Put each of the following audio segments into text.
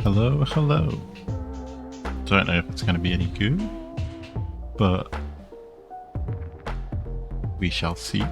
Hello, hello. Don't know if it's going to be any good, but we shall see.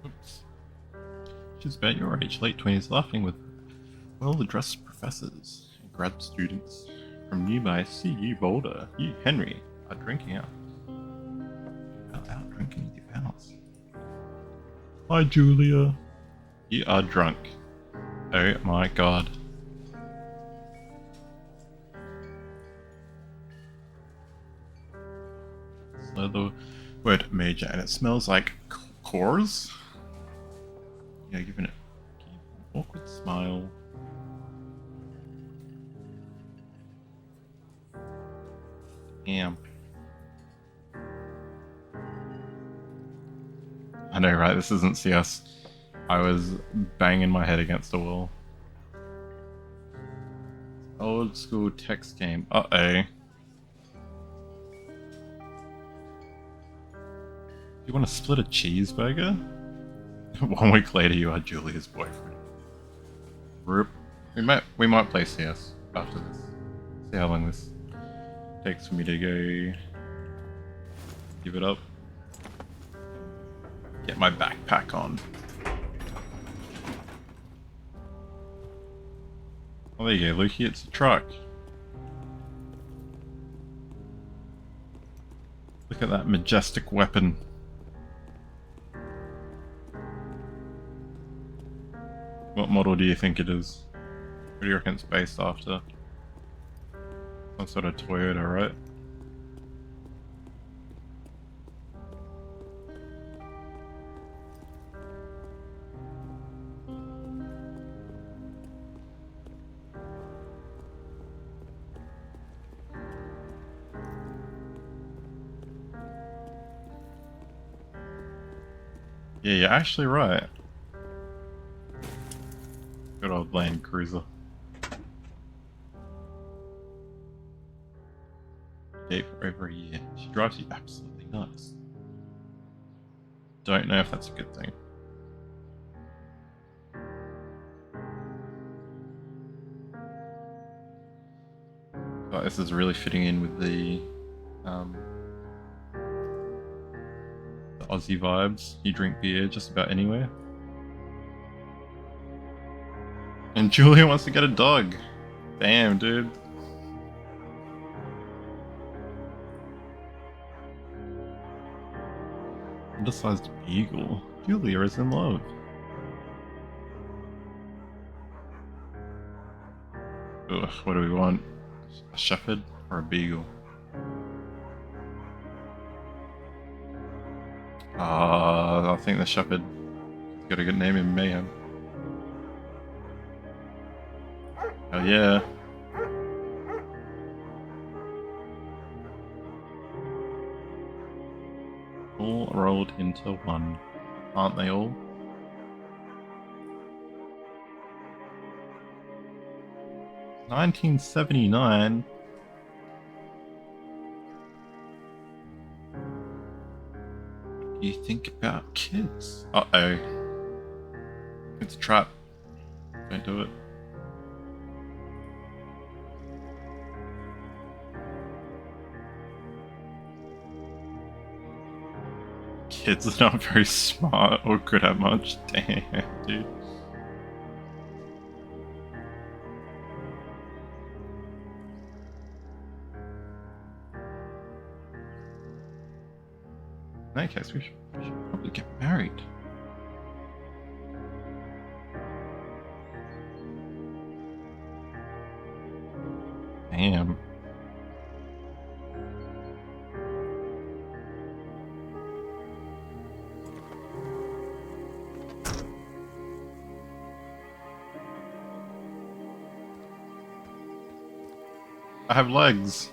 Oops. She's about your age, late 20s, laughing with well-dressed professors and grad students from nearby CU Boulder. You, Henry, are drinking out drinking with your pals. Hi, Julia. You are drunk. Oh my god. So Word major, and it smells like cores? Yeah, giving it an awkward smile. Damn. I know, right? This isn't CS. I was banging my head against a wall. Old school text game. Uh-oh. You want to split a cheeseburger? 1 week later, you are Julia's boyfriend. Rip. We might play CS after this. See how long this takes for me to go. Give it up. Get my backpack on. Oh, there you go, Lukey. It's a truck. Look at that majestic weapon. What model do you think it is? What do you reckon it's based after? Some sort of Toyota, right? Yeah, you're actually right. Good old Land Cruiser. Date for over a year. She drives you absolutely nuts. Don't know if that's a good thing. But this is really fitting in with the Aussie vibes. You drink beer just about anywhere. And Julia wants to get a dog. Damn, dude. Undersized beagle. Julia is in love. Ugh, what do we want? A shepherd or a beagle? I think the shepherd got a good name in Mayhem. Hell yeah. All rolled into one. Aren't they all? $19.79. What do you think about kids? Uh-oh. It's a trap. Don't do it. Kids are not very smart or good at much. Damn, dude. In that case, we should probably get married. Damn. I have legs.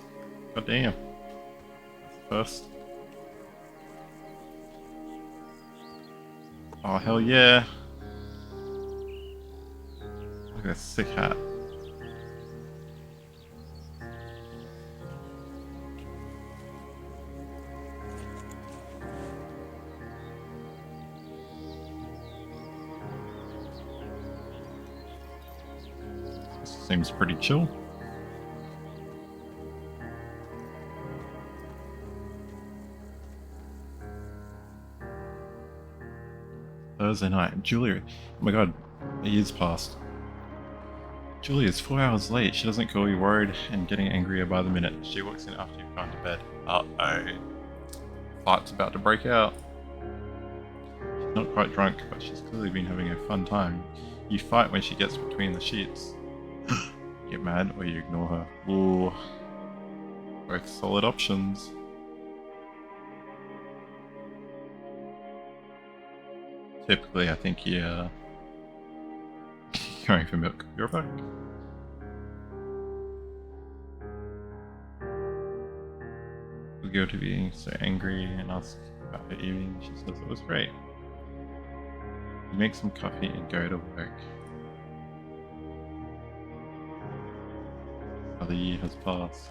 God damn. That's the first. Oh, hell yeah. Look at that sick hat. This seems pretty chill. Thursday night. Julia. Oh my god. A year's passed. Julia's 4 hours late. She doesn't call you, worried and getting angrier by the minute. She walks in after you've gone to bed. Uh-oh. Fight's about to break out. She's not quite drunk, but she's clearly been having a fun time. You fight when she gets between the sheets. You get mad or you ignore her. Ooh. Both solid options. Typically, I think you're going for milk. You're back. We go to being so angry and ask about her evening. She says it was great. You make some coffee and go to work. Another year has passed.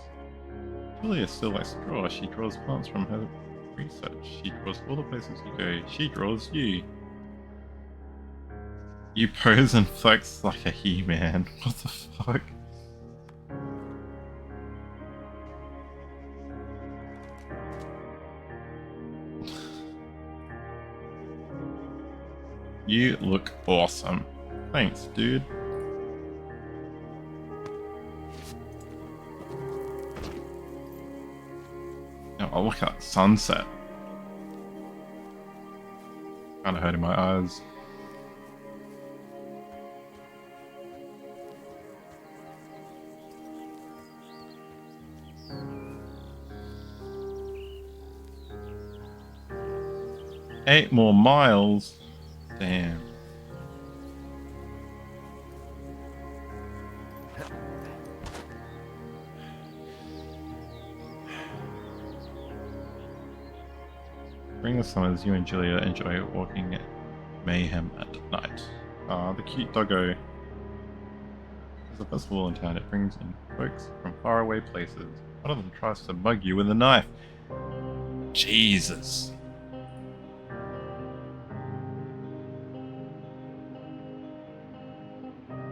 Julia still likes to draw. She draws plants from her research. She draws all the places you go. She draws you. You pose and flex like a He-Man. What the fuck? You look awesome. Thanks, dude. Oh, look at that sunset. Kinda hurting my eyes. Eight more miles? Damn. During the summers, you and Julia enjoy walking mayhem at night. The cute doggo. There's a festival in town. It brings in folks from faraway places. One of them tries to mug you with a knife. Jesus.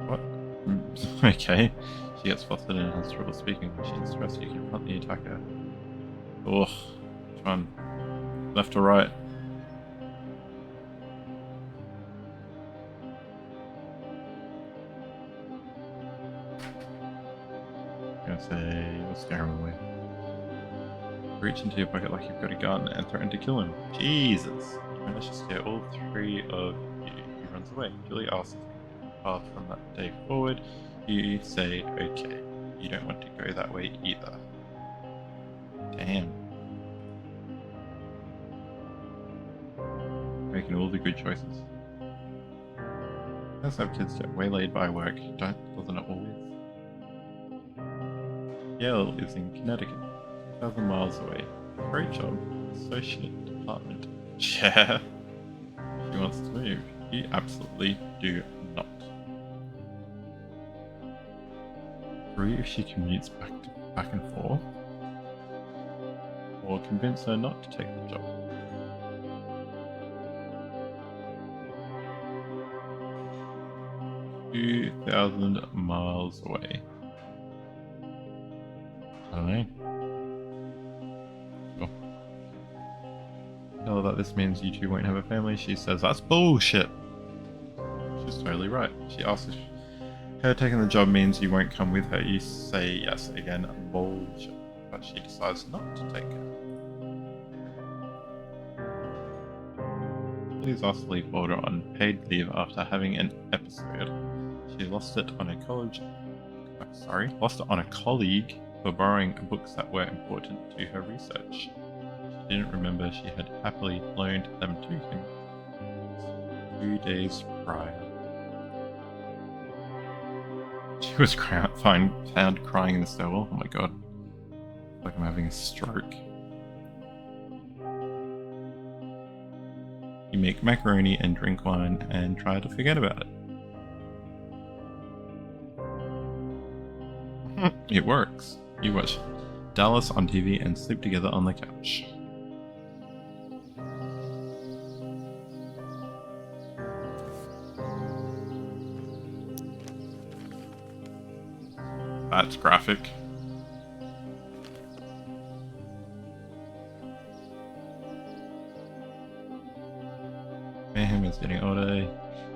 What? Okay. She gets flustered and has trouble speaking. When she's stressed, you confront the attacker. Ugh. Which one? Left or right? I'm gonna say, let's scare him away. Reach into your pocket like you've got a gun and threaten to kill him. Jesus! You manage to scare all three of you. He runs away. Julie asks the path from that day forward. You say, okay. You don't want to go that way either. Damn. Making all the good choices. Let's have kids get waylaid by work. Doesn't it always? Yale lives in Connecticut, 2,000 miles away. Great job. Associate department. Yeah. She wants to move. You absolutely do not. Agree if she commutes back and forth. Or convince her not to take the job. 2,000 miles away. I don't know. Sure. Tell her that this means you two won't have a family. She says that's bullshit. She's totally right. She asks if her taking the job means you won't come with her. You say yes again. Bullshit. But she decides not to take it. Please ask to leave order on paid leave after having an episode. She lost it on a colleague for borrowing books that were important to her research. She didn't remember she had happily loaned them to him 2 days prior. She was found crying in the stairwell. Oh my god. Like I'm having a stroke. You make macaroni and drink wine and try to forget about it. It works. You watch Dallas on TV and sleep together on the couch. That's graphic. Mayhem is getting older.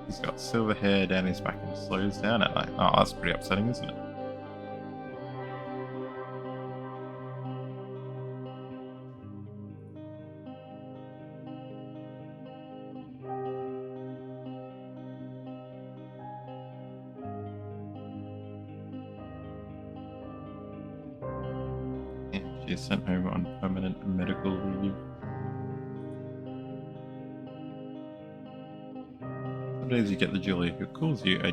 He's got silver hair down his back and slows down at night. Oh, that's pretty upsetting, isn't it? She is sent home on permanent medical leave. Some days you get the Julie who calls you a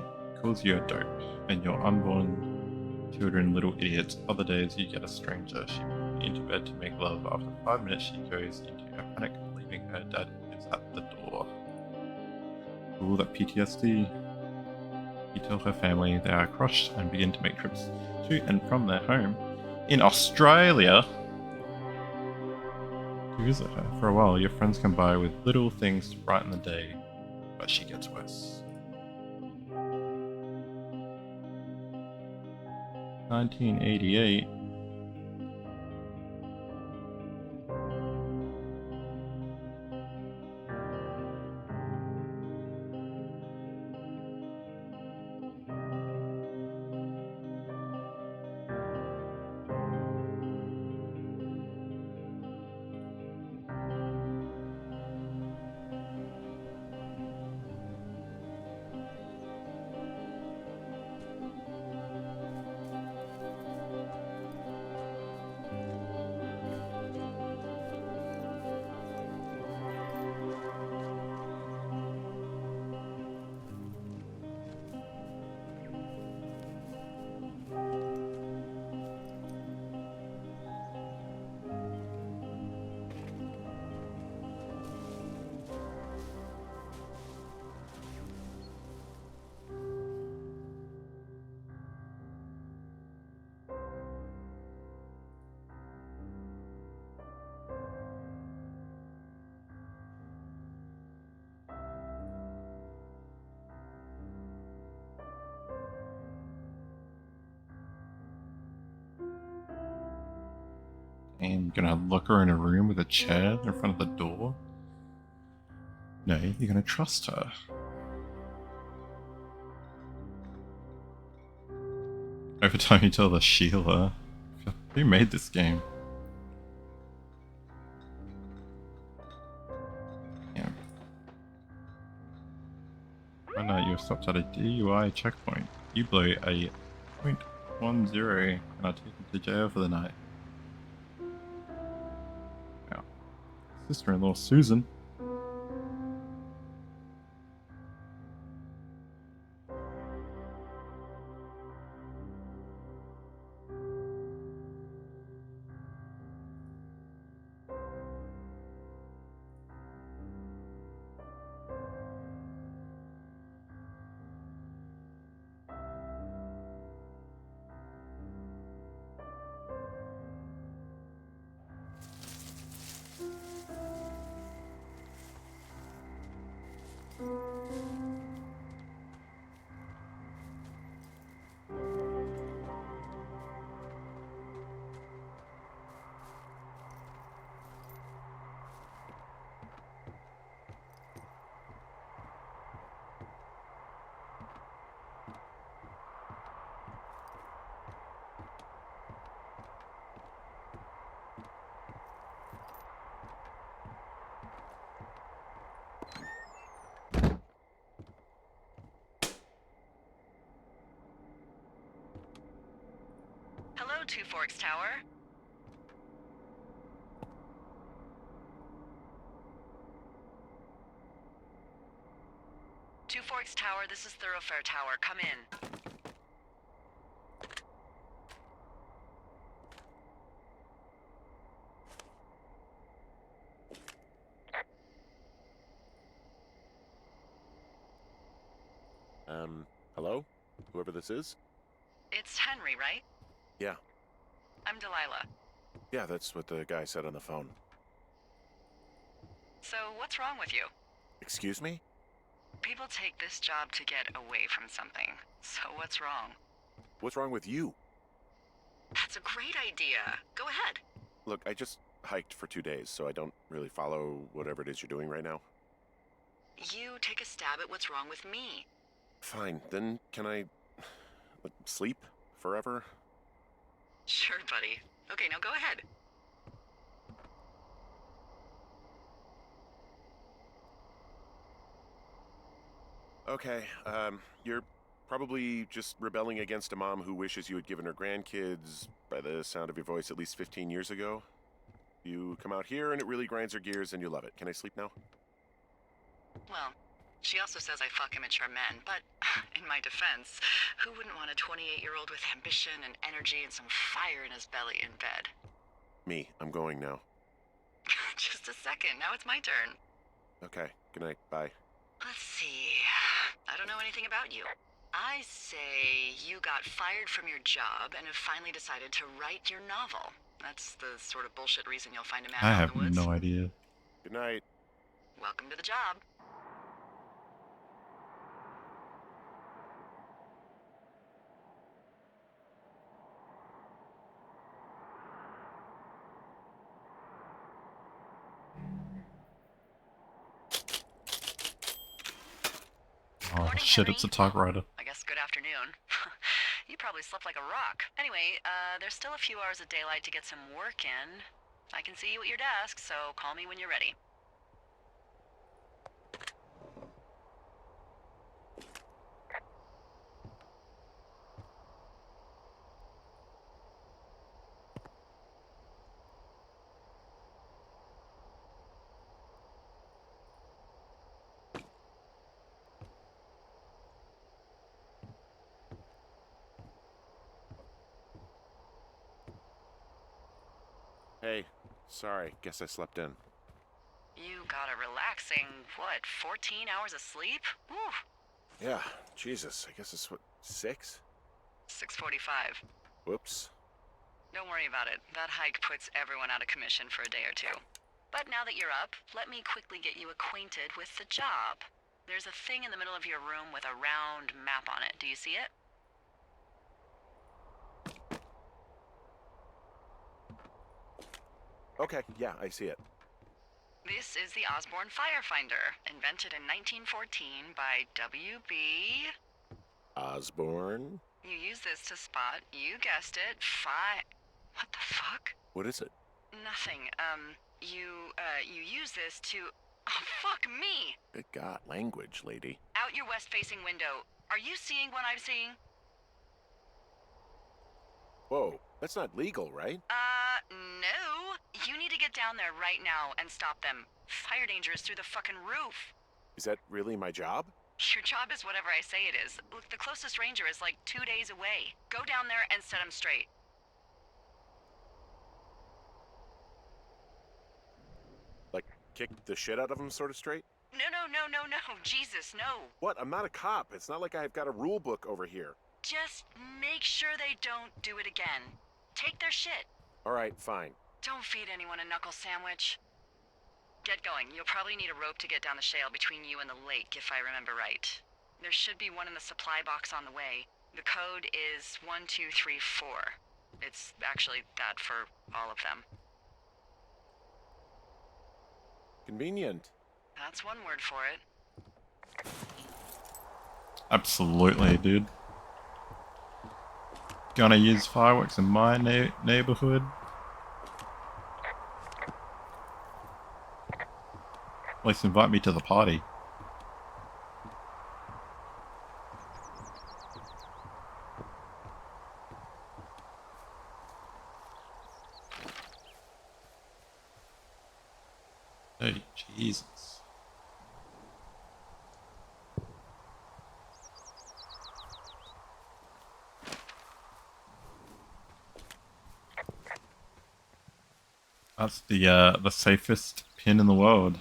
dope, and your unborn children little idiots. Other days you get a stranger. She puts you into bed to make love. After 5 minutes she goes into a panic, believing her dad is at the door. Ooh, that PTSD. You tell her family they are crushed and begin to make trips to and from their home in Australia to visit her. For a while, your friends come by with little things to brighten the day, but she gets worse. 1988. And you're gonna lock her in a room with a chair in front of the door? No, you're gonna trust her. Over time you tell the Sheila. Who made this game? Yeah. One night you were stopped at a DUI checkpoint. You blow a .10 and are taken to jail for the night. Now, sister-in-law Susan. Hello, Two Forks Tower. Two Forks Tower, this is Thoroughfare Tower. Come in. Hello? Whoever this is? It's Henry, right? Yeah. I'm Delilah. Yeah, that's what the guy said on the phone. So, what's wrong with you? Excuse me? People take this job to get away from something. So, what's wrong? What's wrong with you? That's a great idea. Go ahead. Look, I just hiked for 2 days, so I don't really follow whatever it is you're doing right now. You take a stab at what's wrong with me. Fine, then can I sleep forever? Sure, buddy. Okay, now go ahead. Okay, you're probably just rebelling against a mom who wishes you had given her grandkids, by the sound of your voice, at least 15 years ago. You come out here and it really grinds her gears and you love it. Can I sleep now? Well, She also says I fuck immature men, but in my defense, who wouldn't want a 28-year-old with ambition and energy and some fire in his belly in bed? Me, I'm going now. Just a second, now it's my turn. Okay, good night, bye. Let's see. I don't know anything about you. I say you got fired from your job and have finally decided to write your novel. That's the sort of bullshit reason you'll find a man I out in have the woods. no idea. Good night. Welcome to the job. Oh Morning, shit, Henry. it's a typewriter. I guess good afternoon. You probably slept like a rock. Anyway, there's still a few hours of daylight to get some work in. I can see you at your desk, so call me when you're ready. Hey, sorry, guess I slept in. You got a relaxing, what, 14 hours of sleep? Whew. Yeah, Jesus, I guess it's what, 6? 6:45. Whoops. Don't worry about it. That hike puts everyone out of commission for a day or two. But now that you're up, let me quickly get you acquainted with the job. There's a thing in the middle of your room with a round map on it. Do you see it? Okay, yeah, I see it. This is the Osborne Firefinder, invented in 1914 by W.B. Osborne? You use this to spot, you guessed it, What the fuck? What is it? Nothing. You use this to... Oh, fuck me! Good God, language, lady. Out your west-facing window. Are you seeing what I'm seeing? Whoa, that's not legal, right? No. You need to get down there right now and stop them. Fire danger is through the fucking roof. Is that really my job? Your job is whatever I say it is. Look, the closest ranger is like 2 days away. Go down there and set them straight. Like, kick the shit out of them sort of straight? No. Jesus, no. What? I'm not a cop. It's not like I've got a rule book over here. Just make sure they don't do it again. Take their shit. All right, fine. Don't feed anyone a knuckle sandwich. Get going. You'll probably need a rope to get down the shale between you and the lake, if I remember right. There should be one in the supply box on the way. The code is 1234. It's actually that for all of them. Convenient. That's one word for it. Absolutely, dude. Gonna use fireworks in my neighborhood. At least invite me to the party. Hey, Jesus. That's the safest pin in the world.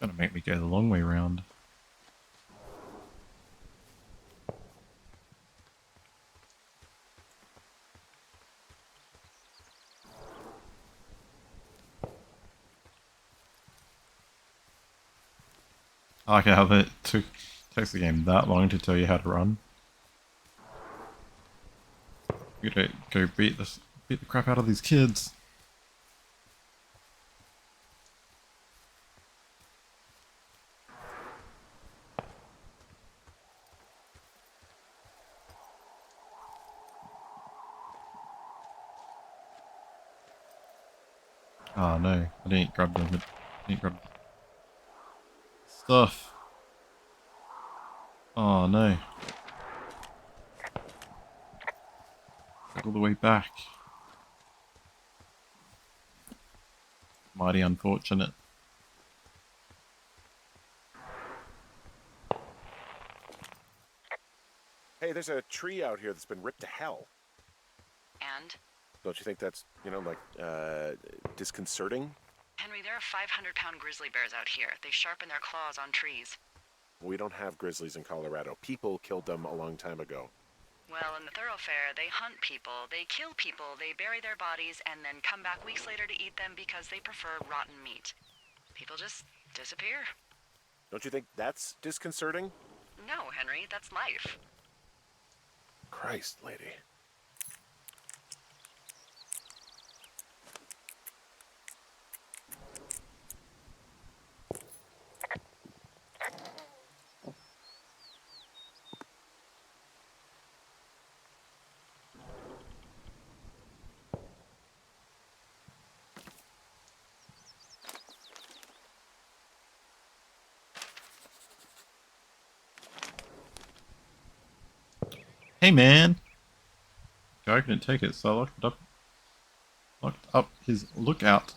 Gonna make me go the long way round. I like how it takes the game that long to tell you how to run. You gotta go beat the crap out of these kids. Oh no, I didn't grab them. I didn't grab stuff. Oh no. All the way back. Mighty unfortunate. Hey, there's a tree out here that's been ripped to hell. And? Don't you think that's, disconcerting? Henry, there are 500-pound grizzly bears out here. They sharpen their claws on trees. We don't have grizzlies in Colorado. People killed them a long time ago. Well, in the thoroughfare, they hunt people, they kill people, they bury their bodies, and then come back weeks later to eat them because they prefer rotten meat. People just disappear. Don't you think that's disconcerting? No, Henry, that's life. Christ, lady. Hey man! Guy couldn't take it, so I locked up his lookout.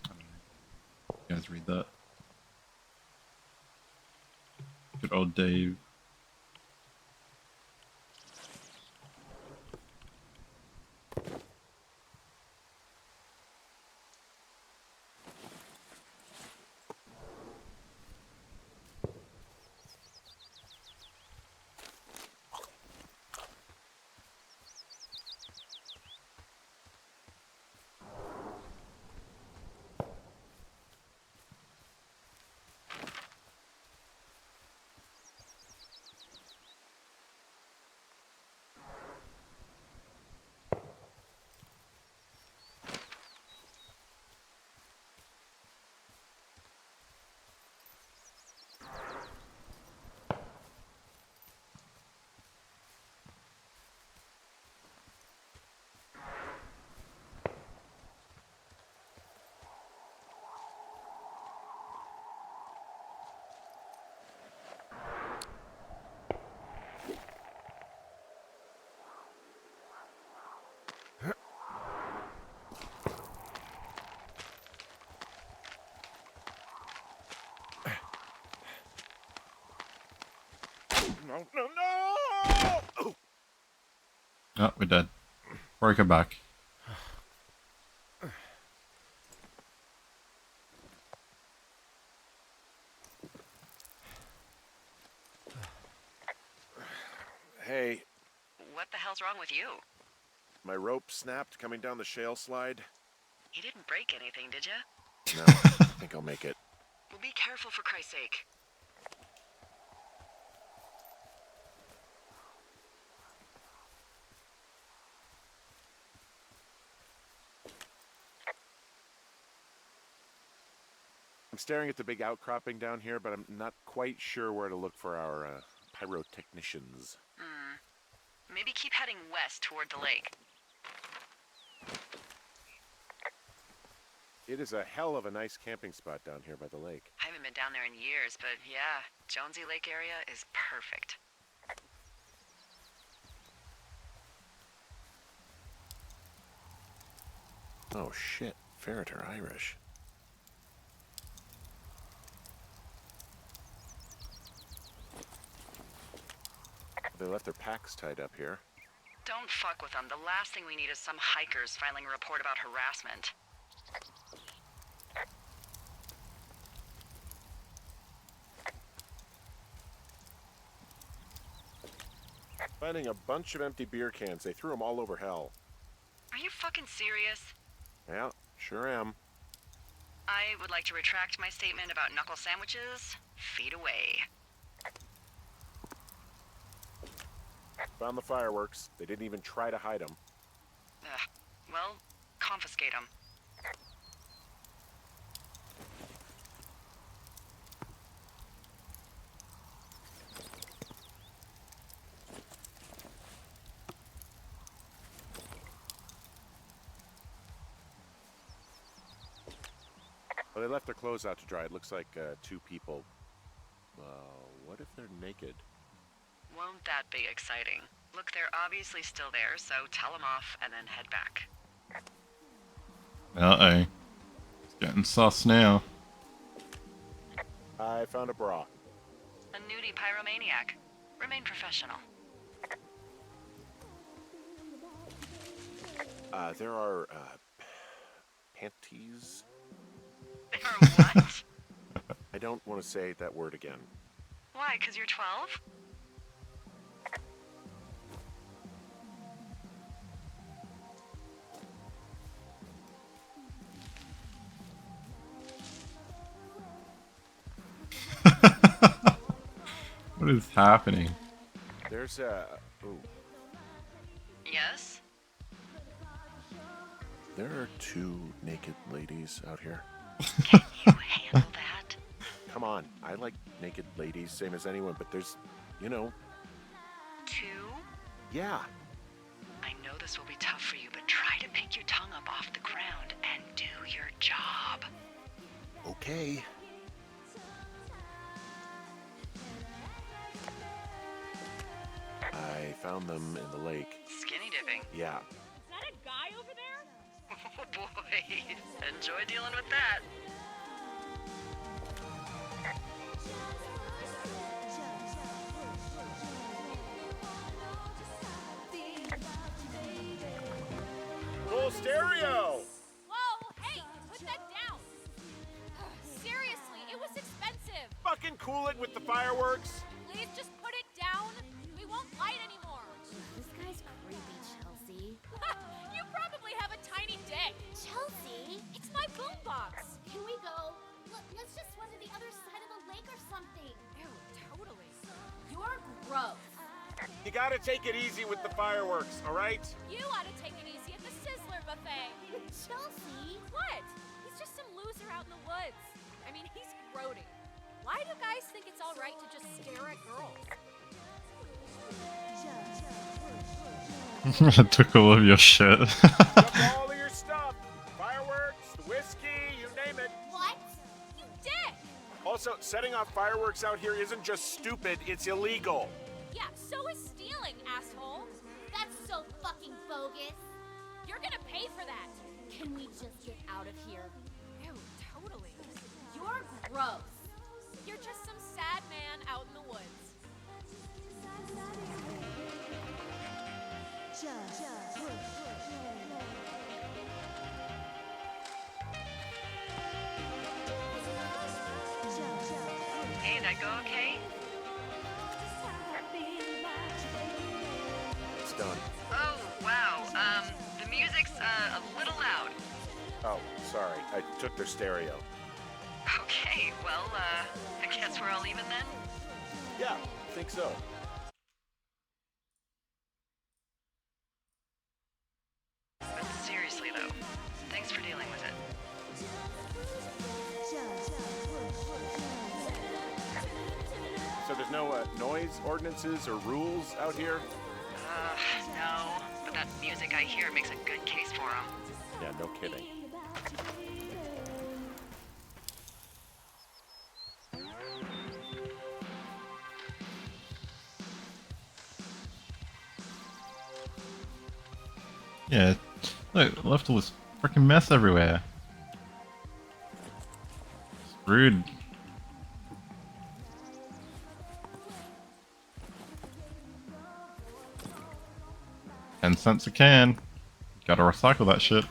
I don't know. You guys read that. Good old Dave. No, no, no! Oh. Oh, we're dead. Broke her back. Hey, What the hell's wrong with you? my rope snapped coming down the shale slide. You didn't break anything, did you? No, I think I'll make it. Well, be careful for Christ's sake. I'm staring at the big outcropping down here, but I'm not quite sure where to look for our pyrotechnicians. Maybe keep heading west toward the lake. It is a hell of a nice camping spot down here by the lake. I haven't been down there in years, but yeah, Jonesy Lake area is perfect. Oh shit, Ferret are Irish. They left their packs tied up here. Don't fuck with them. The last thing we need is some hikers filing a report about harassment. Finding a bunch of empty beer cans. They threw them all over hell. Are you fucking serious? Yeah, sure am. I would like to retract my statement about knuckle sandwiches. Feet away. Found the fireworks. They didn't even try to hide them. Ugh. Well, confiscate them. Well, they left their clothes out to dry. It looks like 2 people. What if they're naked? Won't that be exciting? Look, they're obviously still there, so tell them off and then head back. Uh-oh. It's getting sus now. I found a bra. A nudie pyromaniac. Remain professional. There are panties. There are what? I don't want to say that word again. Why, 'cause you're 12? What is happening? There's a... Ooh. Yes? There are 2 naked ladies out here. Can you handle that? Come on, I like naked ladies, same as anyone, but there's, you know... 2? Yeah. I know this will be tough for you, but try to pick your tongue up off the ground and do your job. Okay. I found them in the lake. Skinny dipping. Yeah. Is that a guy over there? Oh boy, enjoy dealing with that. Full stereo! Whoa, hey, put that down. Seriously, it was expensive. Fucking cool it with the fireworks! Please just put it down. We won't light anymore. This guy's creepy, Chelsea. You probably have a tiny dick. Chelsea? It's my boombox. Can we go? Look, let's just run to the other side of the lake or something. Ew, totally. You're gross. You gotta take it easy with the fireworks, alright? You ought to take it easy at the Sizzler buffet. Chelsea? What? He's just some loser out in the woods. I mean, he's grody. Why do guys think it's all right to just stare at girls? I took all of your shit. Took all of your stuff! Fireworks, the whiskey, you name it. What? You dick! Also, setting off fireworks out here isn't just stupid, it's illegal. Yeah, so is stealing, asshole. That's so fucking bogus. You're gonna pay for that. Can we just get out of here? Ew, totally. You're gross. You're just some sad man out in the woods. Hey, that go okay? It's done. Oh, wow. The music's, a little loud. Oh, sorry, I took their stereo. Okay, well, I guess we're all even then? Yeah, I think so. But seriously, though, thanks for dealing with it. So there's no noise ordinances or rules out here? No. But that music I hear makes a good case for him. Yeah, no kidding. Yeah, look, left all this freaking mess everywhere. It's rude. $0.10 a can. Gotta recycle that shit.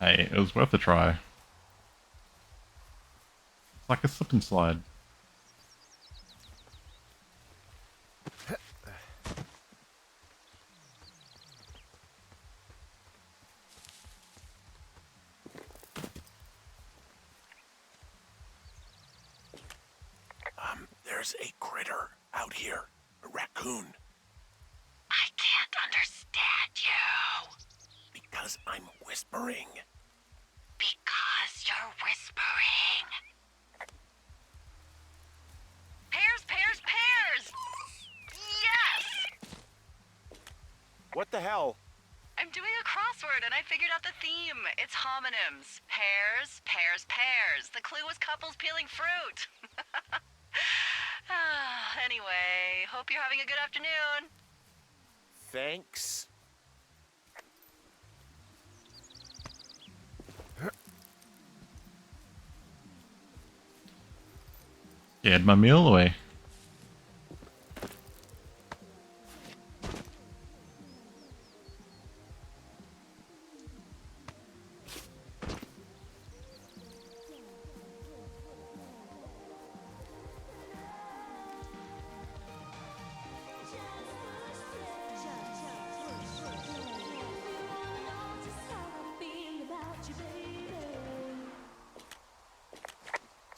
Hey, it was worth a try. It's like a slip and slide. There's a critter out here. A raccoon. I can't understand you. Because I'm whispering. Because you're whispering. Pears, pears, pears! Yes! What the hell? I'm doing a crossword and I figured out the theme. It's homonyms. Pears, pears, pears. The clue was couples peeling fruit. Anyway, hope you're having a good afternoon. Thanks. Scared my meal away.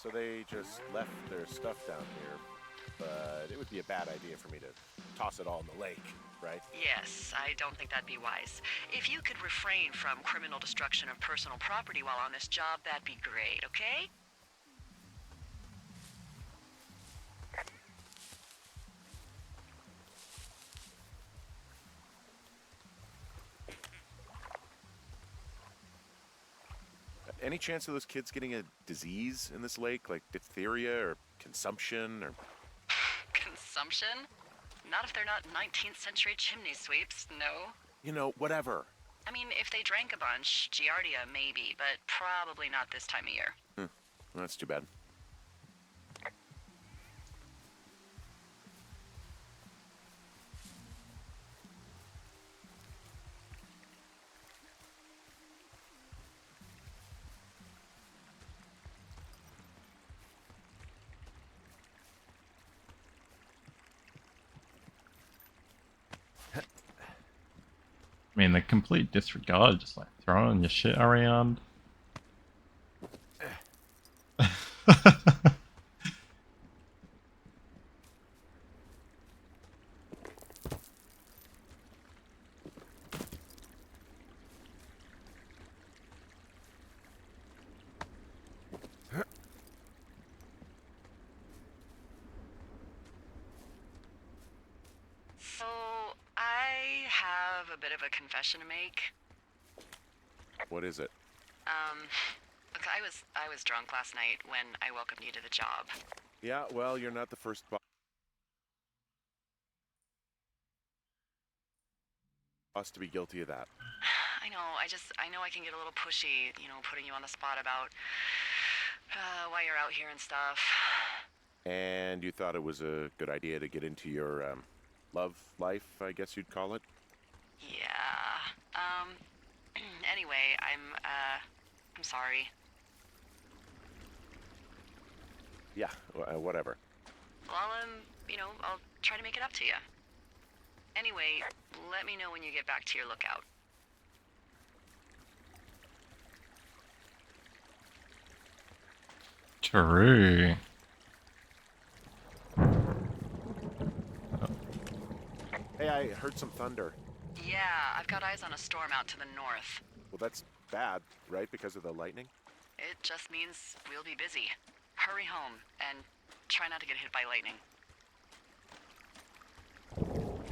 So they just left their stuff down here, but it would be a bad idea for me to toss it all in the lake, right? Yes, I don't think that'd be wise. If you could refrain from criminal destruction of personal property while on this job, that'd be great, okay? Any chance of those kids getting a disease in this lake, like diphtheria or consumption or... Consumption? Not if they're not 19th century chimney sweeps, no. You know, whatever. I mean, if they drank a bunch, Giardia maybe, but probably not this time of year. Well, that's too bad. I mean, the complete disregard, just like throwing your shit around. So, I have a bit of a confession to make. What is it? Look, I was drunk last night when I welcomed you to the job. Yeah, well, you're not the first boss to be guilty of that. I know, I know I can get a little pushy, you know, putting you on the spot about why you're out here and stuff. And you thought it was a good idea to get into your, love life, I guess you'd call it? Yeah. Anyway, I'm sorry. Yeah, whatever. Well, you know, I'll try to make it up to you. Anyway, let me know when you get back to your lookout. True. Hey, I heard some thunder. Yeah, I've got eyes on a storm out to the north. Well, that's bad, right? Because of the lightning? It just means we'll be busy. Hurry home, and try not to get hit by lightning.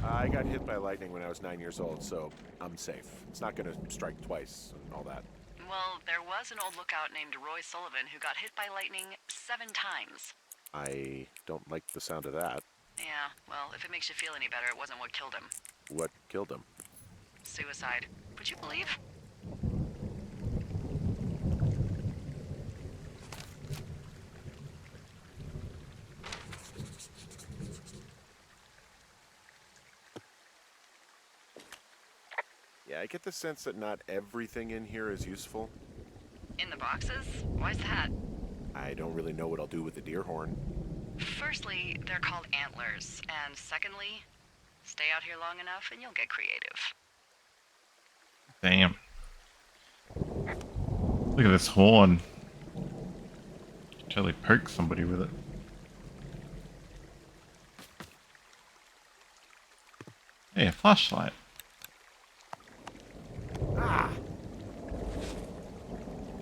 I got hit by lightning when I was 9 years old, so I'm safe. It's not gonna strike twice and all that. Well, there was an old lookout named Roy Sullivan who got hit by lightning 7 times. I don't like the sound of that. Yeah, well, if it makes you feel any better, it wasn't what killed him. What killed him? Suicide. Would you believe? Yeah, I get the sense that not everything in here is useful. In the boxes? Why's that? I don't really know what I'll do with the deer horn. Firstly, they're called antlers, and secondly, stay out here long enough and you'll get creative. Damn. Look at this horn. Totally poke somebody with it. Hey, a flashlight.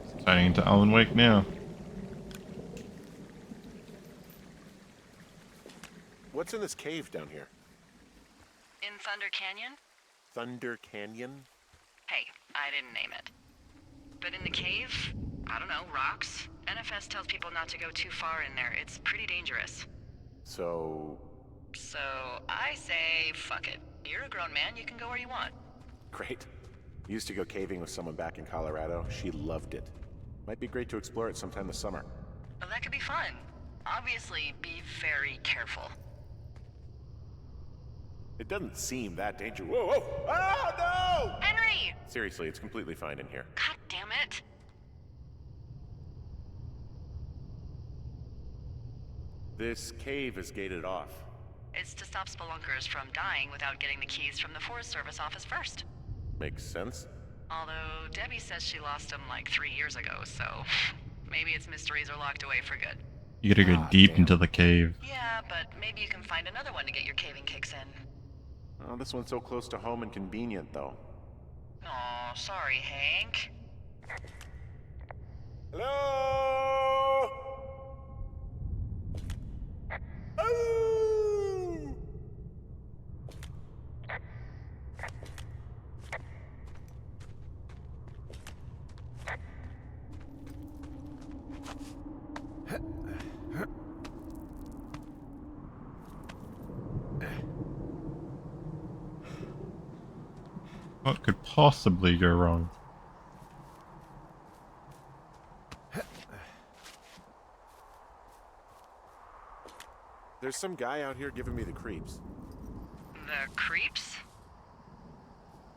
It's turning into Alan Wake now. What's in this cave down here? In Thunder Canyon? Thunder Canyon? Hey, I didn't name it. But in the cave, I don't know, rocks? NFS tells people not to go too far in there. It's pretty dangerous. So I say, fuck it. You're a grown man, you can go where you want. great. Used to go caving with someone back in Colorado. She loved it. Might be great to explore it sometime this summer. Well, that could be fun. Obviously, be very careful. It doesn't seem that dangerous. Whoa, whoa! Oh, no! Henry! Seriously, it's completely fine in here. God damn it. This cave is gated off. It's to stop spelunkers from dying without getting the keys from the Forest Service office first. Makes sense. Although Debbie says she lost them like 3 years ago, so maybe its mysteries are locked away for good. You gotta go deep into the cave. Yeah, but maybe you can find another one to get your caving kicks in. Oh, this one's so close to home and convenient, though. Aw, sorry, Hank. Hello? Oh! What could possibly go wrong? There's some guy out here giving me the creeps. The creeps?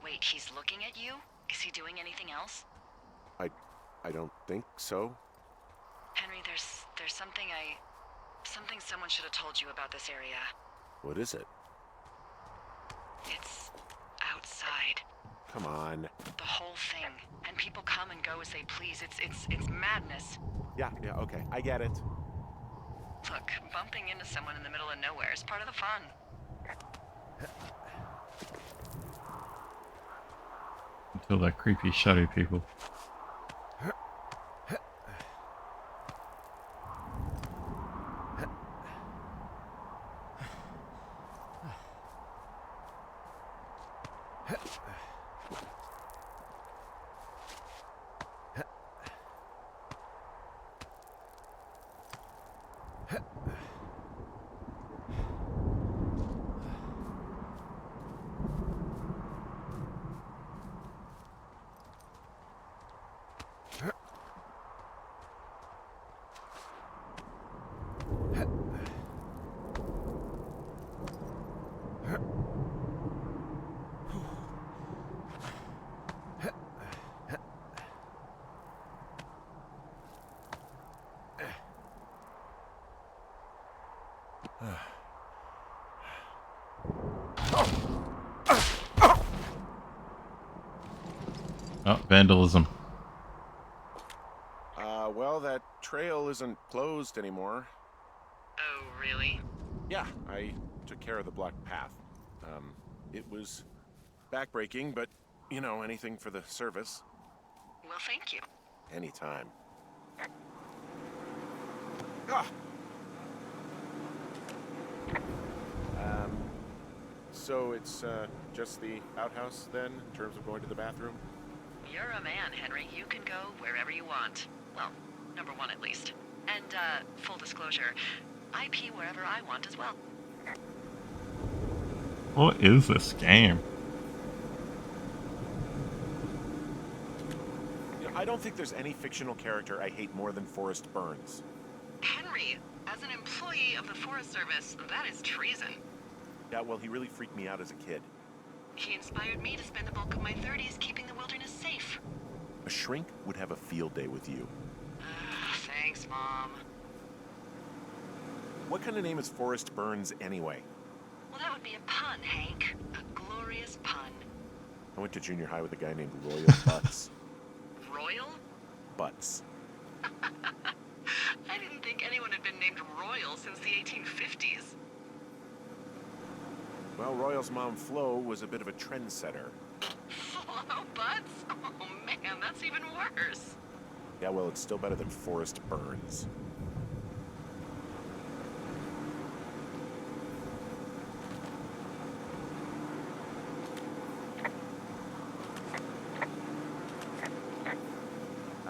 Wait, he's looking at you? Is he doing anything else? I don't think so. Henry, there's something someone should have told you about this area. What is it? It's outside. Come on. The whole thing. And people come and go as they please. It's madness. Yeah, okay. I get it. Look, bumping into someone in the middle of nowhere is part of the fun. Until they're creepy shadow people. Oh, vandalism. Well, that trail isn't closed anymore. Oh, really? Yeah, I took care of the blocked path. It was backbreaking, but, you know, anything for the service. Well, thank you. Anytime. Ah! So it's, just the outhouse, then, in terms of going to the bathroom? You're a man, Henry. You can go wherever you want. Well, number one at least. And, full disclosure, I pee wherever I want as well. What is this game? You know, I don't think there's any fictional character I hate more than Forrest Burns. Henry, as an employee of the Forest Service, that is treason. Yeah, well, he really freaked me out as a kid. He inspired me to spend the bulk of my 30s keeping the wilderness safe. A shrink would have a field day with you. Thanks, Mom. What kind of name is Forrest Burns anyway? Well, that would be a pun, Hank. A glorious pun. I went to junior high with a guy named Royal Butts. Royal? Butts. I didn't think anyone had been named Royal since the 1850s. Well, Royal's mom, Flo, was a bit of a trendsetter. Flo Butts? Oh man, that's even worse. Yeah, well, it's still better than Forrest Burns.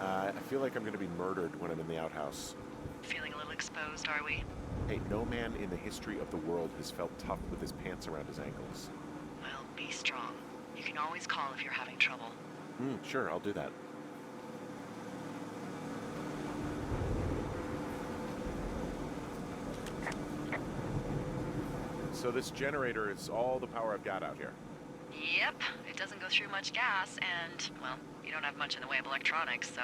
I feel like I'm gonna be murdered when I'm in the outhouse. Feeling a little exposed, are we? Hey, no man in the history of the world has felt tough with his pants around his ankles. Well, be strong. You can always call if you're having trouble. Sure, I'll do that. So this generator is all the power I've got out here. Yep, it doesn't go through much gas, and, well, you don't have much in the way of electronics, so...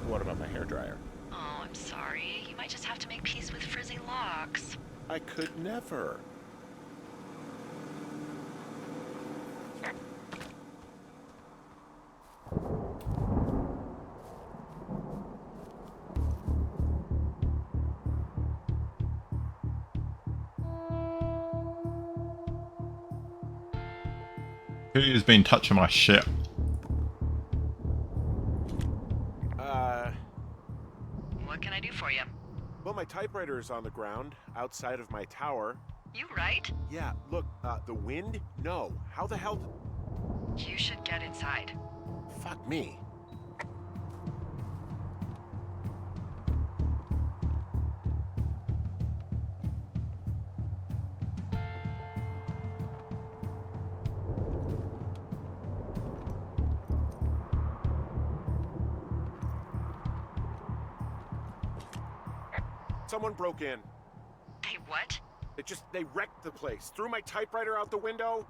What about my hairdryer? Oh, I'm sorry. You might just have to make peace with frizzy locks. I could never. Who's been touching my shit? What can I do for you? Well, my typewriter is on the ground, outside of my tower. You right? Yeah, look, the wind? No. How the hell... You should get inside. Fuck me. Someone broke in. Hey, what? They wrecked the place. Threw my typewriter out the window.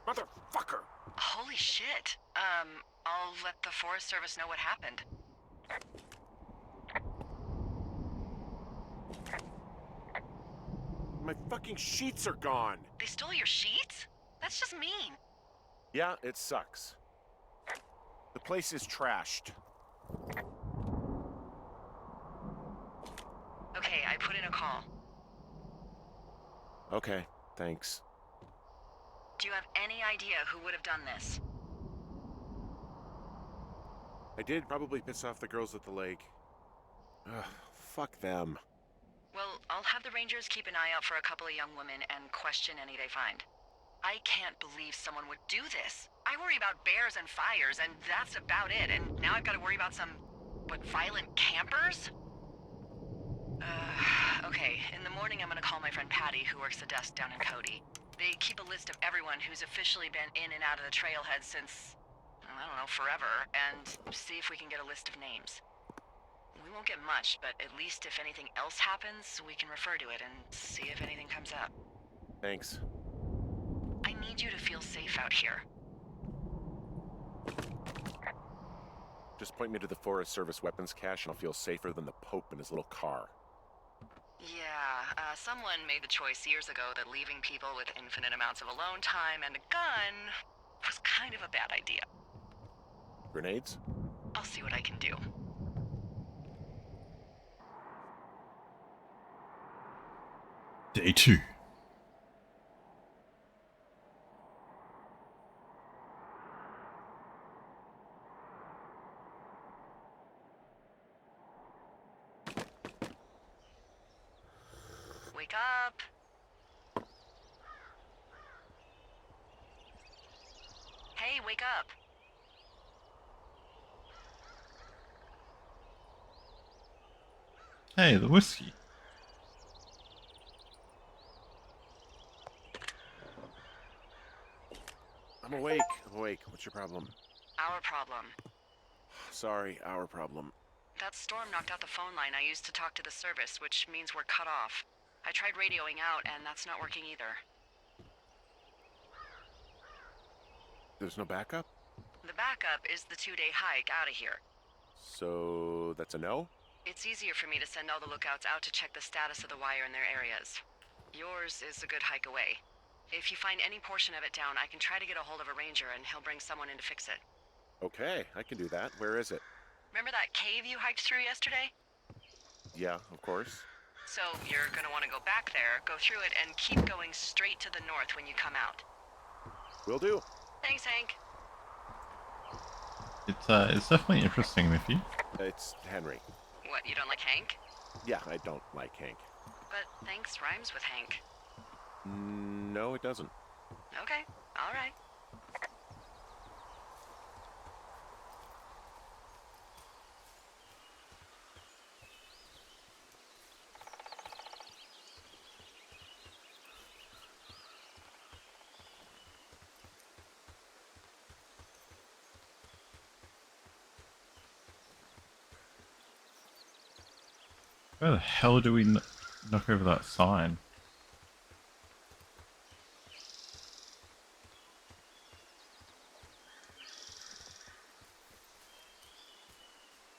Motherfucker. Holy shit. I'll let the Forest Service know what happened. My fucking sheets are gone. They stole your sheets? That's just mean. Yeah, it sucks. The place is trashed. Okay, I put in a call. Okay, thanks. Do you have any idea who would have done this? I did probably piss off the girls at the lake. Ugh, fuck them. Well, I'll have the Rangers keep an eye out for a couple of young women and question any they find. I can't believe someone would do this. I worry about bears and fires, and that's about it. And now I've got to worry about some, violent campers? Okay, in the morning I'm gonna call my friend Patty, who works the desk down in Cody. They keep a list of everyone who's officially been in and out of the trailhead since, I don't know, forever, and see if we can get a list of names. We won't get much, but at least if anything else happens, we can refer to it and see if anything comes up. Thanks. I need you to feel safe out here. Just point me to the Forest Service weapons cache and I'll feel safer than the Pope in his little car. Yeah, someone made the choice years ago that leaving people with infinite amounts of alone time and a gun was kind of a bad idea. Grenades? I'll see what I can do. Day 2. Wake up! Hey, wake up! Hey, the whiskey. I'm awake. What's your problem? Our problem. Sorry, our problem. That storm knocked out the phone line I used to talk to the service, which means we're cut off. I tried radioing out, and that's not working either. There's no backup? The backup is the 2-day hike out of here. So that's a no? It's easier for me to send all the lookouts out to check the status of the wire in their areas. Yours is a good hike away. If you find any portion of it down, I can try to get a hold of a ranger and he'll bring someone in to fix it. Okay, I can do that. Where is it? Remember that cave you hiked through yesterday? Yeah, of course. So you're gonna want to go back there, go through it, and keep going straight to the north when you come out. Will do. Thanks, Hank. It's definitely interesting, Miffy. It's Henry. What, you don't like Hank? Yeah, I don't like Hank. But thanks rhymes with Hank. No, it doesn't. Okay, alright. Where the hell do we knock over that sign?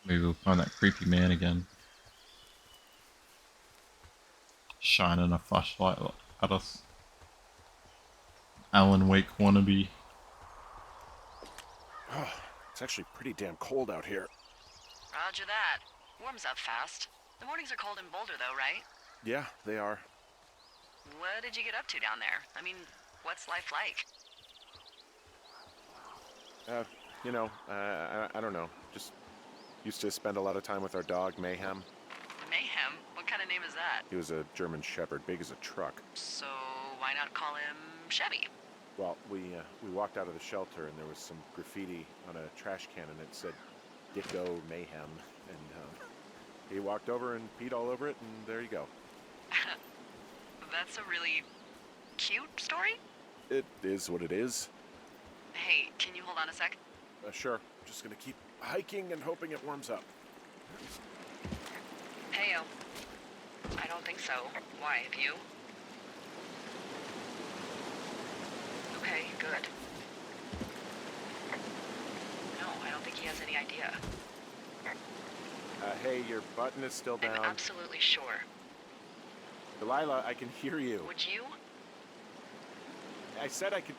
Maybe we'll find that creepy man again. Shining a flashlight at us. Alan Wake wannabe. Oh, it's actually pretty damn cold out here. Roger that. Warms up fast. The mornings are cold in Boulder, though, right? Yeah, they are. What did you get up to down there? I mean, what's life like? I don't know. Just used to spend a lot of time with our dog, Mayhem. Mayhem? What kind of name is that? He was a German Shepherd, big as a truck. So why not call him Chevy? Well, we walked out of the shelter and there was some graffiti on a trash can and it said Dicko Mayhem. And he walked over and peed all over it and there you go. That's a really cute story? It is what it is. Hey, can you hold on a sec? Sure. Just gonna keep hiking and hoping it warms up. Heyo. I don't think so. Why, have you? Okay, good. No, I don't think he has any idea. Hey, your button is still down. I'm absolutely sure. Delilah, I can hear you. Would you? I said I could...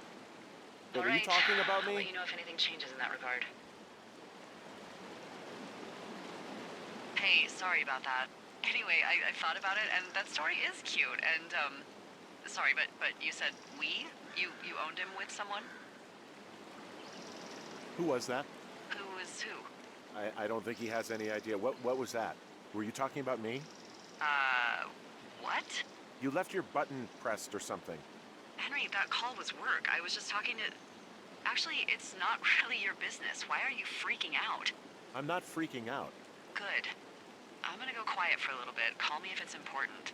Wait, All are you right. talking about I'll me? let you know if anything changes in that regard. Hey, sorry about that. Anyway, I thought about it, and that story is cute, and, sorry, but you said we? You owned him with someone? Who was that? Who is who? I don't think he has any idea. What was that? Were you talking about me? What? You left your button pressed or something. Henry, that call was work. I was just talking to... Actually, it's not really your business. Why are you freaking out? I'm not freaking out. Good. I'm gonna go quiet for a little bit. Call me if it's important.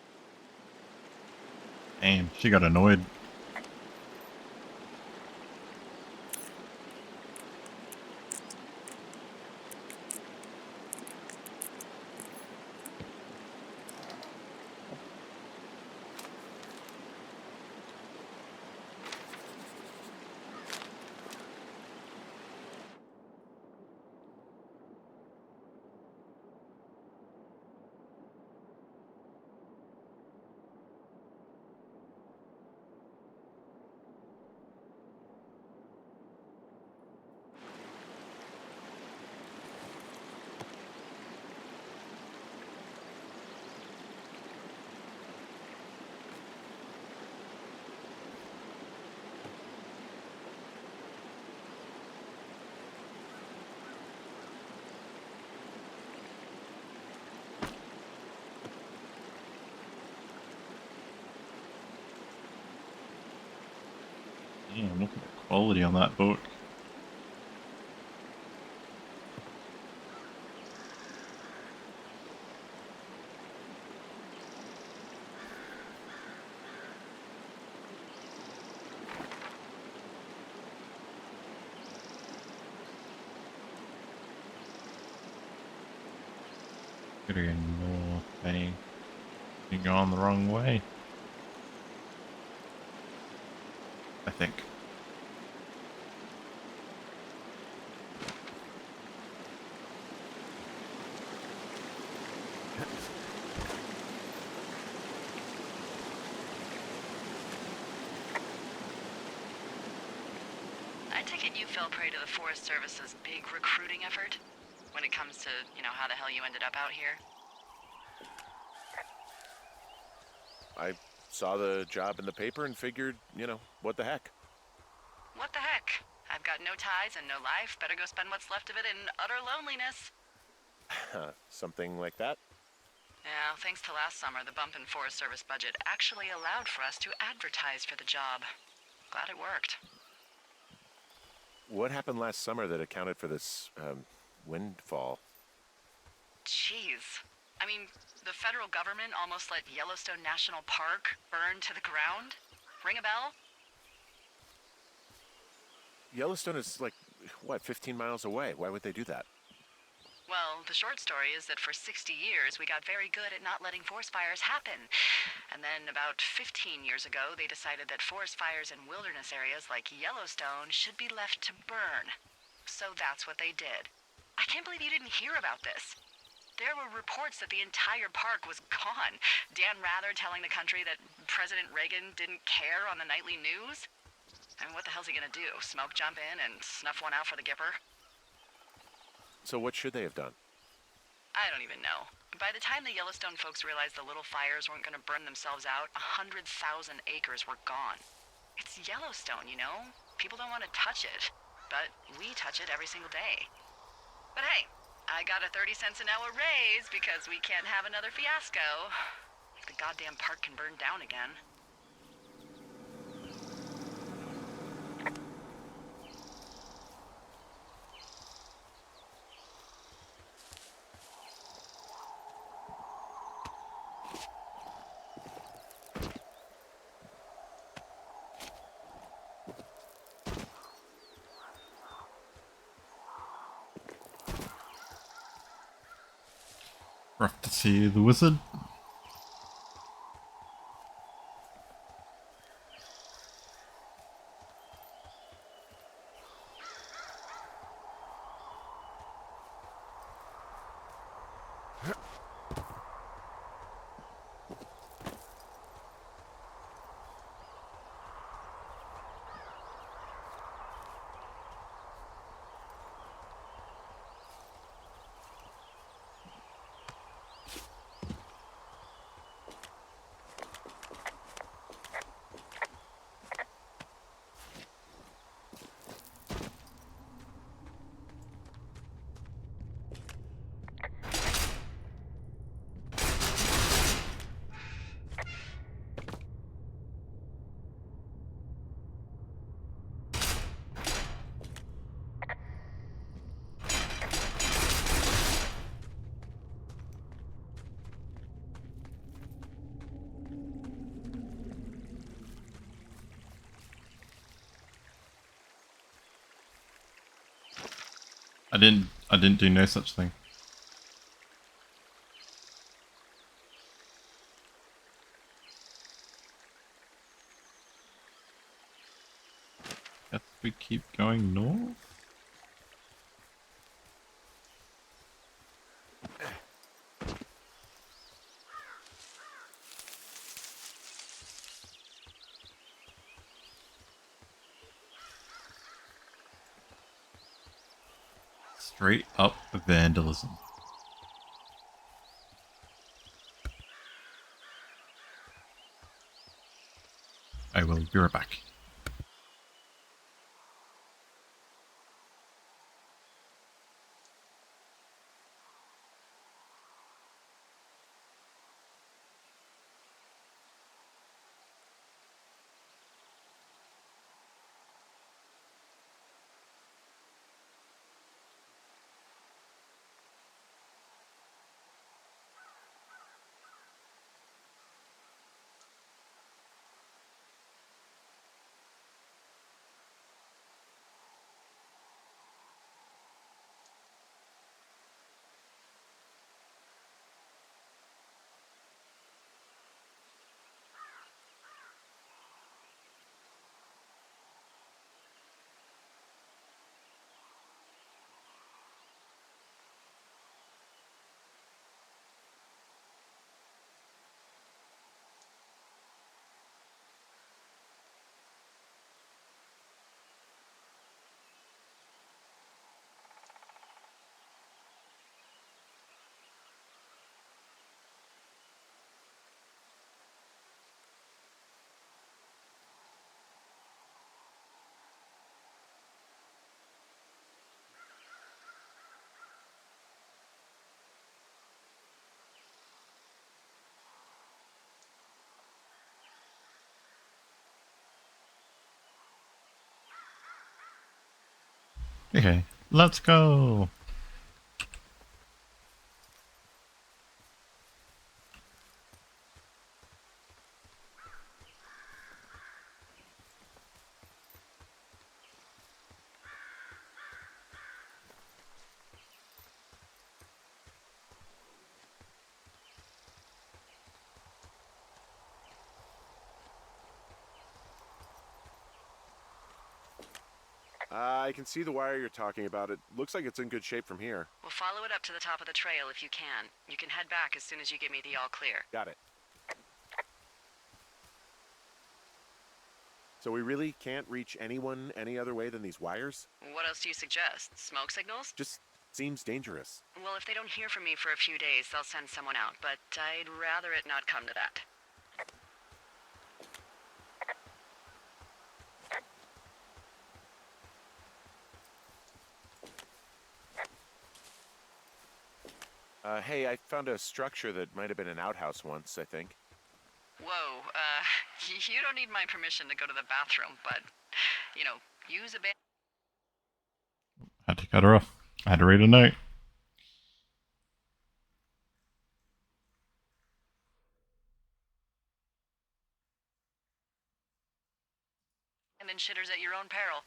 Damn, she got annoyed. Damn, look at the quality on that book. Gotta go north, Penny. You're going the wrong way. I think. I take it you fell prey to the Forest Service's big recruiting effort? When it comes to, how the hell you ended up out here? I saw the job in the paper and figured, what the heck. What the heck? I've got no ties and no life. Better go spend what's left of it in utter loneliness. Something like that? Yeah, thanks to last summer, the bump in Forest Service budget actually allowed for us to advertise for the job. Glad it worked. What happened last summer that accounted for this, windfall? Jeez. I mean, the federal government almost let Yellowstone National Park burn to the ground? Ring a bell? Yellowstone is 15 miles away. Why would they do that? Well, the short story is that for 60 years, we got very good at not letting forest fires happen. And then about 15 years ago, they decided that forest fires in wilderness areas like Yellowstone should be left to burn. So that's what they did. I can't believe you didn't hear about this. There were reports that the entire park was gone. Dan Rather telling the country that President Reagan didn't care on the nightly news. I mean, what the hell's he gonna do? Smoke jump in and snuff one out for the Gipper? So what should they have done? I don't even know. By the time the Yellowstone folks realized the little fires weren't gonna burn themselves out, 100,000 acres were gone. It's Yellowstone, People don't want to touch it. But we touch it every single day. But hey, I got a 30 cents an hour raise because we can't have another fiasco. Like the goddamn park can burn down again. We're off to see the wizard. I didn't do no such thing. Guess we keep going north? Straight up vandalism. I will be right back. Okay, let's go. I can see the wire you're talking about. It looks like it's in good shape from here. We'll follow it up to the top of the trail if you can. You can head back as soon as you give me the all clear. Got it. So we really can't reach anyone any other way than these wires? What else do you suggest? Smoke signals? Just seems dangerous. Well, if they don't hear from me for a few days, they'll send someone out, but I'd rather it not come to that. Hey, I found a structure that might have been an outhouse once, I think. Whoa, you don't need my permission to go to the bathroom, but, you know, use a Had to cut her off. I had to read a note. abandoned shitters at your own peril.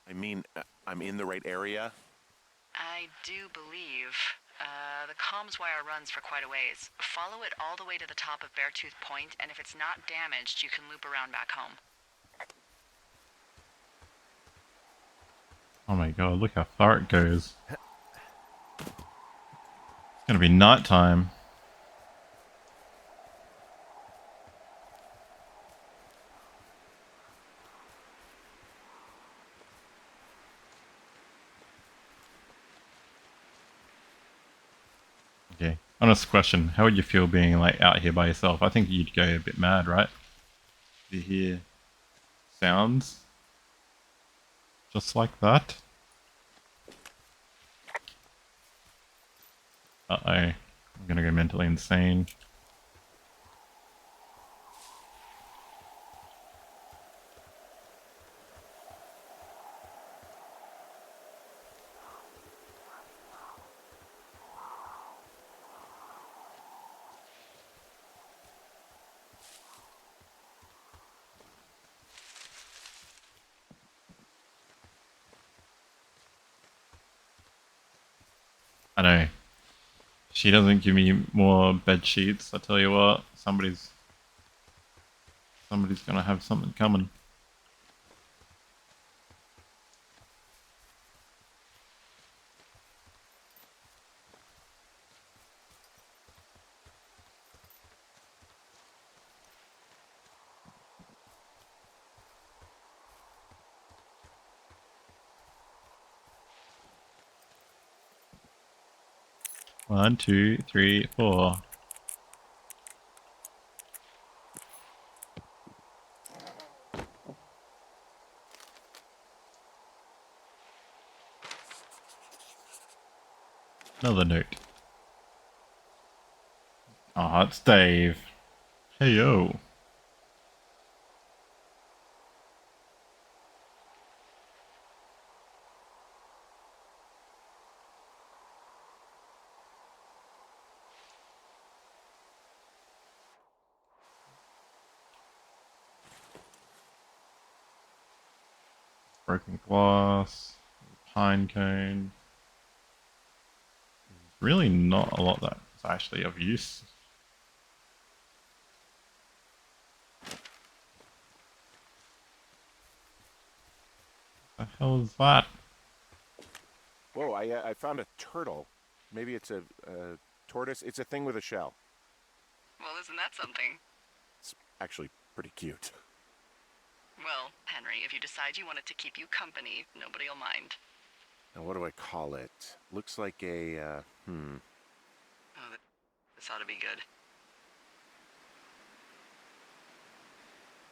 I mean, I'm in the right area? I do believe. The comms wire runs for quite a ways. Follow it all the way to the top of Beartooth Point, and if it's not damaged, you can loop around back home. Oh my god, look how far it goes. It's gonna be nighttime. Okay, honest question. How would you feel being like out here by yourself? I think you'd go a bit mad, right? You hear sounds just like that. Uh-oh. I'm gonna go mentally insane. I know. She doesn't give me more bed sheets. I tell you what, somebody's gonna have something coming. One, two, three, four. Another note. Oh, it's Dave. Hey yo. Broken glass. Pine cone. Really not a lot that's actually of use. The hell is that? Whoa, I found a turtle. Maybe it's a tortoise. It's a thing with a shell. Well, isn't that something? It's actually pretty cute. Well, Henry, if you decide you want it to keep you company, nobody'll mind. Now, what do I call it? Looks like a, Oh, this ought to be good.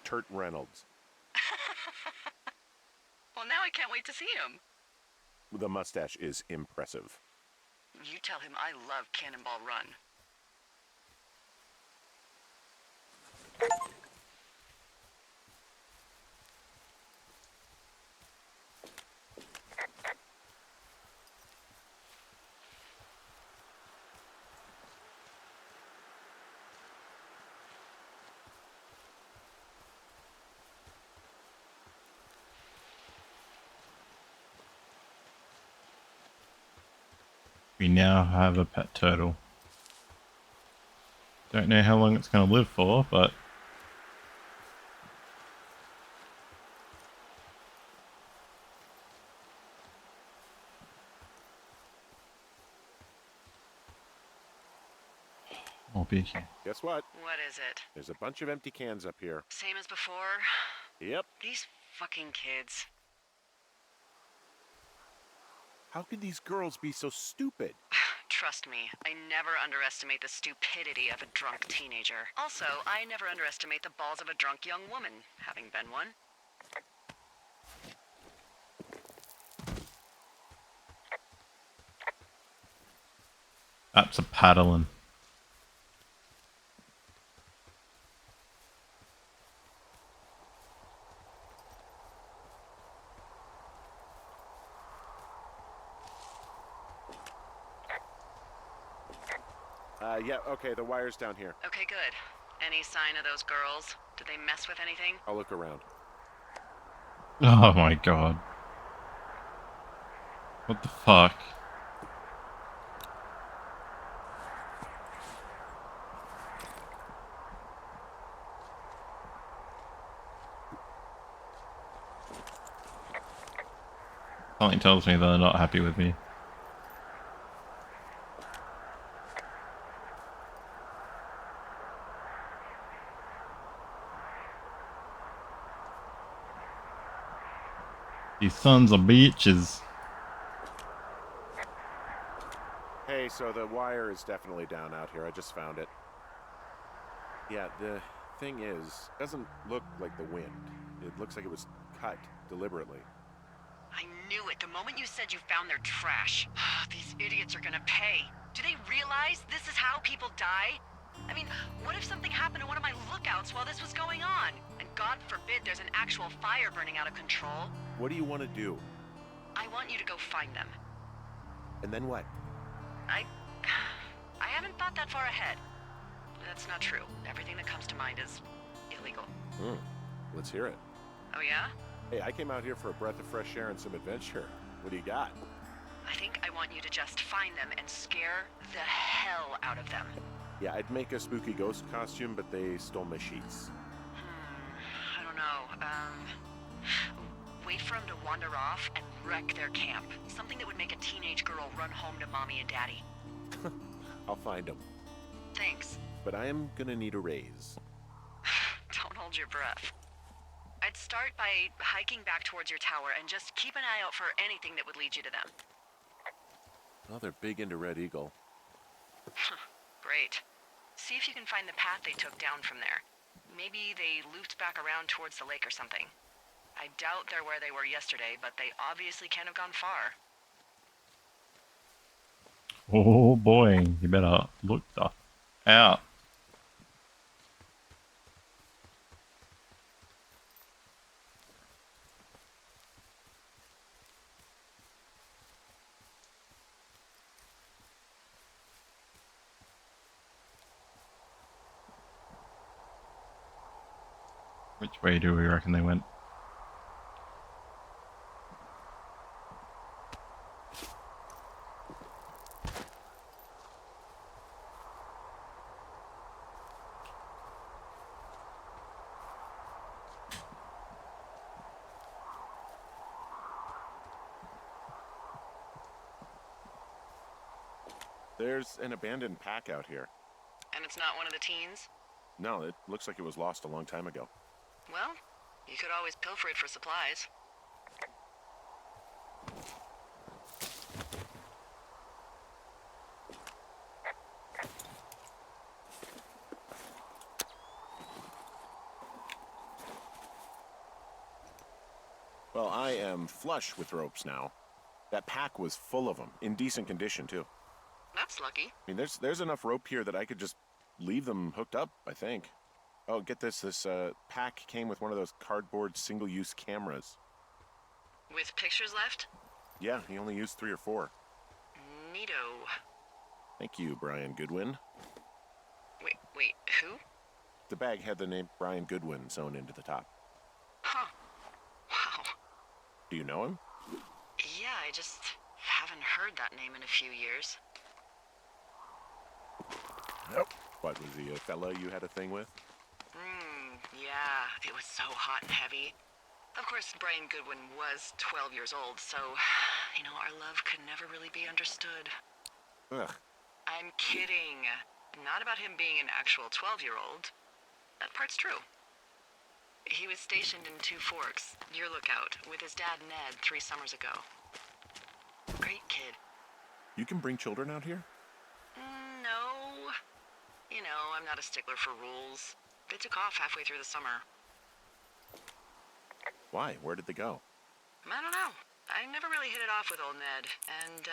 Turt Reynolds. Well, now I can't wait to see him. The mustache is impressive. You tell him I love Cannonball Run. We now have a pet turtle. Don't know how long it's going to live for, but... Oh, beaky. Guess what? What is it? There's a bunch of empty cans up here. Same as before? Yep. These fucking kids. How can these girls be so stupid? Trust me, I never underestimate the stupidity of a drunk teenager. Also, I never underestimate the balls of a drunk young woman, having been one. That's a paddling. Yeah, okay, the wire's down here. Okay, good. Any sign of those girls? Did they mess with anything? I'll look around. Oh my god. What the fuck? Something tells me they're not happy with me. These sons of bitches. Hey, so the wire is definitely down out here. I just found it. Yeah, the thing is, it doesn't look like the wind. It looks like it was cut deliberately. I knew it the moment you said you found their trash. These idiots are gonna pay. Do they realize this is how people die? I mean, what if something happened to one of my lookouts while this was going on? And God forbid there's an actual fire burning out of control. What do you want to do? I want you to go find them. And then what? I haven't thought that far ahead. That's not true. Everything that comes to mind is illegal. Let's hear it. Oh yeah? Hey, I came out here for a breath of fresh air and some adventure. What do you got? I think I want you to just find them and scare the hell out of them. Yeah, I'd make a spooky ghost costume, but they stole my sheets. I don't know. Wait for them to wander off and wreck their camp. Something that would make a teenage girl run home to mommy and daddy. I'll find them. Thanks. But I am gonna need a raise. Don't hold your breath. I'd start by hiking back towards your tower and just keep an eye out for anything that would lead you to them. Oh, they're big into Red Eagle. Great. See if you can find the path they took down from there. Maybe they looped back around towards the lake or something. I doubt they're where they were yesterday, but they obviously can't have gone far. Oh boy, you better look the out. Which way do we reckon they went? There's an abandoned pack out here. And it's not one of the teens? No, it looks like it was lost a long time ago. Well, you could always pilfer it for supplies. Well, I am flush with ropes now. That pack was full of them, in decent condition, too. That's lucky. I mean, there's enough rope here that I could just leave them hooked up, I think. Oh, get this. This pack came with one of those cardboard single-use cameras. With pictures left? Yeah, he only used 3 or 4. Neato. Thank you, Brian Goodwin. Wait, who? The bag had the name Brian Goodwin sewn into the top. Huh. Wow. Do you know him? Yeah, I just haven't heard that name in a few years. What, was he a fella you had a thing with? Yeah, it was so hot and heavy. Of course, Brian Goodwin was 12 years old, so, our love could never really be understood. Ugh. I'm kidding. Not about him being an actual 12-year-old. That part's true. He was stationed in Two Forks, your lookout, with his dad Ned 3 summers ago. Great kid. You can bring children out here? No. I'm not a stickler for rules. They took off halfway through the summer. Why? Where did they go? I don't know. I never really hit it off with old Ned, and,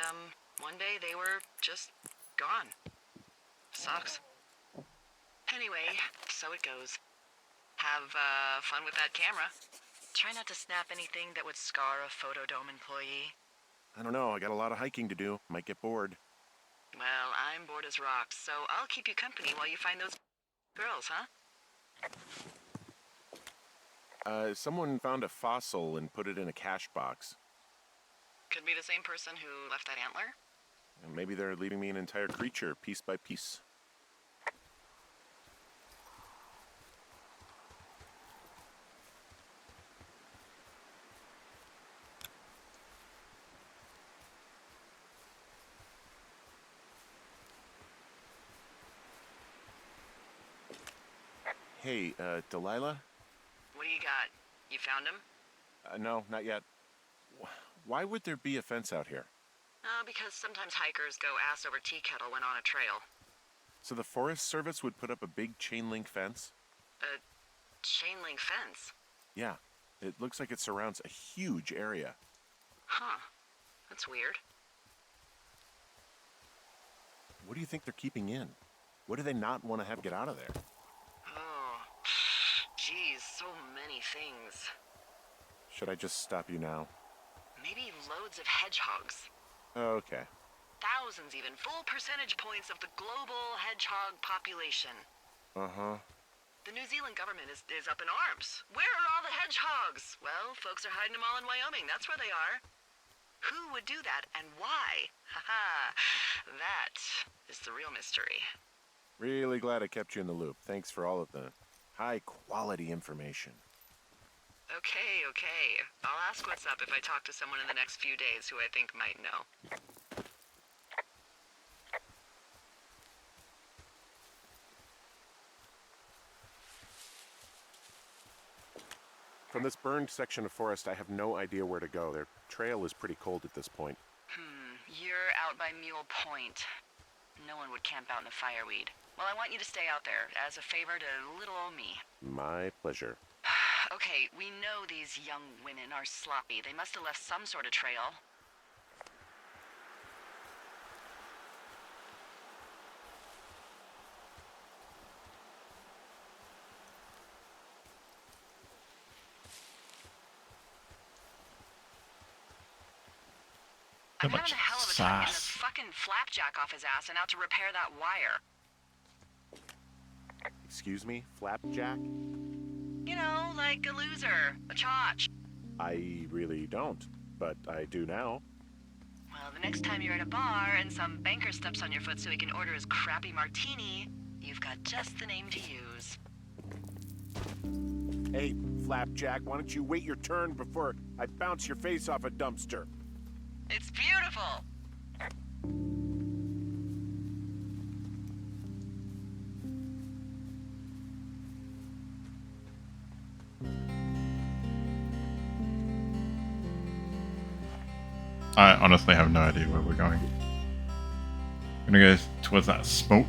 one day they were just gone. Sucks. Anyway, so it goes. Have, fun with that camera. Try not to snap anything that would scar a Photodome employee. I don't know. I got a lot of hiking to do. Might get bored. Well, I'm bored as rocks, so I'll keep you company while you find those girls, huh? Someone found a fossil and put it in a cash box. Could be the same person who left that antler. And maybe they're leaving me an entire creature, piece by piece. Hey, Delilah? What do you got? You found him? No, not yet. Why would there be a fence out here? Because sometimes hikers go ass over tea kettle when on a trail. So the Forest Service would put up a big chain link fence? A chain link fence? Yeah. It looks like it surrounds a huge area. Huh. That's weird. What do you think they're keeping in? What do they not want to have get out of there? Oh, geez, so many things. Should I just stop you now? Maybe loads of hedgehogs. Okay. Thousands even. Full percentage points of the global hedgehog population. Uh-huh. The New Zealand government is up in arms. Where are all the hedgehogs? Well, folks are hiding them all in Wyoming. That's where they are. Who would do that and why? Haha. That is the real mystery. Really glad I kept you in the loop. Thanks for all of the high-quality information. Okay. I'll ask what's up if I talk to someone in the next few days who I think might know. From this burned section of forest, I have no idea where to go. Their trail is pretty cold at this point. You're out by Mule Point. No one would camp out in the fireweed. Well, I want you to stay out there as a favor to little old me. My pleasure. Okay, we know these young women are sloppy. They must have left some sort of trail. So I'm much having a hell of a time getting this sass. fucking flapjack off his ass and out to repair that wire. Excuse me? Flapjack? Like a loser, a chotch. I really don't, but I do now. Well, the next time you're at a bar and some banker steps on your foot so he can order his crappy martini, you've got just the name to use. Hey, Flapjack, why don't you wait your turn before I bounce your face off a dumpster? It's beautiful! I honestly have no idea where we're going. I'm gonna go towards that smoke.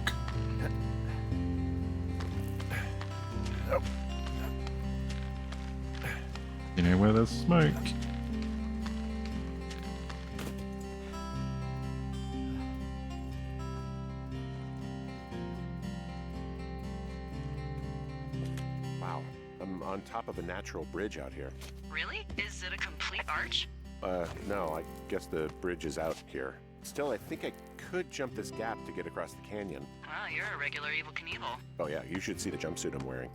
You know where there's smoke. Wow, I'm on top of a natural bridge out here. Really? Is it a complete arch? No, I guess the bridge is out here. Still, I think I could jump this gap to get across the canyon. Well, you're a regular Evel Knievel. Oh yeah, you should see the jumpsuit I'm wearing.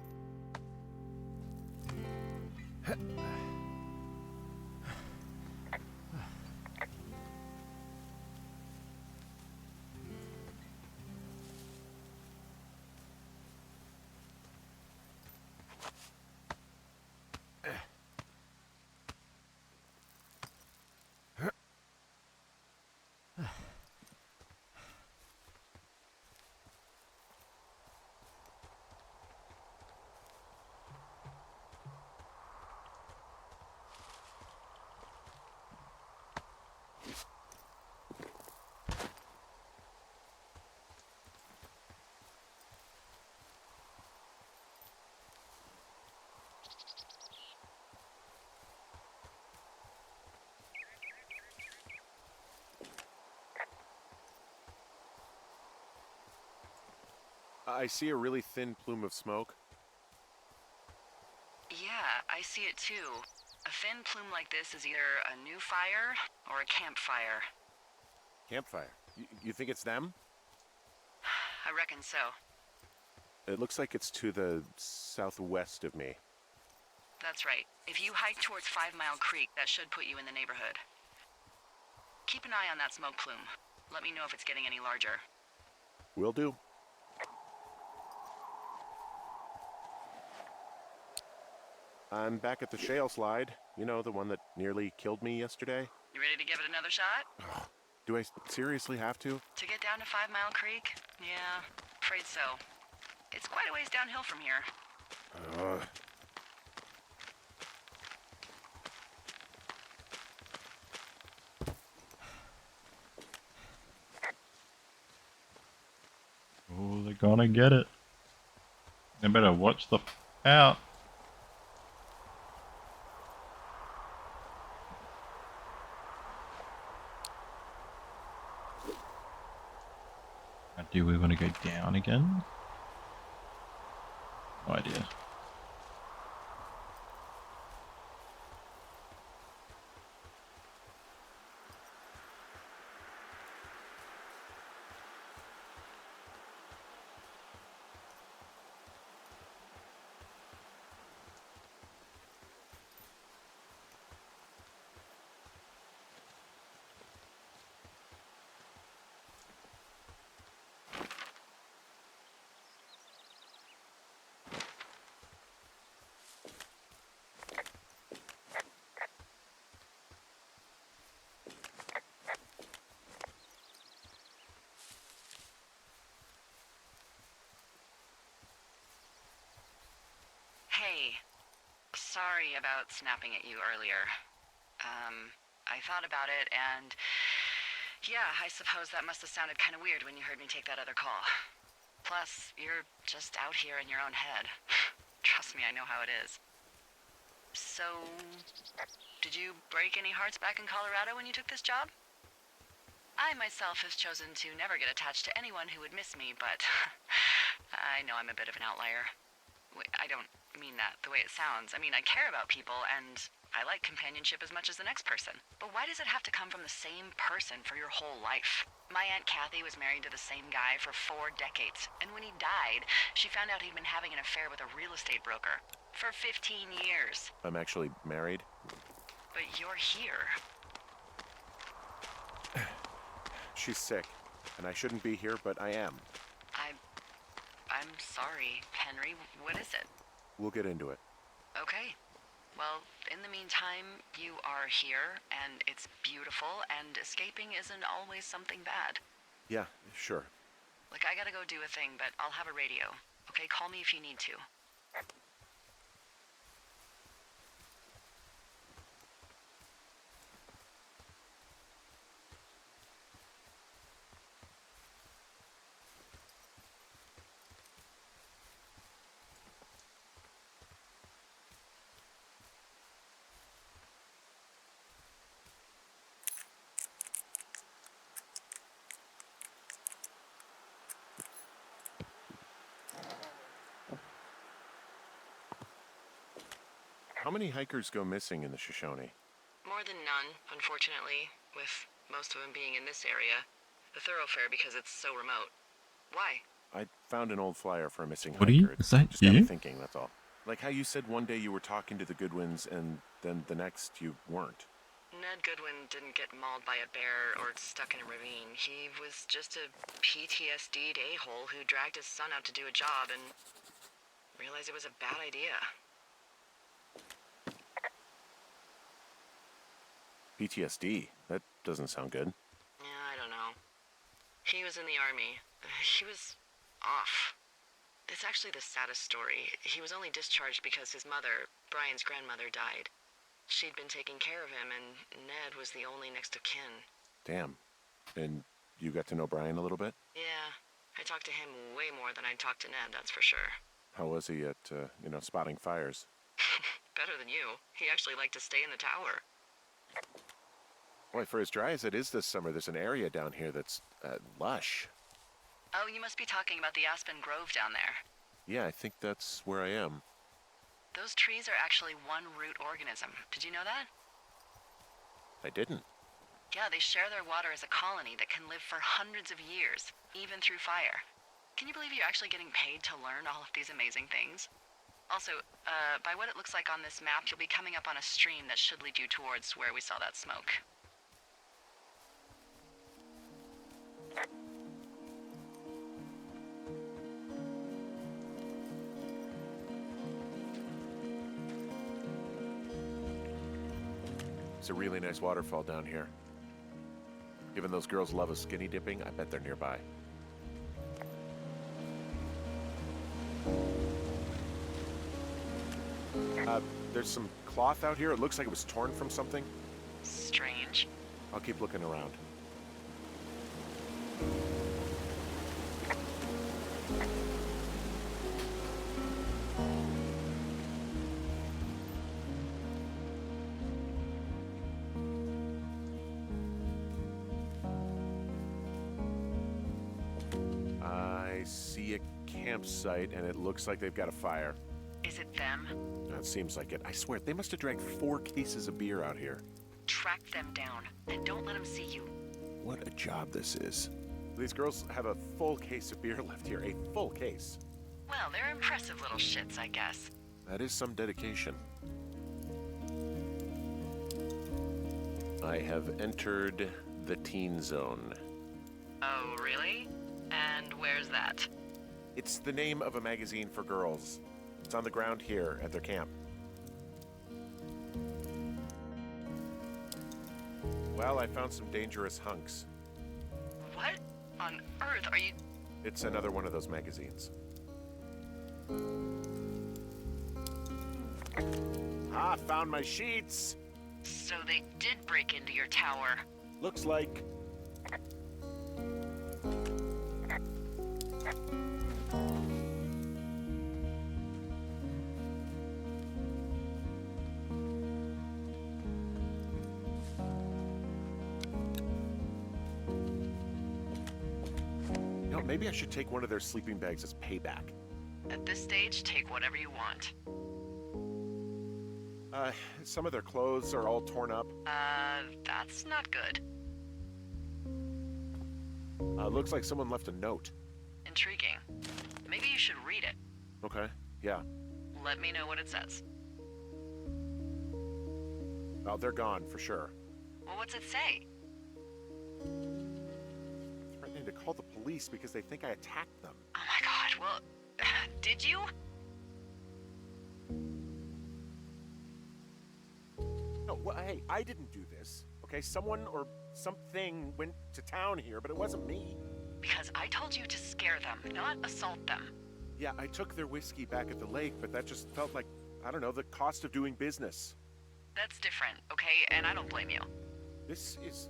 I see a really thin plume of smoke. Yeah, I see it too. A thin plume like this is either a new fire or a campfire. Campfire. You think it's them? I reckon so. It looks like it's to the southwest of me. That's right. If you hike towards 5 Mile Creek, that should put you in the neighborhood. Keep an eye on that smoke plume. Let me know if it's getting any larger. Will do. I'm back at the shale slide. You know, the one that nearly killed me yesterday. You ready to give it another shot? Do I seriously have to? To get down to 5 Mile Creek? Yeah, afraid so. It's quite a ways downhill from here. Oh, they're gonna get it. They better watch the out. Now, do we want to go down again? No idea. Hey, sorry about snapping at you earlier. I thought about it and... yeah, I suppose that must have sounded kind of weird when you heard me take that other call. Plus, you're just out here in your own head. Trust me, I know how it is. So, did you break any hearts back in Colorado when you took this job? I myself have chosen to never get attached to anyone who would miss me, but I know I'm a bit of an outlier. I don't mean that the way it sounds. I mean, I care about people, and I like companionship as much as the next person. But why does it have to come from the same person for your whole life? My Aunt Kathy was married to the same guy for 4 decades, and when he died, she found out he'd been having an affair with a real estate broker for 15 years. I'm actually married. But you're here. She's sick, and I shouldn't be here, but I am. I'm sorry, Henry. What is it? We'll get into it. Okay. Well, in the meantime, you are here, and it's beautiful, and escaping isn't always something bad. Yeah, sure. Look, I gotta go do a thing, but I'll have a radio. Okay, call me if you need to. How many hikers go missing in the Shoshone? More than none, unfortunately, with most of them being in this area. The thoroughfare because it's so remote. Why? I found an old flyer for a missing Woody, hiker. is that Just got me you? thinking, that's all. Like how you said one day you were talking to the Goodwins and then the next you weren't. Ned Goodwin didn't get mauled by a bear or stuck in a ravine. He was just a PTSD'd a-hole who dragged his son out to do a job and realized it was a bad idea. PTSD? That doesn't sound good. Yeah, I don't know. He was in the army. He was off. It's actually the saddest story. He was only discharged because his mother, Brian's grandmother, died. She'd been taking care of him, and Ned was the only next of kin. Damn. And you got to know Brian a little bit? Yeah, I talked to him way more than I'd talked to Ned, that's for sure. How was he at, spotting fires? Better than you. He actually liked to stay in the tower. Boy, for as dry as it is this summer, there's an area down here that's lush. Oh, you must be talking about the Aspen Grove down there. Yeah, I think that's where I am. Those trees are actually one root organism. Did you know that? I didn't. Yeah, they share their water as a colony that can live for hundreds of years, even through fire. Can you believe you're actually getting paid to learn all of these amazing things? Also, by what it looks like on this map, you'll be coming up on a stream that should lead you towards where we saw that smoke. It's a really nice waterfall down here. Given those girls love a skinny dipping, I bet they're nearby. There's some cloth out here. It looks like it was torn from something. Strange. I'll keep looking around. I see a campsite, and it looks like they've got a fire. Is it them? It seems like it. I swear, they must have drank 4 cases of beer out here. Track them down, and don't let them see you. What a job this is. These girls have a full case of beer left here. A full case. Well, they're impressive little shits, I guess. That is some dedication. I have entered the teen zone. Oh, really? And where's that? It's the name of a magazine for girls. It's on the ground here at their camp. Well, I found some dangerous hunks. What on earth are you... It's another one of those magazines. Ah, found my sheets! So they did break into your tower. Looks like... You know, maybe I should take one of their sleeping bags as payback. At this stage, take whatever you want. Some of their clothes are all torn up. That's not good. Looks like someone left a note. Intriguing. Maybe you should read it. Okay, yeah. Let me know what it says. Well, they're gone for sure. Well, what's it say? Threatening to call the police because they think I attacked them. Oh my god, well, did you? No, well, hey, I didn't do this. Okay, someone or something went to town here, but it wasn't me. Because I told you to scare them, not assault them. Yeah, I took their whiskey back at the lake, but that just felt like, I don't know, the cost of doing business. That's different, okay? And I don't blame you. This is,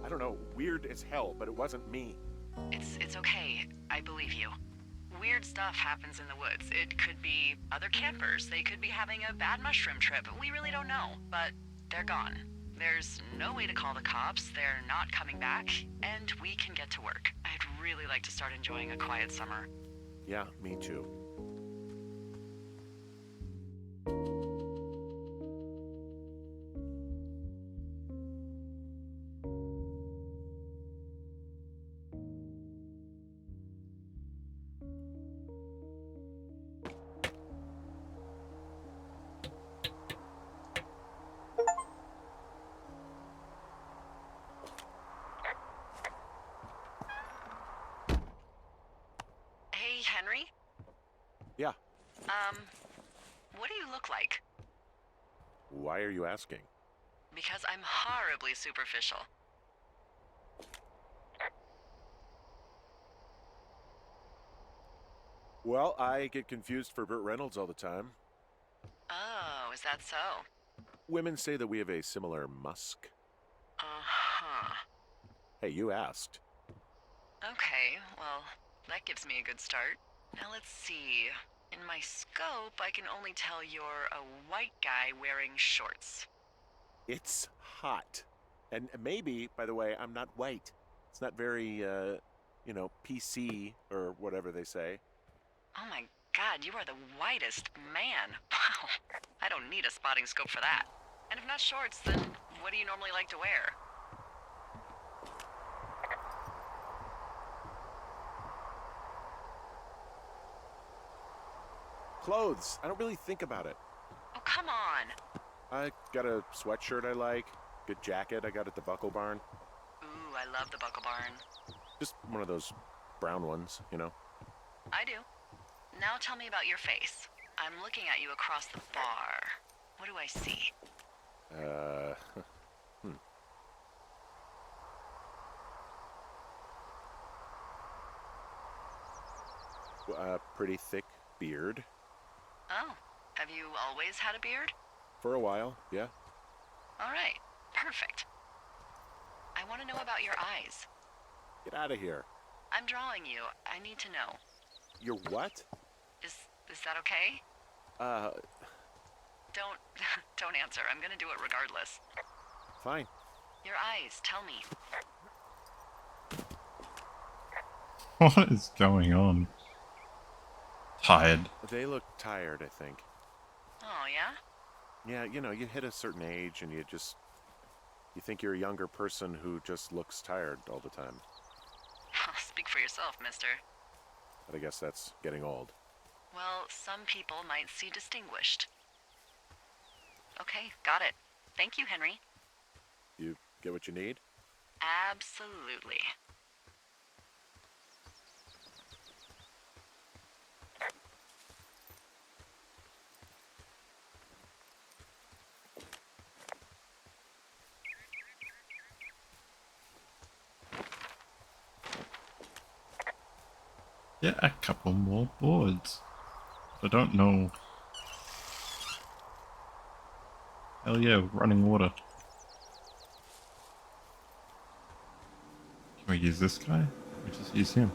I don't know, weird as hell, but it wasn't me. It's okay. I believe you. Weird stuff happens in the woods. It could be other campers. They could be having a bad mushroom trip. We really don't know, but they're gone. There's no way to call the cops. They're not coming back, and we can get to work. I'd really like to start enjoying a quiet summer. Yeah, me too. Hey, Henry? Yeah. What do you look like? Why are you asking? Because I'm horribly superficial. Well, I get confused for Burt Reynolds all the time. Oh, is that so? Women say that we have a similar musk. Uh-huh. Hey, you asked. Okay, well, that gives me a good start. Now let's see. In my scope, I can only tell you're a white guy wearing shorts. It's hot. And maybe, by the way, I'm not white. It's not very, PC or whatever they say. Oh my god, you are the whitest man. Wow. I don't need a spotting scope for that. And if not shorts, then what do you normally like to wear? Clothes. I don't really think about it. Oh, come on. I got a sweatshirt I like, good jacket I got at the Buckle Barn. Ooh, I love the Buckle Barn. Just one of those brown ones, I do. Now tell me about your face. I'm looking at you across the bar. What do I see? Pretty thick beard. Oh, have you always had a beard? For a while, yeah. All right, perfect. I want to know about your eyes. Get out of here. I'm drawing you. I need to know. You're what? Is that okay? Don't don't answer. I'm gonna do it regardless. Fine. Your eyes, tell me. What is going on? Tired. They look tired, I think. Oh, yeah? Yeah, you hit a certain age and you think you're a younger person who just looks tired all the time. Speak for yourself, mister. But I guess that's getting old. Well, some people might see distinguished. Okay, got it. Thank you, Henry. You get what you need? Absolutely. Get a couple more boards. I don't know. Hell yeah, running water. Can we use this guy? We just use him.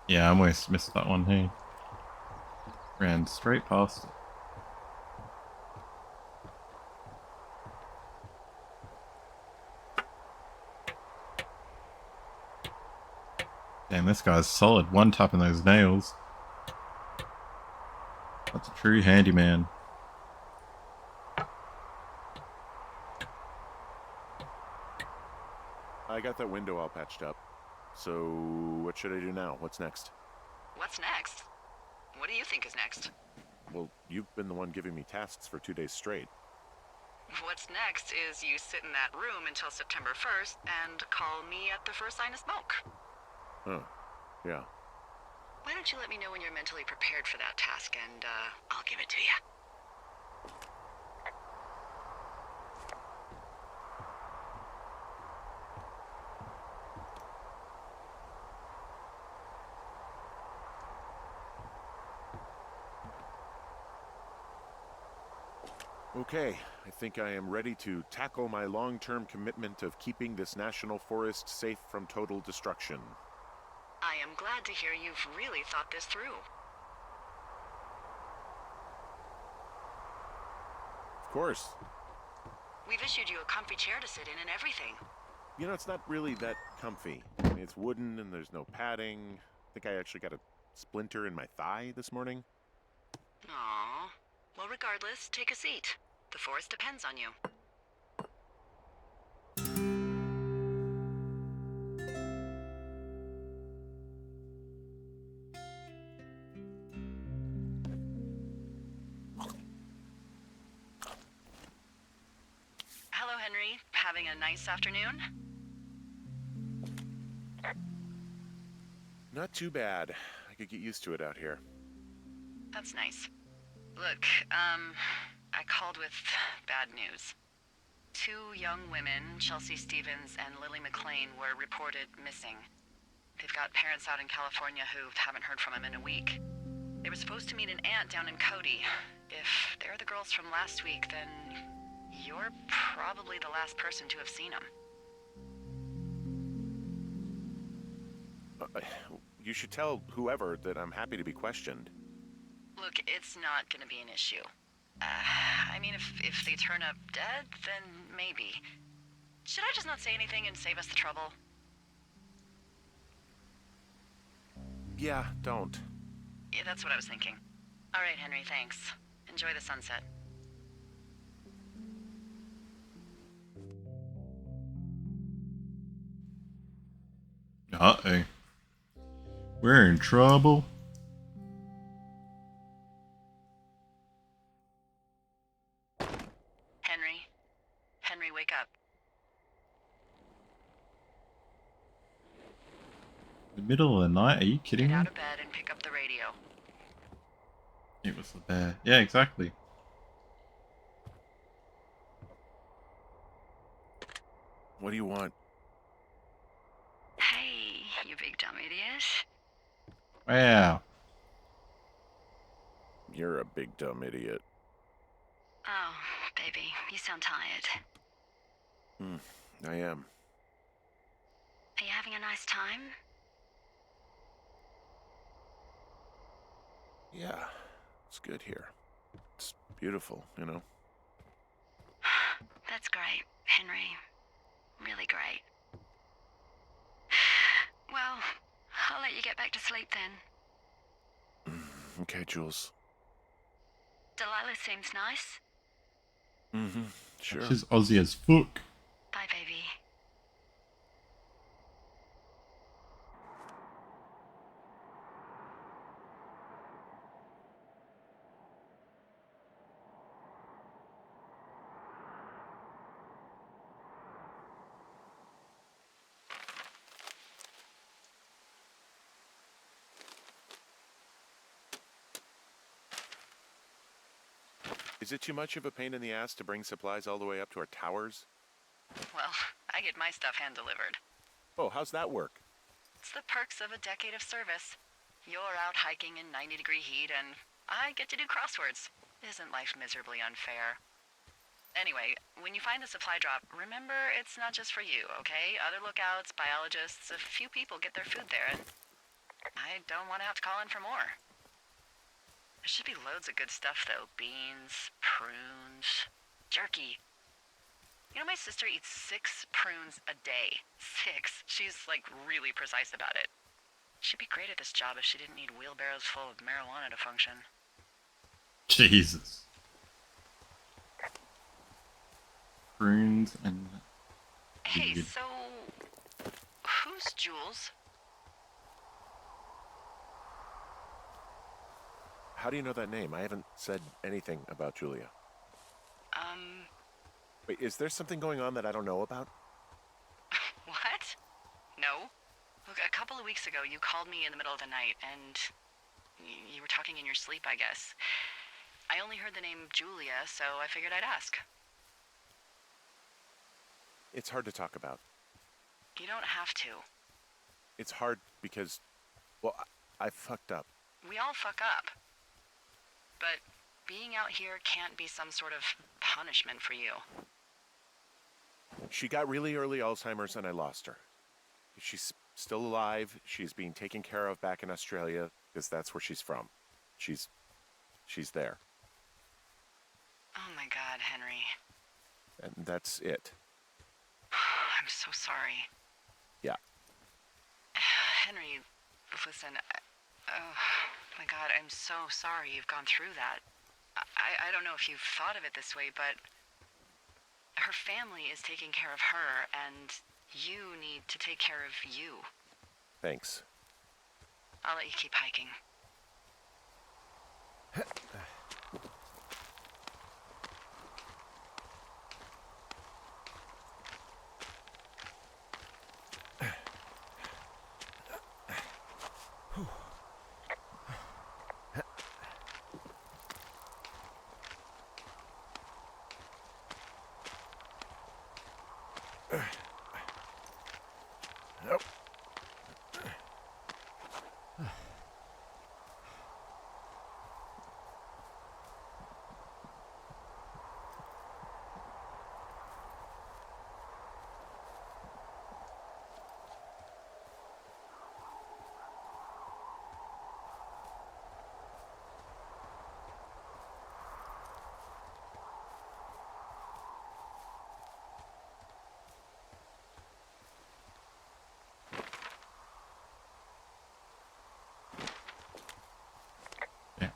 Yeah, I almost missed that one, hey. Ran straight past it. Damn, this guy's solid. One tapping those nails. That's a true handyman. I got that window all patched up. So, what should I do now? What's next? What's next? What do you think is next? Well, you've been the one giving me tasks for 2 days straight. What's next is you sit in that room until September 1st and call me at the first sign of smoke. Oh, yeah. Why don't you let me know when you're mentally prepared for that task and, I'll give it to you. Okay, I think I am ready to tackle my long-term commitment of keeping this national forest safe from total destruction. I am glad to hear you've really thought this through. Of course. We've issued you a comfy chair to sit in and everything. It's not really that comfy. I mean, it's wooden and there's no padding. I think I actually got a splinter in my thigh this morning. Aww. Well, regardless, take a seat. The forest depends on you. Hello, Henry. Having a nice afternoon? Not too bad. I could get used to it out here. That's nice. Look, I called with bad news. 2 young women, Chelsea Stevens and Lily McLean, were reported missing. They've got parents out in California who haven't heard from them in a week. They were supposed to meet an aunt down in Cody. If they're the girls from last week, then you're probably the last person to have seen them. You should tell whoever that I'm happy to be questioned. Look, it's not gonna be an issue. I mean, if they turn up dead, then maybe. Should I just not say anything and save us the trouble? Yeah, don't. Yeah, that's what I was thinking. All right, Henry, thanks. Enjoy the sunset. Uh-oh. We're in trouble. Henry? Henry, wake up. The middle of the night? Are you kidding Get me? out of bed and pick up the radio. It was the bear. Yeah, exactly. What do you want? Hey, you big dumb idiot. Wow. You're a big dumb idiot. Oh, baby, you sound tired. I am. Are you having a nice time? Yeah, it's good here. It's beautiful, you know? That's great, Henry. Really great. Well, I'll let you get back to sleep then. Okay, Jules. Delilah seems nice. Mm-hmm. Sure. She's Aussie as fuck. Bye, baby. Is it too much of a pain in the ass to bring supplies all the way up to our towers? Well, I get my stuff hand-delivered. Oh, how's that work? It's the perks of a decade of service. You're out hiking in 90-degree heat, and I get to do crosswords. Isn't life miserably unfair? Anyway, when you find a supply drop, remember it's not just for you, okay? Other lookouts, biologists, a few people get their food there, and I don't want to have to call in for more. There should be loads of good stuff, though. Beans, prunes, jerky. You know, my sister eats 6 prunes a day. 6. She's, like, really precise about it. She'd be great at this job if she didn't need wheelbarrows full of marijuana to function. Jesus. Prunes and... Hey, Weird. so... who's Jules? How do you know that name? I haven't said anything about Julia. Wait, is there something going on that I don't know about? What? No. Look, a couple of weeks ago, you called me in the middle of the night, and you were talking in your sleep, I guess. I only heard the name Julia, so I figured I'd ask. It's hard to talk about. You don't have to. It's hard because, well, I fucked up. We all fuck up. But being out here can't be some sort of punishment for you. She got really early Alzheimer's and I lost her. She's still alive. She's being taken care of back in Australia because that's where she's from. She's there. Oh my God, Henry. And that's it. I'm so sorry. Yeah. Henry, listen, oh my God, I'm so sorry you've gone through that. I don't know if you've thought of it this way, but her family is taking care of her, and you need to take care of you. Thanks. I'll let you keep hiking.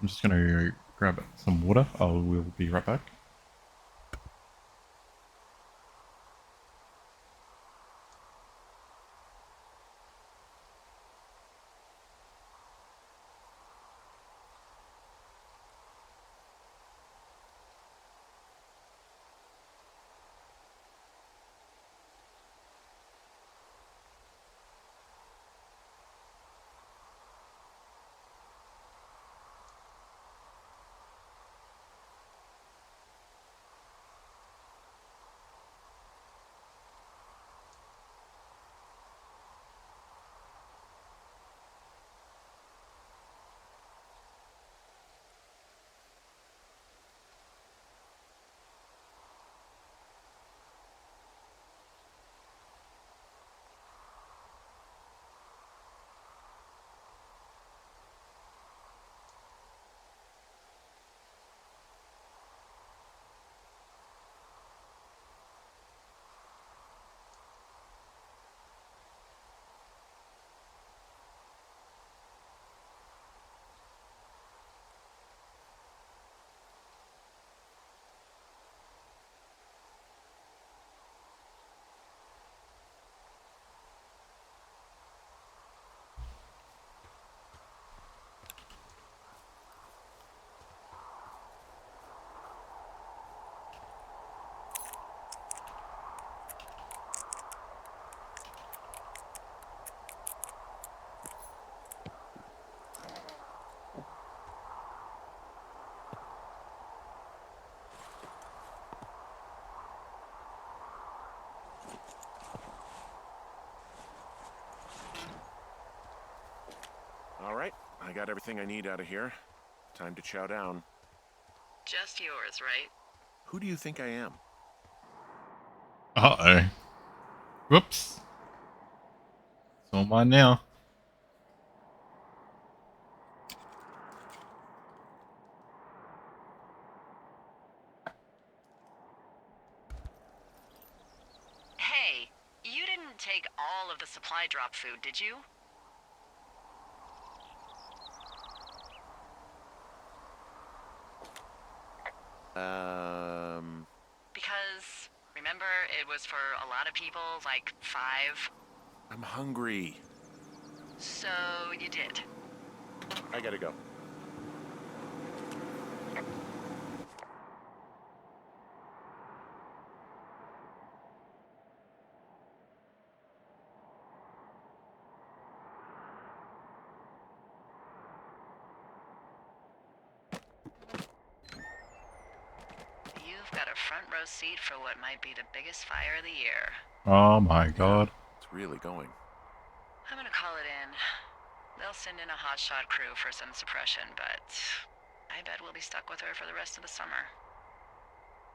I'm just gonna grab some water. We'll be right back. All right, I got everything I need out of here. Time to chow down. Just yours, right? Who do you think I am? Uh-oh. Whoops. It's all mine now. Hey, you didn't take all of the supply drop food, did you? Because, remember, it was for a lot of people, like 5. I'm hungry. So you did. I gotta go. You've got a front row seat for what might be the biggest fire of the year. Oh my god. It's really going. I'm gonna call it in. They'll send in a hotshot crew for some suppression, but I bet we'll be stuck with her for the rest of the summer.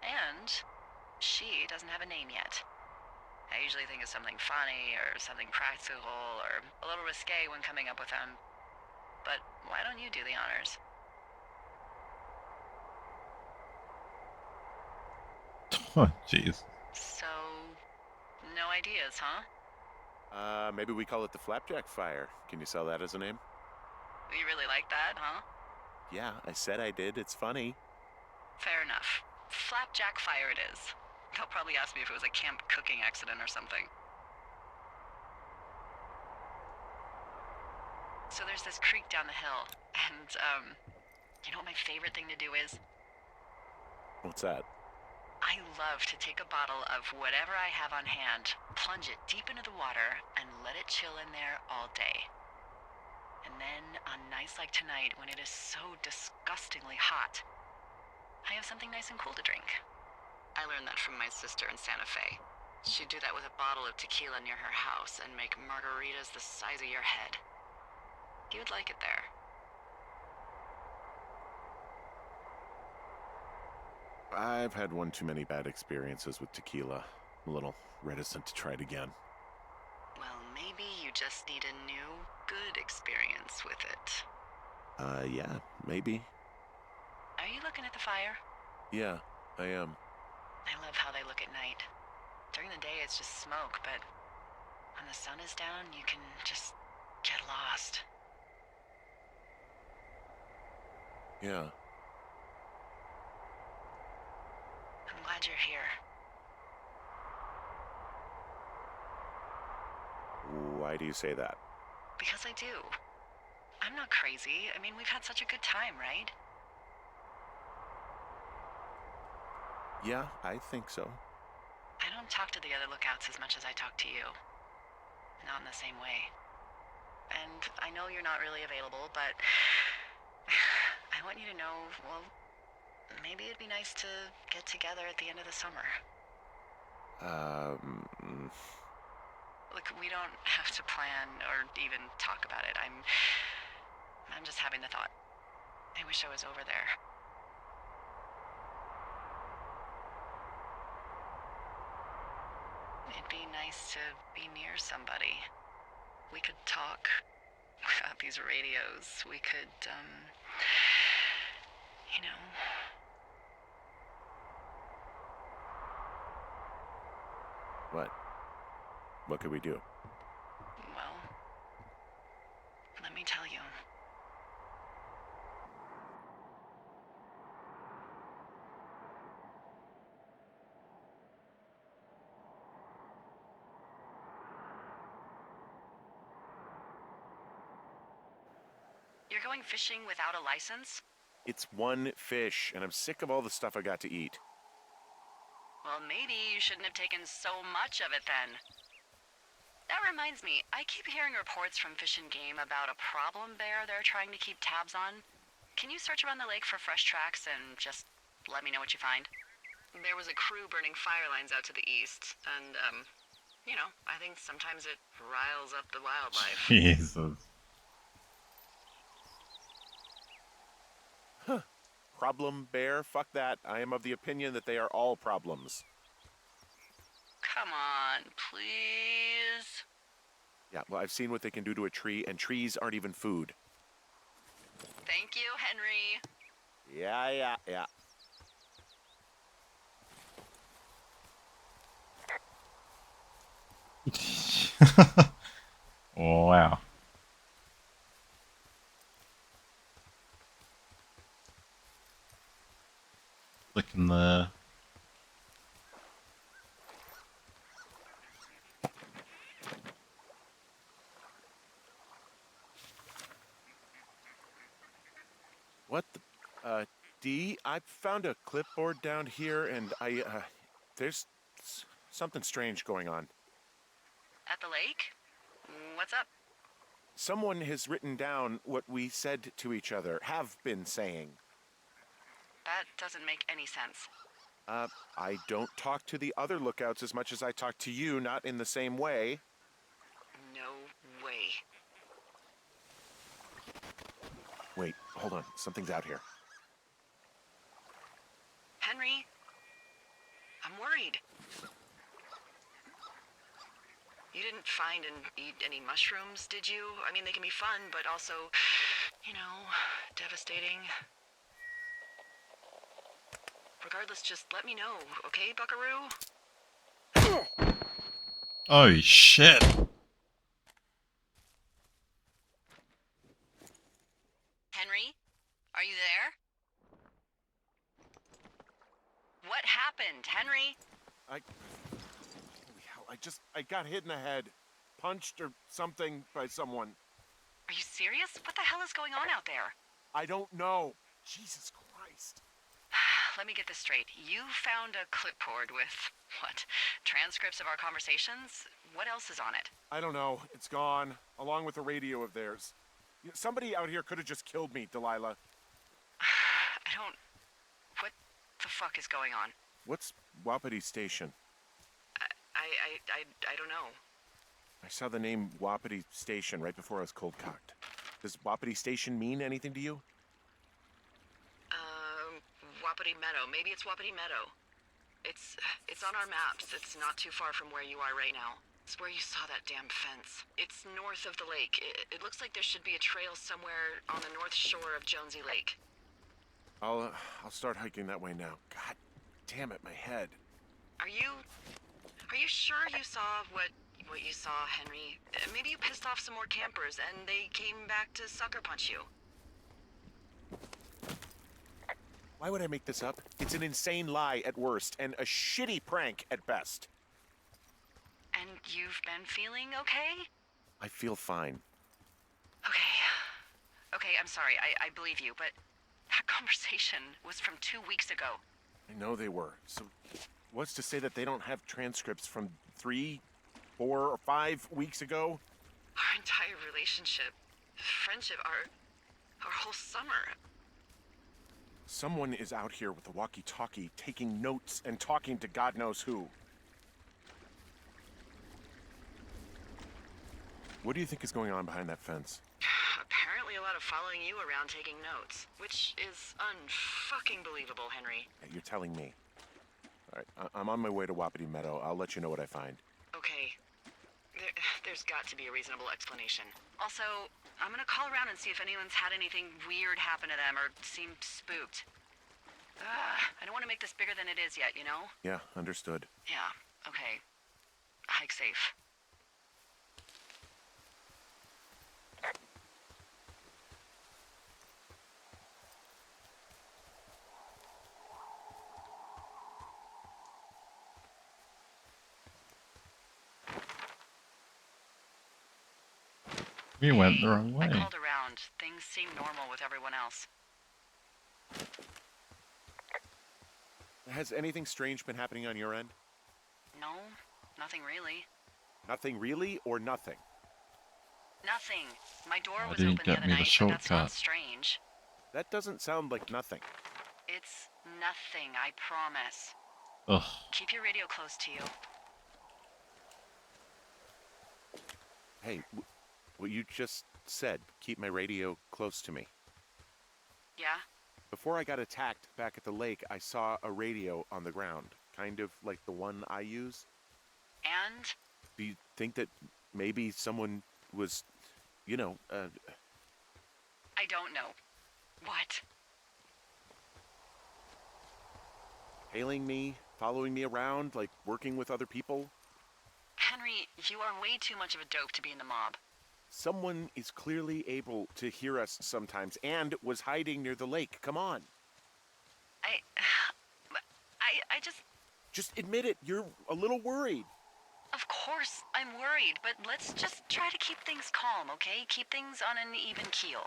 And she doesn't have a name yet. I usually think of something funny or something practical or a little risque when coming up with them. But why don't you do the honors? Oh, jeez. So, no ideas, huh? Maybe we call it the Flapjack Fire. Can you sell that as a name? You really like that, huh? Yeah, I said I did. It's funny. Fair enough. Flapjack Fire it is. They'll probably ask me if it was a camp cooking accident or something. So there's this creek down the hill, and, you know what my favorite thing to do is? What's that? I love to take a bottle of whatever I have on hand, plunge it deep into the water, and let it chill in there all day. And then, on nights like tonight, when it is so disgustingly hot, I have something nice and cool to drink. I learned that from my sister in Santa Fe. She'd do that with a bottle of tequila near her house and make margaritas the size of your head. You'd like it there. I've had one too many bad experiences with tequila. I'm a little reticent to try it again. Well, maybe you just need a new, good experience with it. Yeah, maybe. Are you looking at the fire? Yeah, I am. I love how they look at night. During the day, it's just smoke, but when the sun is down, you can just get lost. Yeah. I'm glad you're here. Why do you say that? Because I do. I'm not crazy. I mean, we've had such a good time, right? Yeah, I think so. I don't talk to the other lookouts as much as I talk to you. Not in the same way. And I know you're not really available, but I want you to know, well, maybe it'd be nice to get together at the end of the summer. Look, we don't have to plan or even talk about it. I'm just having the thought. I wish I was over there. It'd be nice to be near somebody. We could talk without these radios. We could, you know. What? What could we do? Well, let me tell you. You're going fishing without a license? It's one fish, and I'm sick of all the stuff I got to eat. Well, maybe you shouldn't have taken so much of it then. That reminds me, I keep hearing reports from Fish and Game about a problem bear they're trying to keep tabs on. Can you search around the lake for fresh tracks and just let me know what you find? There was a crew burning fire lines out to the east, and, you know, I think sometimes it riles up the wildlife. Jesus. Problem bear? Fuck that. I am of the opinion that they are all problems. Come on, please. Yeah, well, I've seen what they can do to a tree, and trees aren't even food. Thank you, Henry. Yeah. Wow. Clicking the... What the... D, I found a clipboard down here, and there's something strange going on. At the lake? What's up? Someone has written down what we said to each other, have been saying. That doesn't make any sense. I don't talk to the other lookouts as much as I talk to you, not in the same way. No way. Wait, hold on. Something's out here. Henry? I'm worried. You didn't find and eat any mushrooms, did you? I mean, they can be fun, but also, you know, devastating. Regardless, just let me know, okay, buckaroo? Oh, shit. Henry? Are you there? What happened, Henry? Holy hell, I got hit in the head. Punched or something by someone. Are you serious? What the hell is going on out there? I don't know. Jesus Christ. Let me get this straight. You found a clipboard with, what, transcripts of our conversations? What else is on it? I don't know. It's gone, along with a radio of theirs. Somebody out here could have just killed me, Delilah. What the fuck is going on? What's Wapiti Station? I don't know. I saw the name Wapiti Station right before I was cold cocked. Does Wapiti Station mean anything to you? Wapiti Meadow. Maybe it's Wapiti Meadow. It's on our maps. It's not too far from where you are right now. It's where you saw that damn fence. It's north of the lake. It looks like there should be a trail somewhere on the north shore of Jonesy Lake. I'll start hiking that way now. God damn it, my head. Are you sure you saw what you saw, Henry? Maybe you pissed off some more campers and they came back to sucker punch you. Why would I make this up? It's an insane lie at worst, and a shitty prank at best. And you've been feeling okay? I feel fine. Okay. Okay, I'm sorry. I believe you, but that conversation was from 2 weeks ago. I know they were. So, what's to say that they don't have transcripts from 3, 4, or 5 weeks ago? Our entire relationship, friendship, our whole summer. Someone is out here with a walkie-talkie, taking notes and talking to God knows who. What do you think is going on behind that fence? Apparently a lot of following you around taking notes, which is unfucking believable, Henry. Hey, you're telling me. All right, I'm on my way to Wapiti Meadow. I'll let you know what I find. Okay. There's got to be a reasonable explanation. Also, I'm gonna call around and see if anyone's had anything weird happen to them or seemed spooked. I don't want to make this bigger than it is yet, you know? Yeah, understood. Yeah, okay. Hike safe. We went the wrong I way. called around. Things seem normal with everyone else. Has anything strange been happening on your end? No, nothing really. Nothing really, or nothing? Nothing. My door Why was didn't you open the get other me the night, but that's not shortcut? strange. That doesn't sound like nothing. It's nothing, I promise. Ugh. Keep your radio close to you. Hey, what you just said, keep my radio close to me. Yeah? Before I got attacked back at the lake, I saw a radio on the ground, kind of like the one I use. And? Do you think that maybe someone was, I don't know. What? hailing me, following me around, like working with other people? Henry, you are way too much of a dope to be in the mob. Someone is clearly able to hear us sometimes and was hiding near the lake. Come on. I just... Just admit it. You're a little worried. Of course, I'm worried, but let's just try to keep things calm, okay? Keep things on an even keel.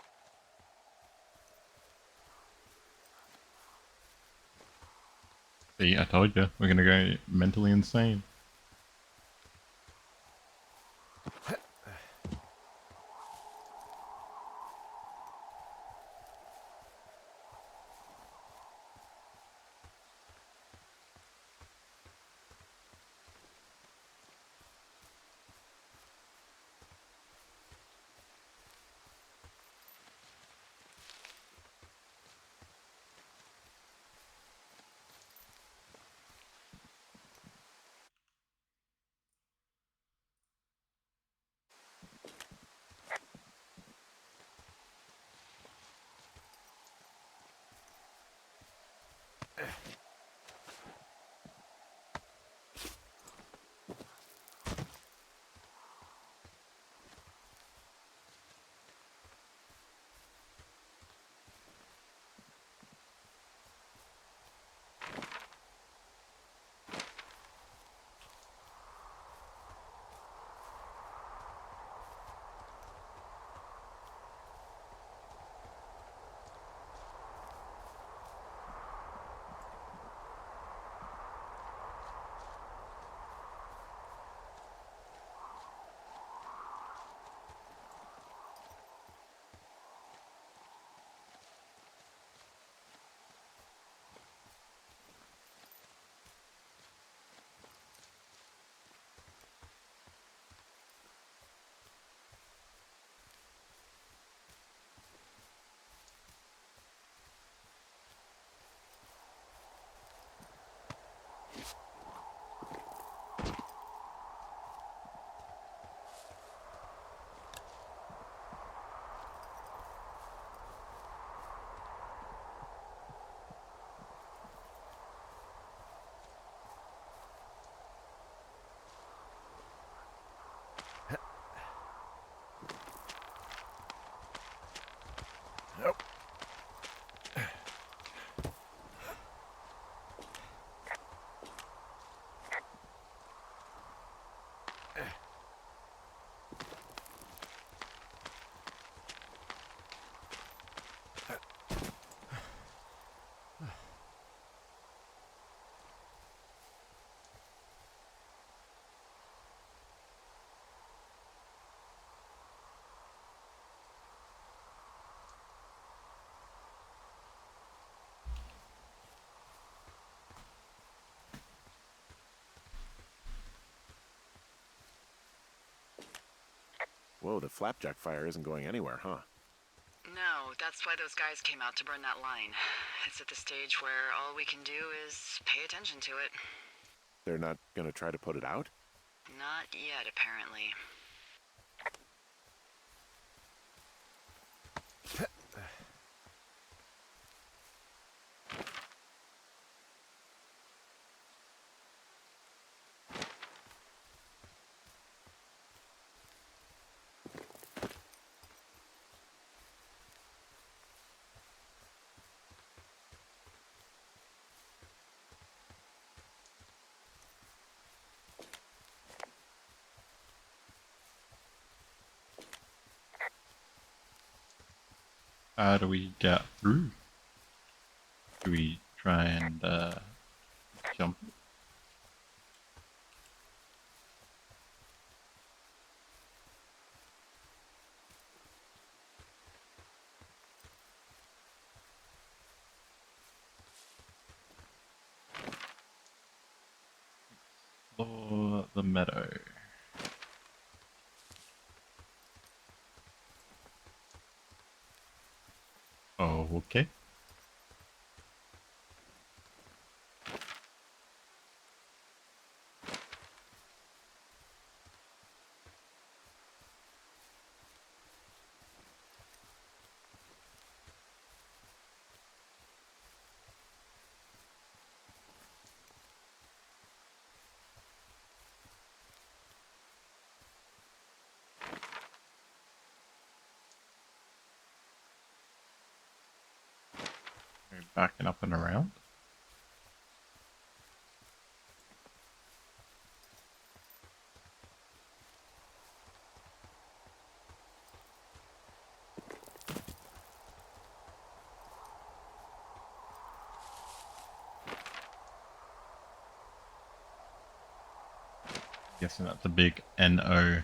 See, I told you, we're gonna go mentally insane. Whoa, the flapjack fire isn't going anywhere, huh? No, that's why those guys came out to burn that line. It's at the stage where all we can do is pay attention to it. They're not gonna try to put it out? Not yet, apparently. How do we get through? Do we try and jump? Explore the meadow. Oh, okay. We're backing up and around. Guessing that's a big NO.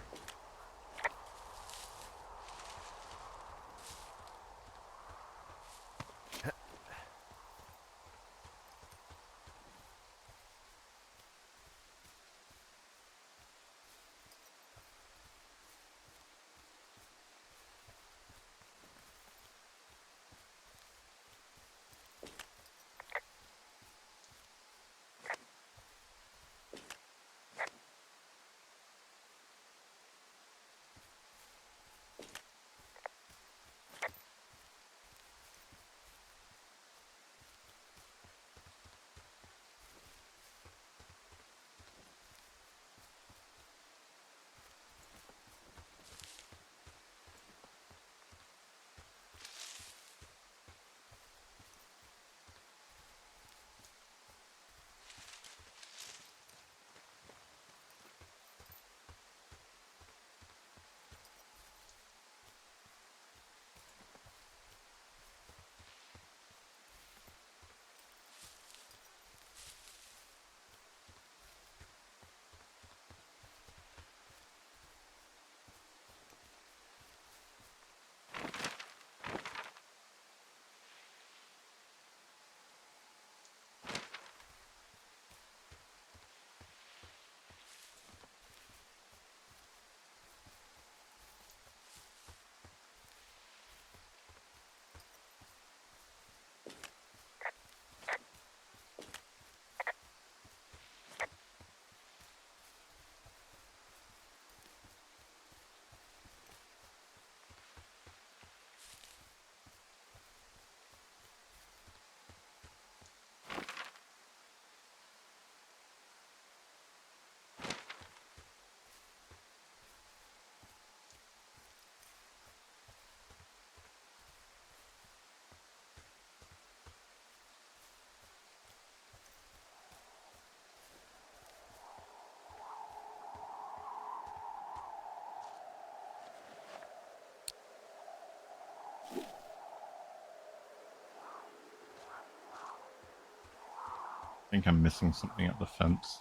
I think I'm missing something at the fence.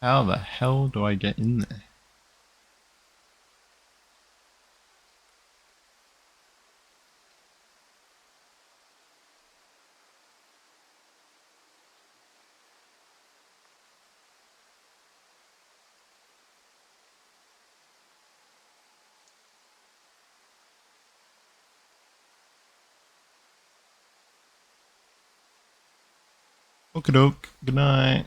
How the hell do I get in there? Okie doke. Good night.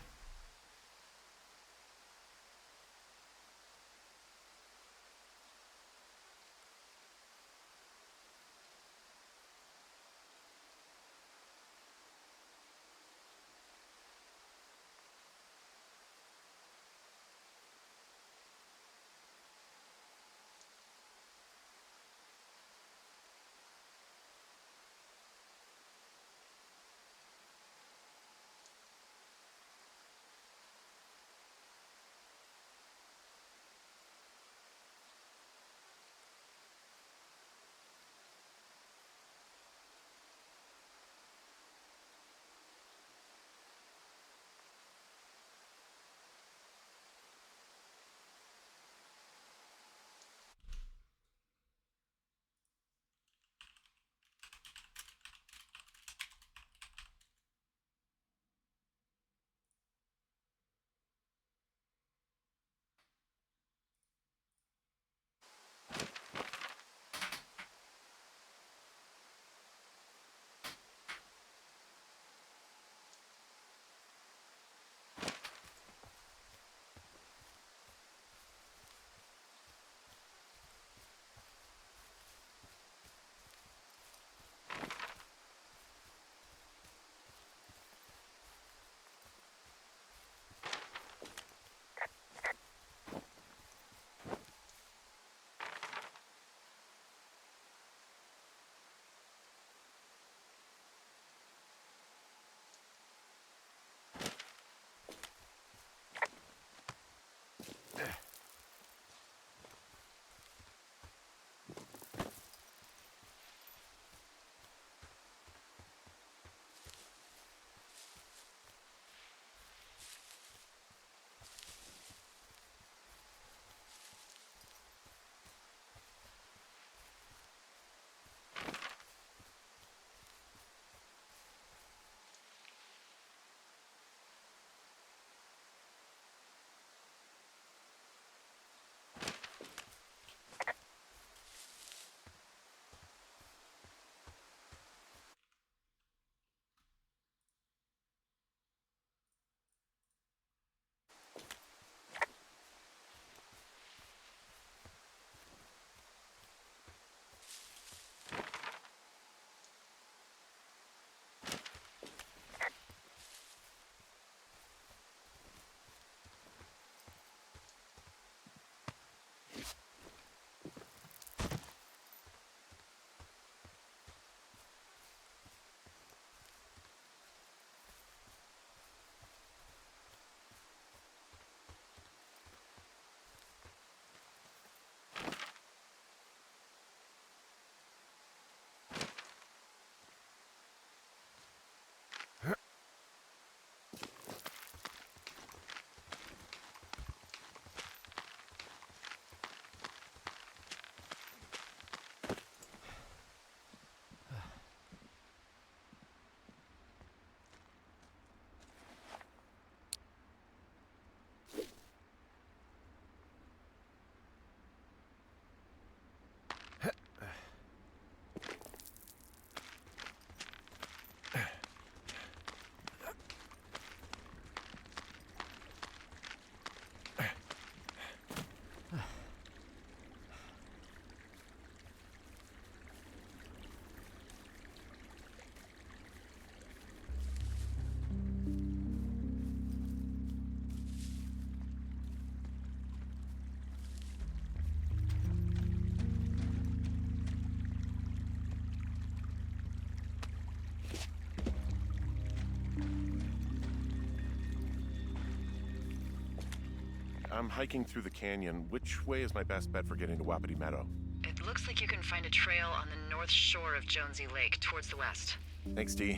I'm hiking through the canyon. Which way is my best bet for getting to Wapiti Meadow? It looks like you can find a trail on the north shore of Jonesy Lake, towards the west. Thanks, Dee.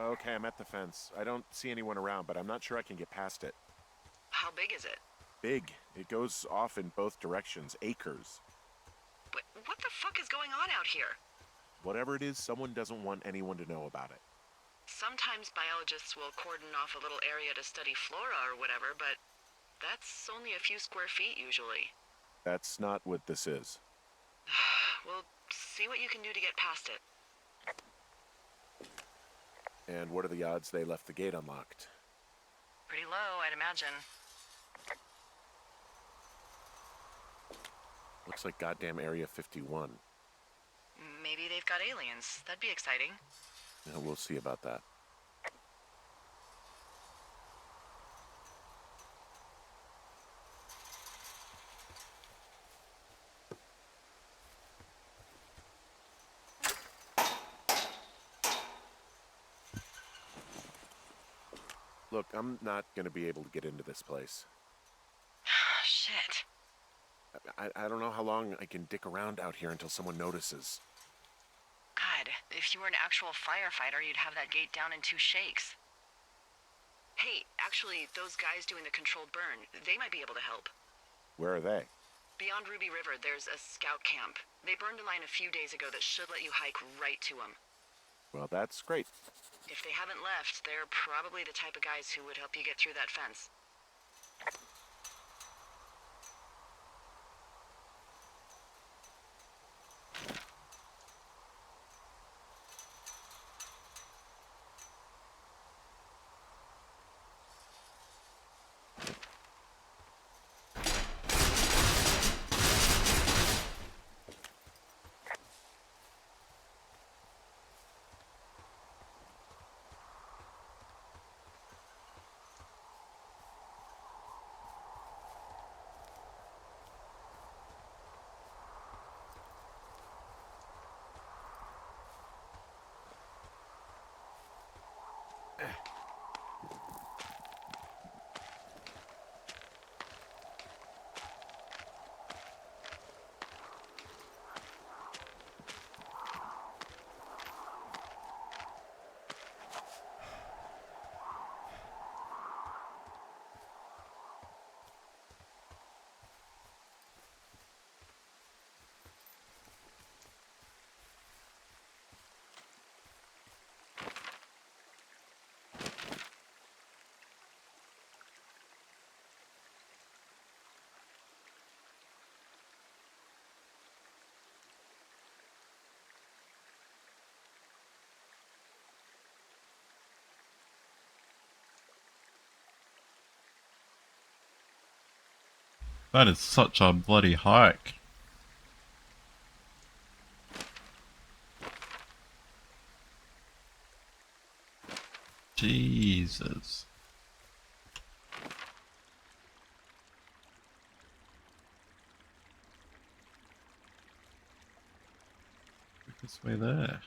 Okay, I'm at the fence. I don't see anyone around, but I'm not sure I can get past it. How big is it? Big. It goes off in both directions. Acres. But what the fuck is going on out here? Whatever it is, someone doesn't want anyone to know about it. Sometimes biologists will cordon off a little area to study flora or whatever, but that's only a few square feet usually. That's not what this is. We'll see what you can do to get past it. And what are the odds they left the gate unlocked? Pretty low, I'd imagine. Looks like goddamn Area 51. Maybe they've got aliens. That'd be exciting. Yeah, we'll see about that. Look, I'm not going to be able to get into this place. Shit. I don't know how long I can dick around out here until someone notices. God, if you were an actual firefighter, you'd have that gate down in 2 shakes. Hey, actually, those guys doing the controlled burn, they might be able to help. Where are they? Beyond Ruby River, there's a scout camp. They burned a line a few days ago that should let you hike right to them. Well, that's great. If they haven't left, they're probably the type of guys who would help you get through that fence. That is such a bloody hike. Jesus. Quickest way there.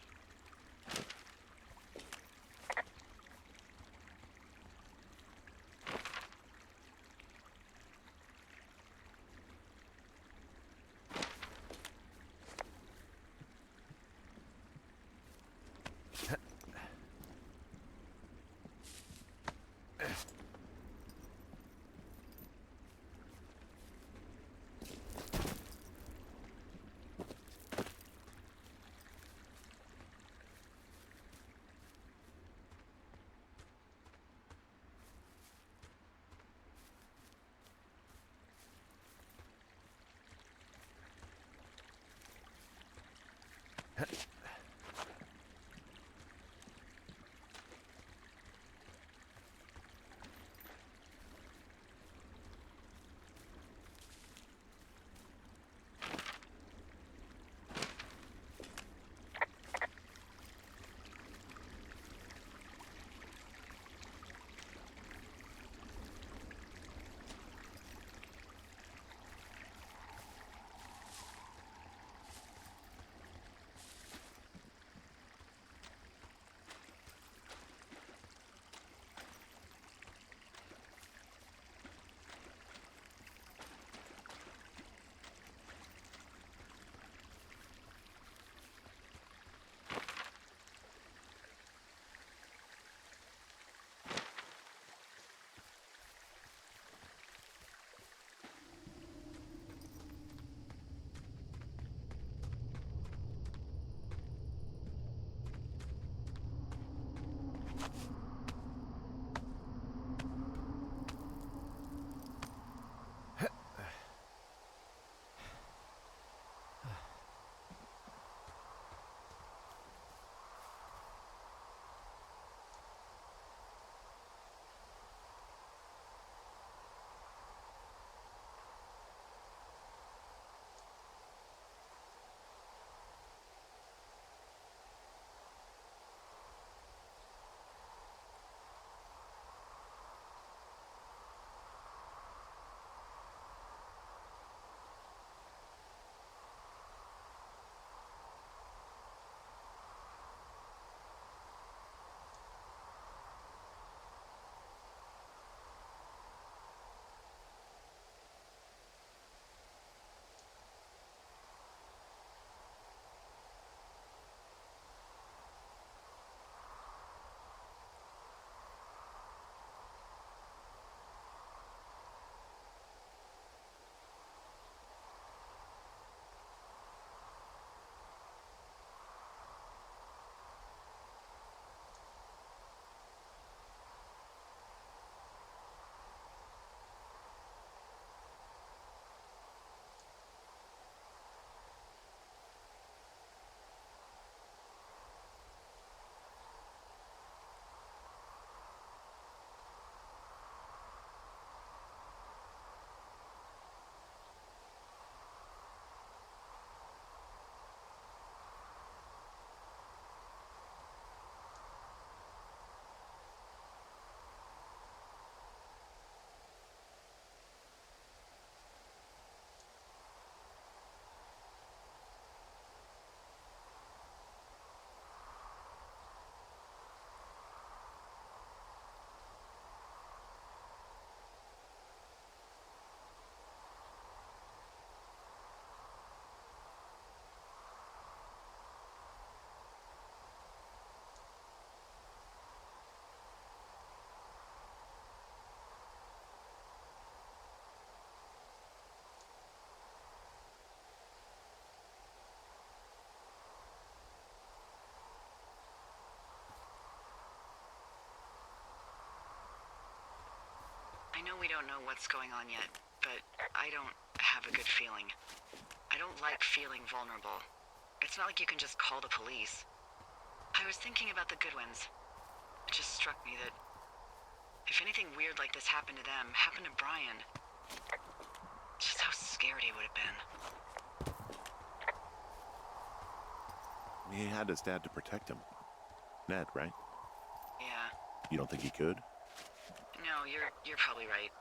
I know we don't know what's going on yet, but I don't have a good feeling. I don't like feeling vulnerable. It's not like you can just call the police. I was thinking about the Goodwins. It just struck me that if anything weird like this happened to them, happened to Brian, just scared he would have been. He had his dad to protect him. Ned, right? Yeah. You don't think he could? No, you're probably right.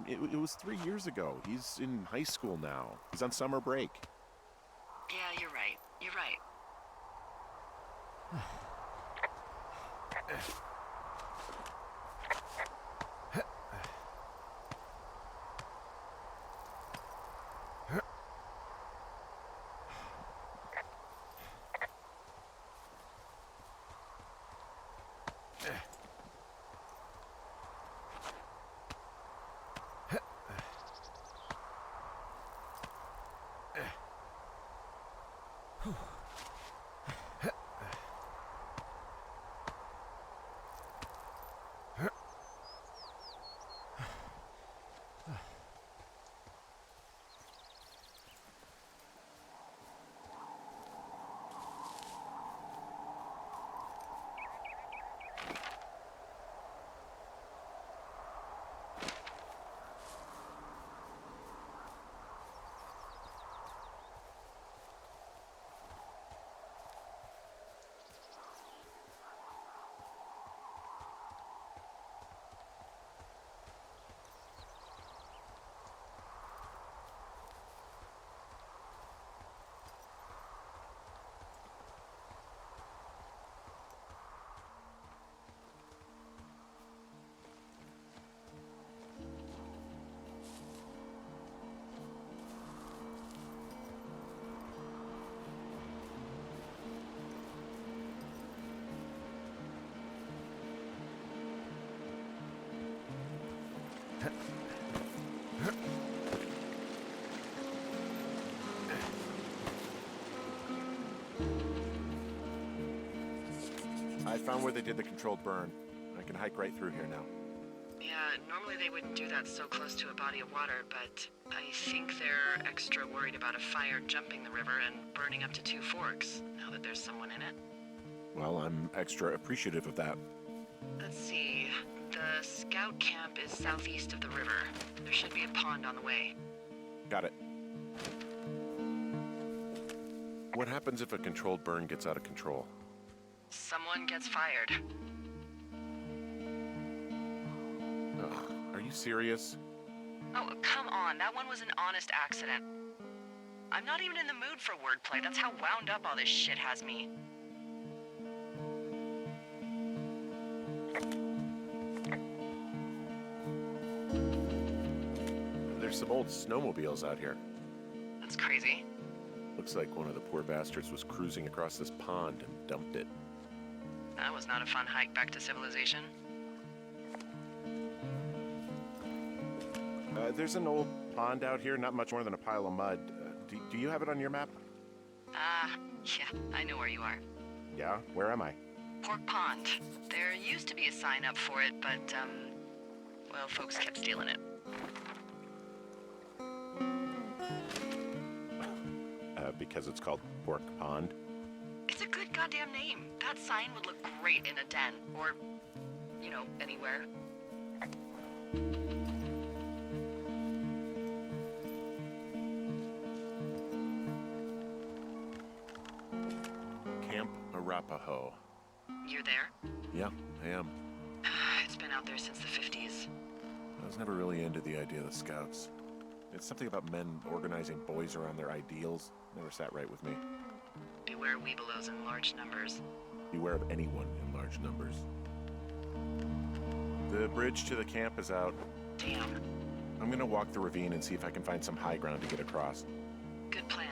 It was 3 years ago. He's in high school now. He's on summer break. Yeah, you're right. You're right. I found where they did the controlled burn. I can hike right through here now. Yeah, normally they wouldn't do that so close to a body of water, but I think they're extra worried about a fire jumping the river and burning up to 2 forks, now that there's someone in it. Well, I'm extra appreciative of that. Let's see. The scout camp is southeast of the river. There should be a pond on the way. Got it. What happens if a controlled burn gets out of control? Someone gets fired. Ugh, are you serious? Oh, come on. That one was an honest accident. I'm not even in the mood for wordplay. That's how wound up all this shit has me. There's some old snowmobiles out here. That's crazy. Looks like one of the poor bastards was cruising across this pond and dumped it. That was not a fun hike back to civilization. There's an old pond out here, not much more than a pile of mud. Do you have it on your map? Yeah, I know where you are. Yeah? Where am I? Pork Pond. There used to be a sign up for it, but, well, folks kept stealing it. Because it's called Pork Pond? It's a good goddamn name. That sign would look great in a den, or, you know, anywhere. Camp Arapaho. You're there? Yeah, I am. It's been out there since the 50s. I was never really into the idea of the Scouts. It's something about men organizing boys around their ideals. Never sat right with me. Beware weebelows in large numbers. Beware of anyone in large numbers. The bridge to the camp is out. Damn. I'm gonna walk the ravine and see if I can find some high ground to get across. Good plan.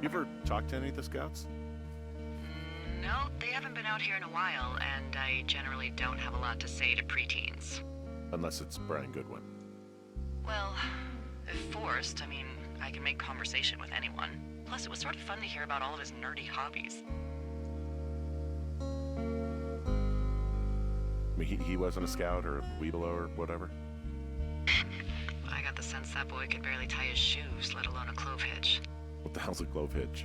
You ever talked to any of the scouts? No, they haven't been out here in a while, and I generally don't have a lot to say to preteens. Unless it's Brian Goodwin. Well, if forced, I mean, I can make conversation with anyone. Plus, it was sort of fun to hear about all of his nerdy hobbies. I mean, he wasn't a scout or a weeblo or whatever? I got the sense that boy could barely tie his shoes, let alone a clove hitch. What the hell's a clove hitch?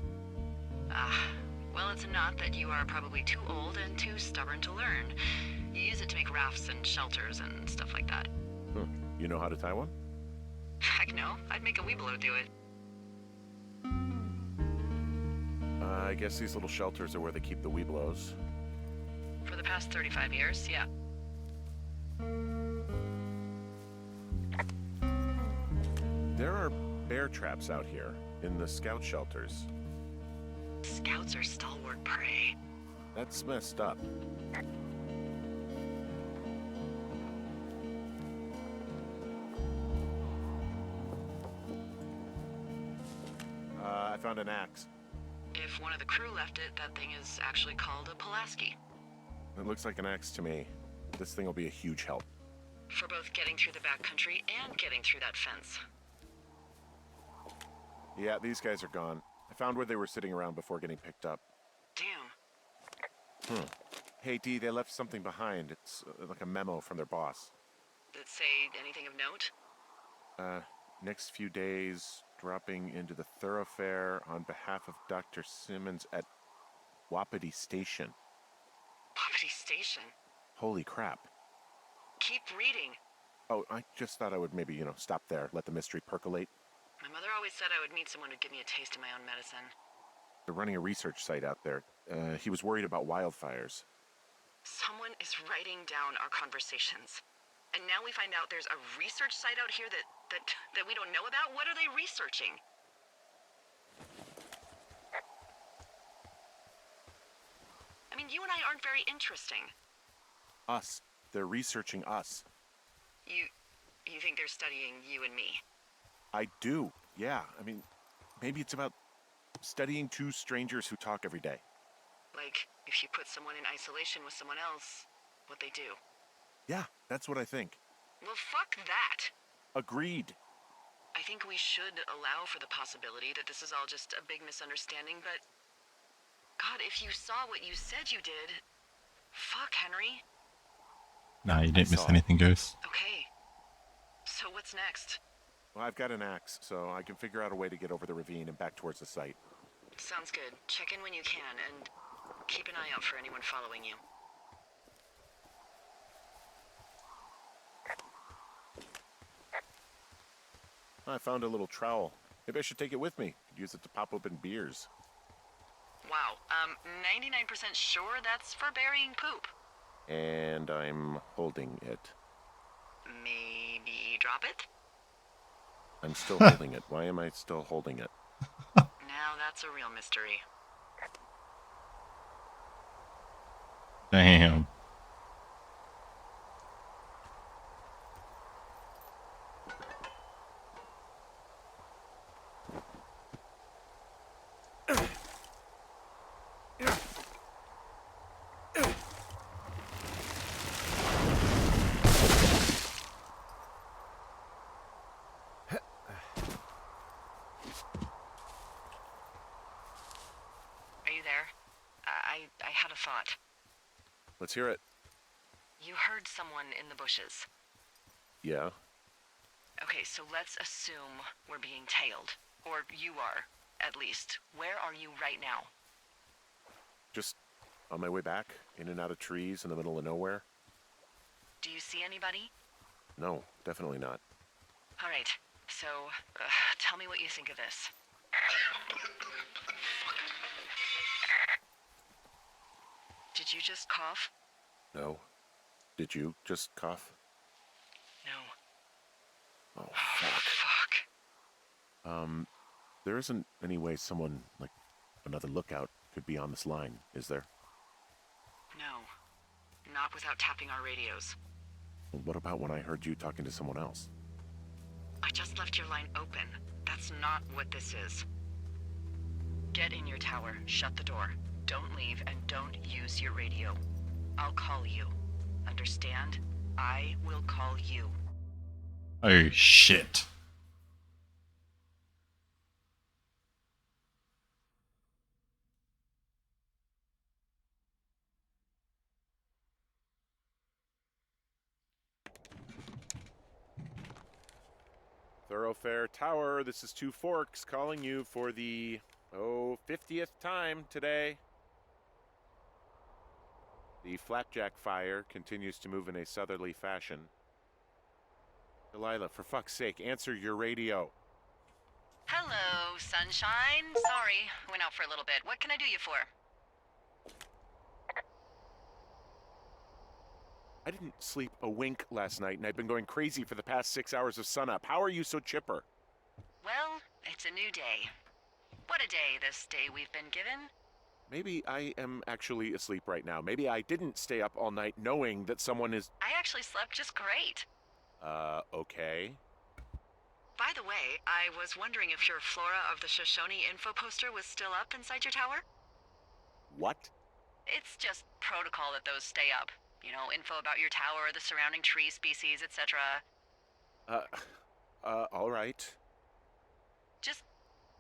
Well, it's a knot that you are probably too old and too stubborn to learn. You use it to make rafts and shelters and stuff like that. You know how to tie one? Heck no, I'd make a weeblo do it. I guess these little shelters are where they keep the weeblos. For the past 35 years, yeah. There are bear traps out here in the scout shelters. Scouts are stalwart prey. That's messed up. I found an axe. If one of the crew left it, that thing is actually called a Pulaski. It looks like an axe to me. This thing will be a huge help. For both getting through the backcountry and getting through that fence. Yeah, these guys are gone. I found where they were sitting around before getting picked up. Damn. Hey, Dee, they left something behind. It's like a memo from their boss. Did it say anything of note? Next few days, dropping into the thoroughfare on behalf of Dr. Simmons at Wapiti Station. Wapiti Station? Holy crap. Keep reading. Oh, I just thought I would maybe, stop there, let the mystery percolate. My mother always said I would meet someone who'd give me a taste of my own medicine. They're running a research site out there. He was worried about wildfires. Someone is writing down our conversations. And now we find out there's a research site out here that we don't know about? What are they researching? I mean, you and I aren't very interesting. Us. They're researching us. You think they're studying you and me? I do, yeah. I mean, maybe it's about studying two strangers who talk every day. Like, if you put someone in isolation with someone else, what they do. Yeah, that's what I think. Well, fuck that. Agreed. I think we should allow for the possibility that this is all just a big misunderstanding, but... God, if you saw what you said you did... Fuck, Henry. Nah, you didn't miss saw it. anything, Ghost. Okay. So what's next? Well, I've got an axe, so I can figure out a way to get over the ravine and back towards the site. Sounds good. Check in when you can, and keep an eye out for anyone following you. I found a little trowel. Maybe I should take it with me. Could use it to pop open beers. Wow, 99% sure that's for burying poop. And I'm holding it. Maybe drop it? I'm still holding it. Why am I still holding it? Now that's a real mystery. Damn. Are you there? I had a thought. Let's hear it. You heard someone in the bushes. Yeah? Okay, so let's assume we're being tailed. Or you are, at least. Where are you right now? Just on my way back, in and out of trees in the middle of nowhere? Do you see anybody? No, definitely not. All right, so tell me what you think of this. Did you just cough? No. Did you just cough? No. Oh, Oh, fuck. fuck. There isn't any way someone, like, another lookout could be on this line, is there? No. Not without tapping our radios. Well, what about when I heard you talking to someone else? I just left your line open. That's not what this is. Get in your tower, shut the door. Don't leave, and don't use your radio. I'll call you. Understand? I will call you. Oh shit. Thoroughfare Tower, this is Two Forks calling you for the, 50th time today. The flapjack fire continues to move in a southerly fashion. Delilah, for fuck's sake, answer your radio. Hello, sunshine. Sorry, went out for a little bit. What can I do you for? I didn't sleep a wink last night, and I've been going crazy for the past 6 hours of sunup. How are you so chipper? Well, it's a new day. What a day, this day we've been given. Maybe I am actually asleep right now. Maybe I didn't stay up all night knowing that someone is... I actually slept just great. Okay. By the way, I was wondering if your Flora of the Shoshone info poster was still up inside your tower? What? It's just protocol that those stay up. You know, info about your tower, the surrounding tree species, etc. All right. Just,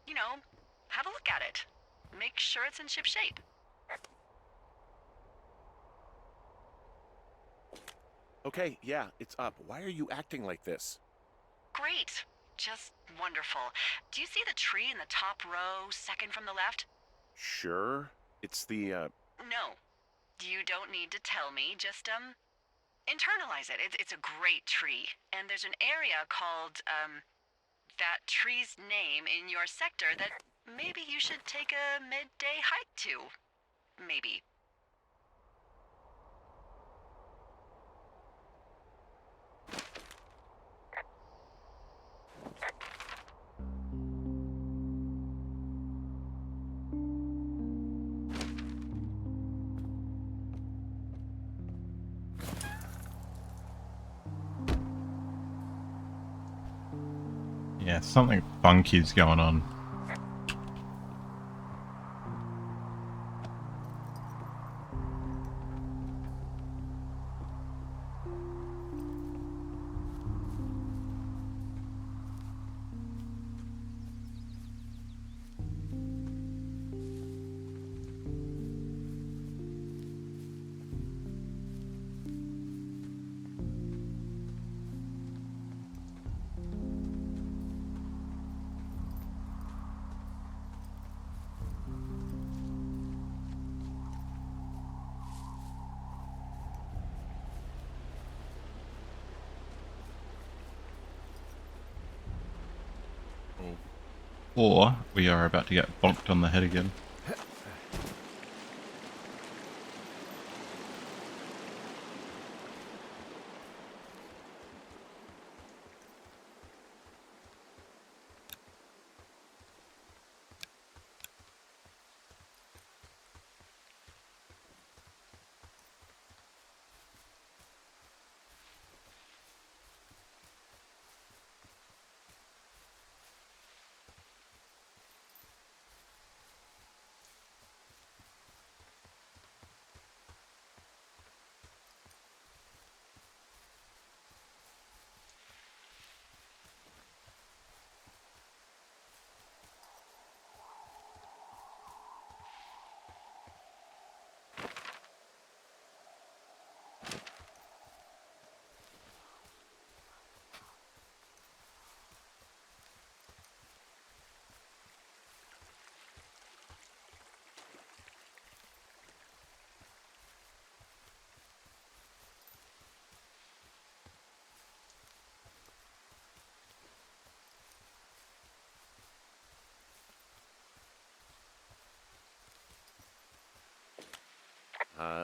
you know, have a look at it. Make sure it's in ship shape. Okay, yeah, it's up. Why are you acting like this? Great. Just wonderful. Do you see the tree in the top row, second from the left? Sure. It's the, No. You don't need to tell me. Just, internalize it. It's a great tree. And there's an area called, that tree's name in your sector that maybe you should take a midday hike to. Maybe. Yeah, something funky's going on. Or we are about to get bonked on the head again.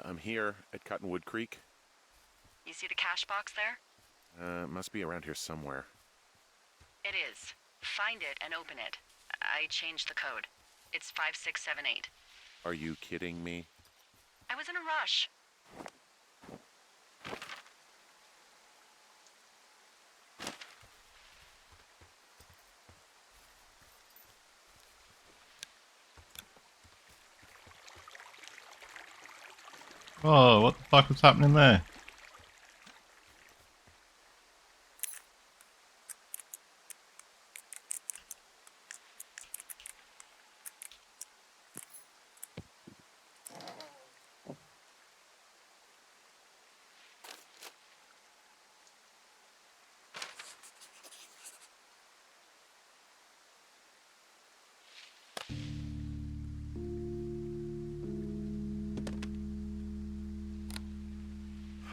I'm here at Cottonwood Creek. You see the cash box there? Must be around here somewhere. It is. Find it and open it. I changed the code. It's 5678. Are you kidding me? I was in a rush. Oh, what the fuck was happening there?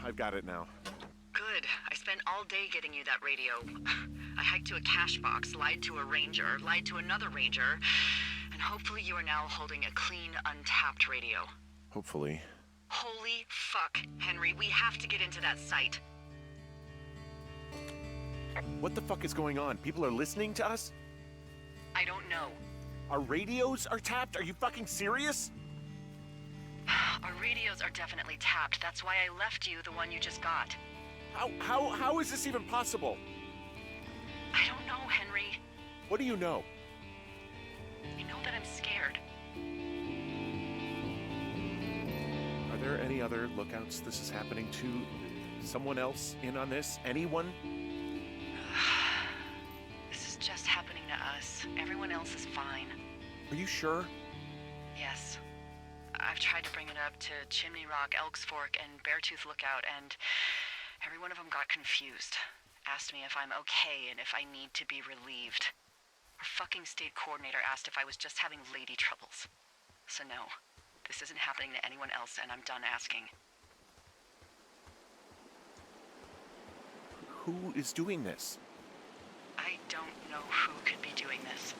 I've got it now. Good. I spent all day getting you that radio. I hiked to a cash box, lied to a ranger, lied to another ranger, and hopefully you are now holding a clean, untapped radio. Hopefully. Holy fuck, Henry, we have to get into that site. What the fuck is going on? People are listening to us? I don't know. Our radios are tapped? Are you fucking serious? Our radios are definitely tapped. That's why I left you the one you just got. How is this even possible? I don't know, Henry. What do you know? I know that I'm scared. Are there any other lookouts this is happening to? Someone else in on this? Anyone? This is just happening to us. Everyone else is fine. Are you sure? Yes. I've tried to bring it up to Chimney Rock, Elks Fork, and Beartooth Lookout, and every one of them got confused. Asked me if I'm okay and if I need to be relieved. Our fucking state coordinator asked if I was just having lady troubles. So no, this isn't happening to anyone else, and I'm done asking. Who is doing this? I don't know who could be doing this.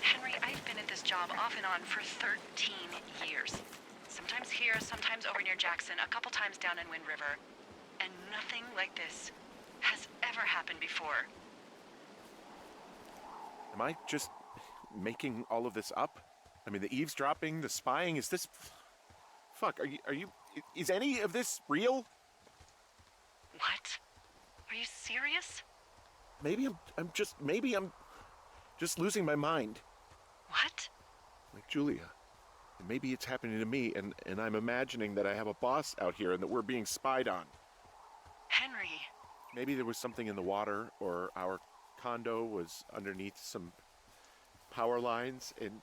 Henry, I've been at this job off and on for 13 years. Sometimes here, sometimes over near Jackson, a couple times down in Wind River. And nothing like this has ever happened before. Am I just making all of this up? I mean, the eavesdropping, the spying, is this... Fuck, are you... Is any of this real? What? Are you serious? Maybe I'm just losing my mind. What? Like Julia. And maybe it's happening to me, and I'm imagining that I have a boss out here and that we're being spied on. Henry. Maybe there was something in the water, or our condo was underneath some power lines, and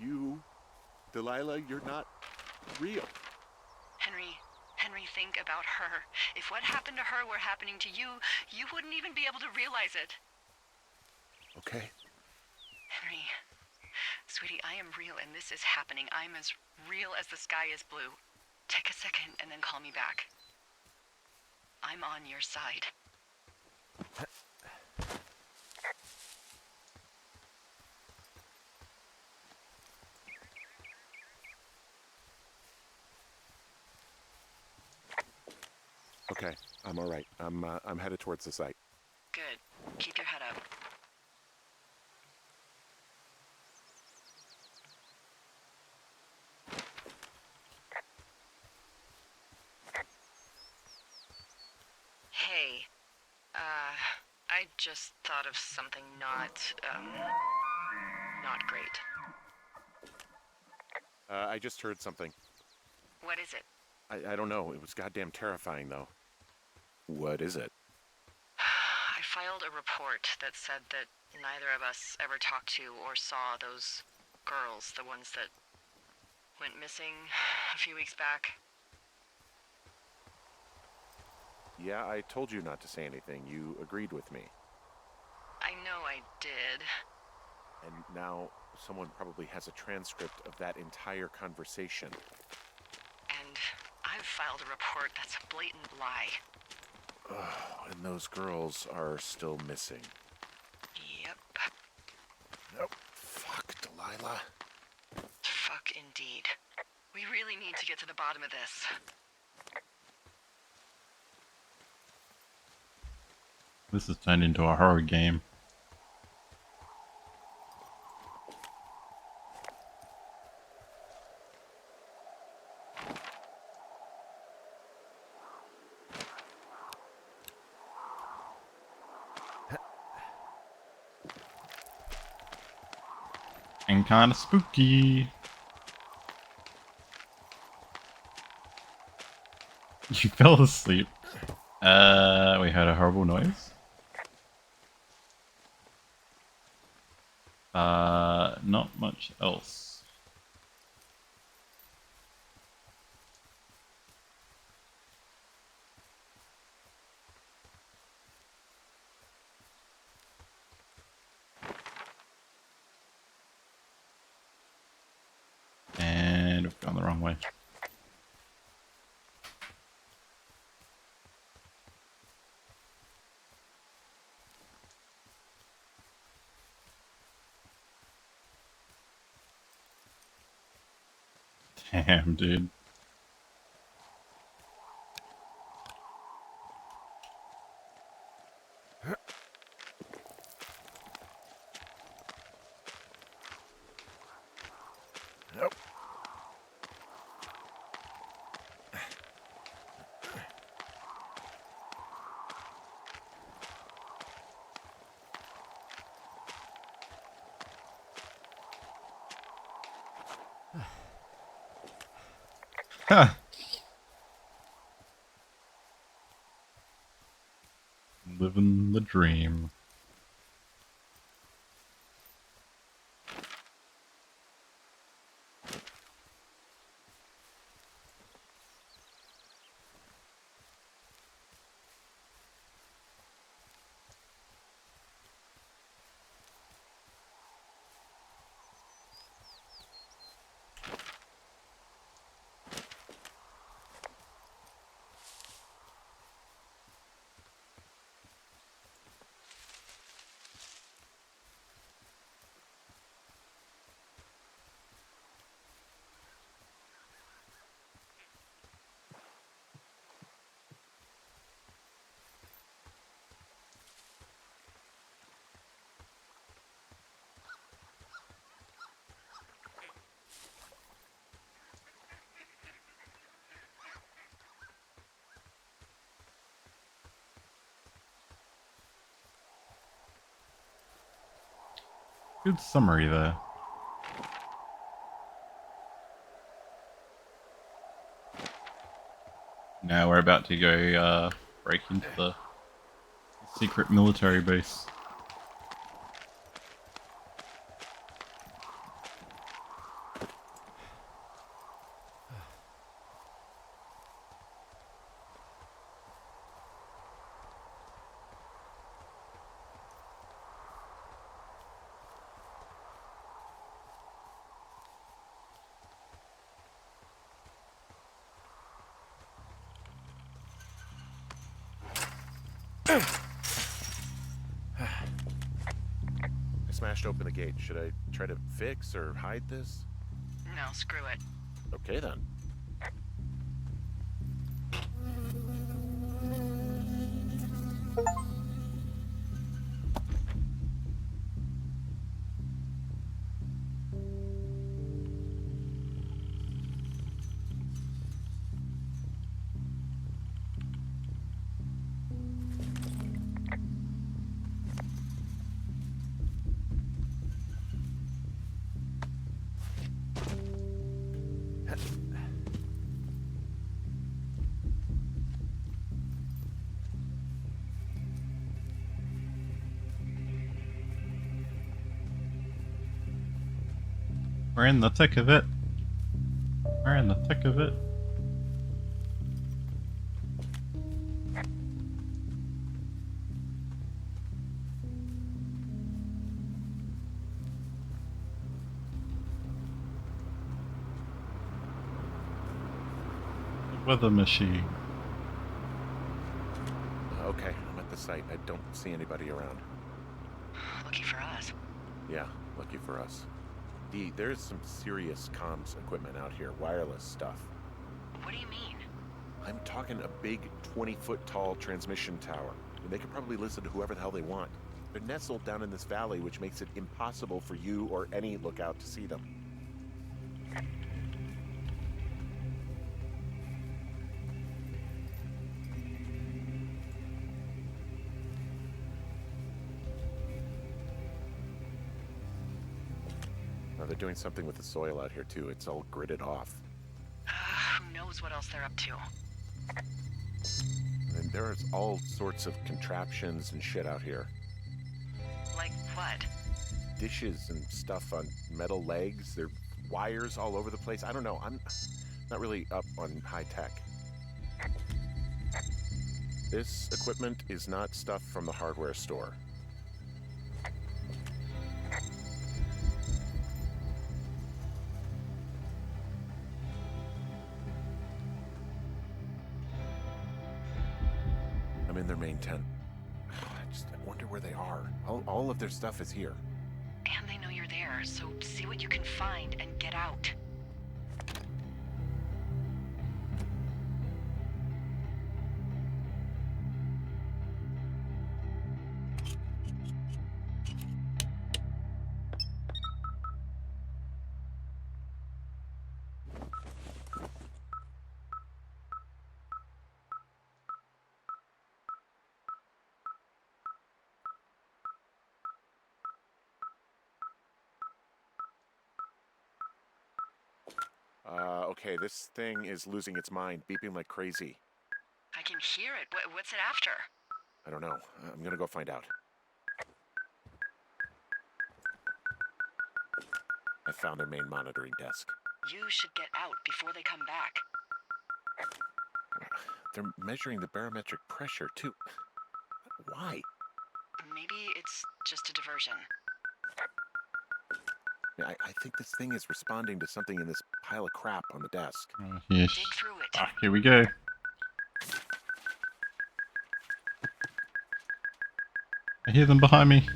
you, Delilah, you're not real. Henry, think about her. If what happened to her were happening to you, you wouldn't even be able to realize it. Okay. Henry, sweetie, I am real and this is happening. I'm as real as the sky is blue. Take a second and then call me back. I'm on your side. Okay, I'm all right. I'm headed towards the site. Good. Keep your head up. Hey, I just thought of something not great. I just heard something. What is it? I don't know. It was goddamn terrifying, though. What is it? I filed a report that said that neither of us ever talked to or saw those girls, the ones that went missing a few weeks back. Yeah, I told you not to say anything. You agreed with me. I know I did. And now someone probably has a transcript of that entire conversation. And I've filed a report that's a blatant lie. Oh, and those girls are still missing. Yep. Nope. Fuck, Delilah. Fuck indeed. We really need to get to the bottom of this. This has turned into a horror game. And kinda spooky. You fell asleep. We heard a horrible noise. Not much else. And we've gone the wrong way. Damn, dude. Nope. Ha! Living the dream. Good summary there. Now we're about to go break into the secret military base. I smashed open the gate. Should I try to fix or hide this? No, screw it. Okay then. We're in the thick of it. We're in the thick of it. The weather machine. Okay, I'm at the site. I don't see anybody around. Lucky for us. Yeah, lucky for us. There's some serious comms equipment out here, wireless stuff. What do you mean? I'm talking a big 20-foot tall transmission tower. And they can probably listen to whoever the hell they want. They're nestled down in this valley, which makes it impossible for you or any lookout to see them. Now they're doing something with the soil out here too. It's all gridded off. Who knows what else they're up to? And there's all sorts of contraptions and shit out here. Like what? Dishes and stuff on metal legs. There are wires all over the place. I don't know. I'm not really up on high tech. This equipment is not stuff from the hardware store. I'm in their main tent. I wonder where they are. All of their stuff is here. And they know you're there, so see what you can find and get out. Okay, this thing is losing its mind, beeping like crazy. I can hear it. What's it after? I don't know. I'm gonna go find out. I found their main monitoring desk. You should get out before they come back. They're measuring the barometric pressure, too. Why? Maybe it's just a diversion. I think this thing is responding to something in this pile of crap on the desk. Oh, yes. Dig through it. Ah, here we go. I hear them behind me.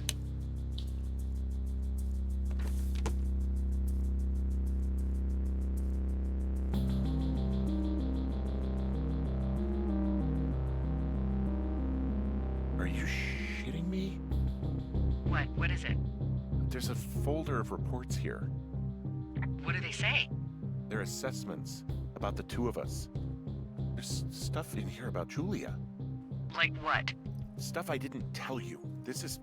Are you shitting me? What is it? There's a folder of reports here. What do they say? They're assessments about the two of us. There's stuff in here about Julia. Like what? Stuff I didn't tell you. This is...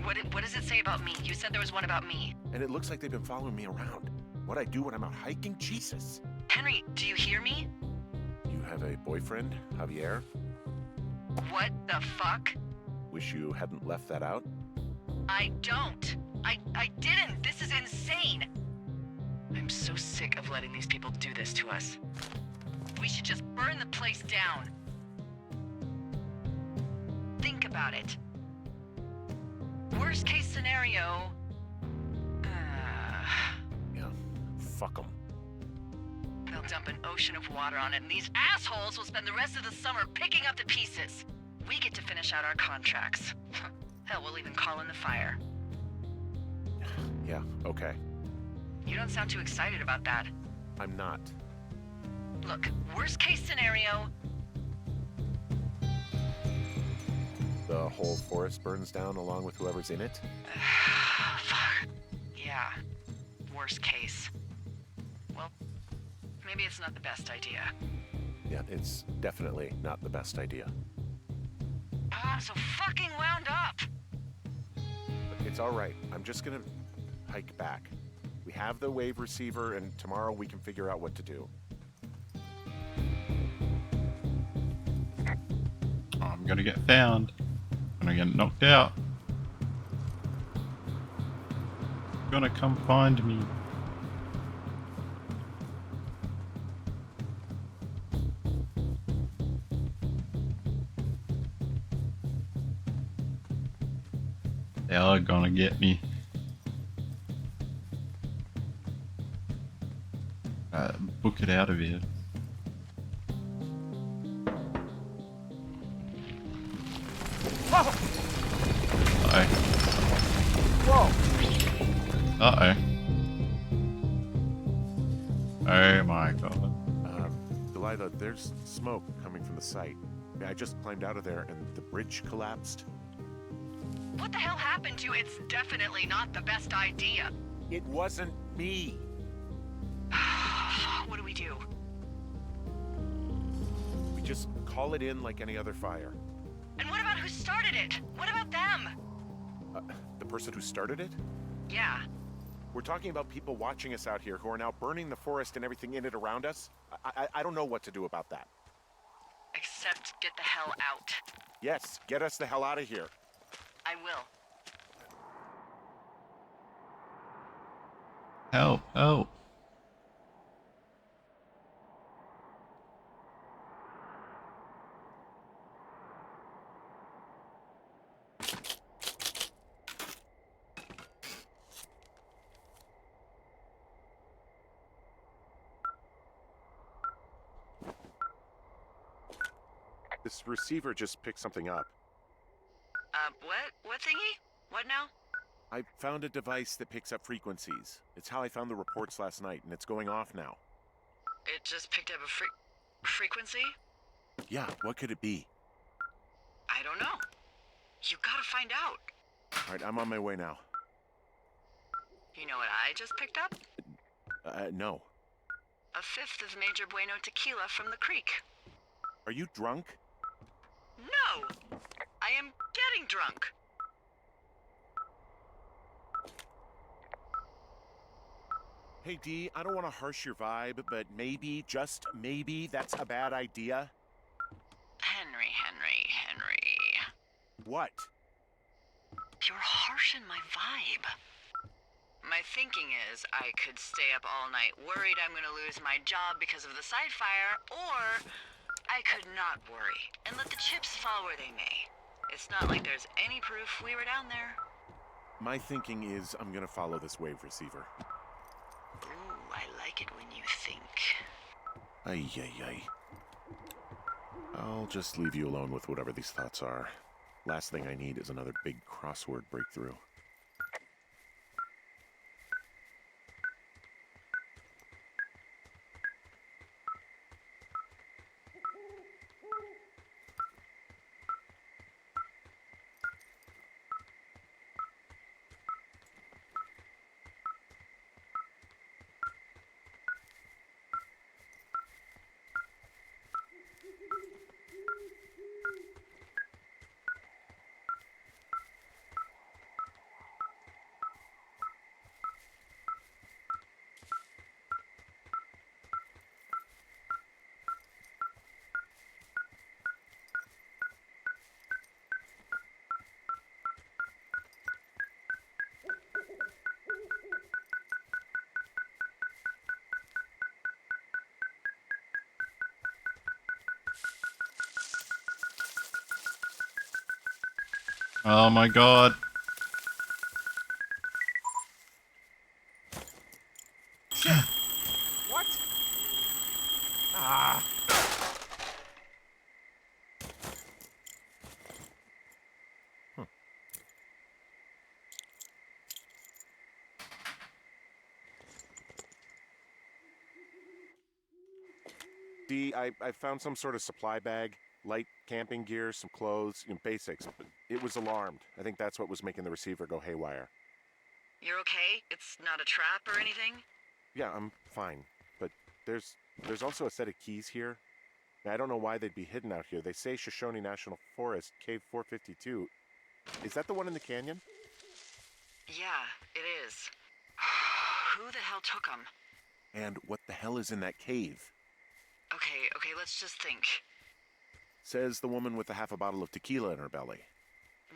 What does it say about me? You said there was one about me. And it looks like they've been following me around. What I do when I'm out hiking? Jesus. Henry, do you hear me? You have a boyfriend, Javier? What the fuck? Wish you hadn't left that out. I don't. I didn't. This is insane. I'm so sick of letting these people do this to us. We should just burn the place down. Think about it. Worst case scenario... Yeah, fuck them. They'll dump an ocean of water on it, and these assholes will spend the rest of the summer picking up the pieces. We get to finish out our contracts. Hell, we'll even call in the fire. Yeah, okay. You don't sound too excited about that. I'm not. Look, worst case scenario... The whole forest burns down along with whoever's in it? Fuck. Yeah. Worst case. Well, maybe it's not the best idea. Yeah, it's definitely not the best idea. I'm so fucking wound up! It's all right. I'm just gonna hike back. We have the wave receiver, and tomorrow we can figure out what to do. I'm gonna get found. I'm gonna get knocked out. Gonna come find me. They are gonna get me. Book it out of here. Uh-oh. Whoa! Uh-oh. Oh my god. Delilah, there's smoke coming from the site. I just climbed out of there and the bridge collapsed. What the hell happened to you? It's definitely not the best idea. It wasn't me. What do we do? We just call it in like any other fire. And what about who started it? What about them? The person who started it? Yeah. We're talking about people watching us out here who are now burning the forest and everything in it around us. I don't know what to do about that. Except get the hell out. Yes, get us the hell out of here. I will. Help, help. This receiver just picked something up. What? What thingy? What now? I found a device that picks up frequencies. It's how I found the reports last night, and it's going off now. It just picked up a frequency? Yeah, what could it be? I don't know. You gotta find out. All right, I'm on my way now. You know what I just picked up? No. A fifth of Major Bueno tequila from the creek. Are you drunk? No! I am getting drunk. Hey, Dee, I don't want to harsh your vibe, but maybe, just maybe, that's a bad idea. Henry. What? You're harshing my vibe. My thinking is I could stay up all night worried I'm gonna lose my job because of the side fire, or I could not worry and let the chips fall where they may. It's not like there's any proof we were down there. My thinking is I'm gonna follow this wave receiver. Ooh, I like it when you think. Ay. I'll just leave you alone with whatever these thoughts are. Last thing I need is another big crossword breakthrough. Oh my god. What? Ah! Dee, I found some sort of supply bag, light camping gear, some clothes, basics, but it was alarmed. I think that's what was making the receiver go haywire. You're okay? It's not a trap or anything? Yeah, I'm fine, but there's also a set of keys here. Now, I don't know why they'd be hidden out here. They say Shoshone National Forest, Cave 452. Is that the one in the canyon? Yeah, it is. Who the hell took them? And what the hell is in that cave? Okay, let's just think. Says the woman with a half a bottle of tequila in her belly.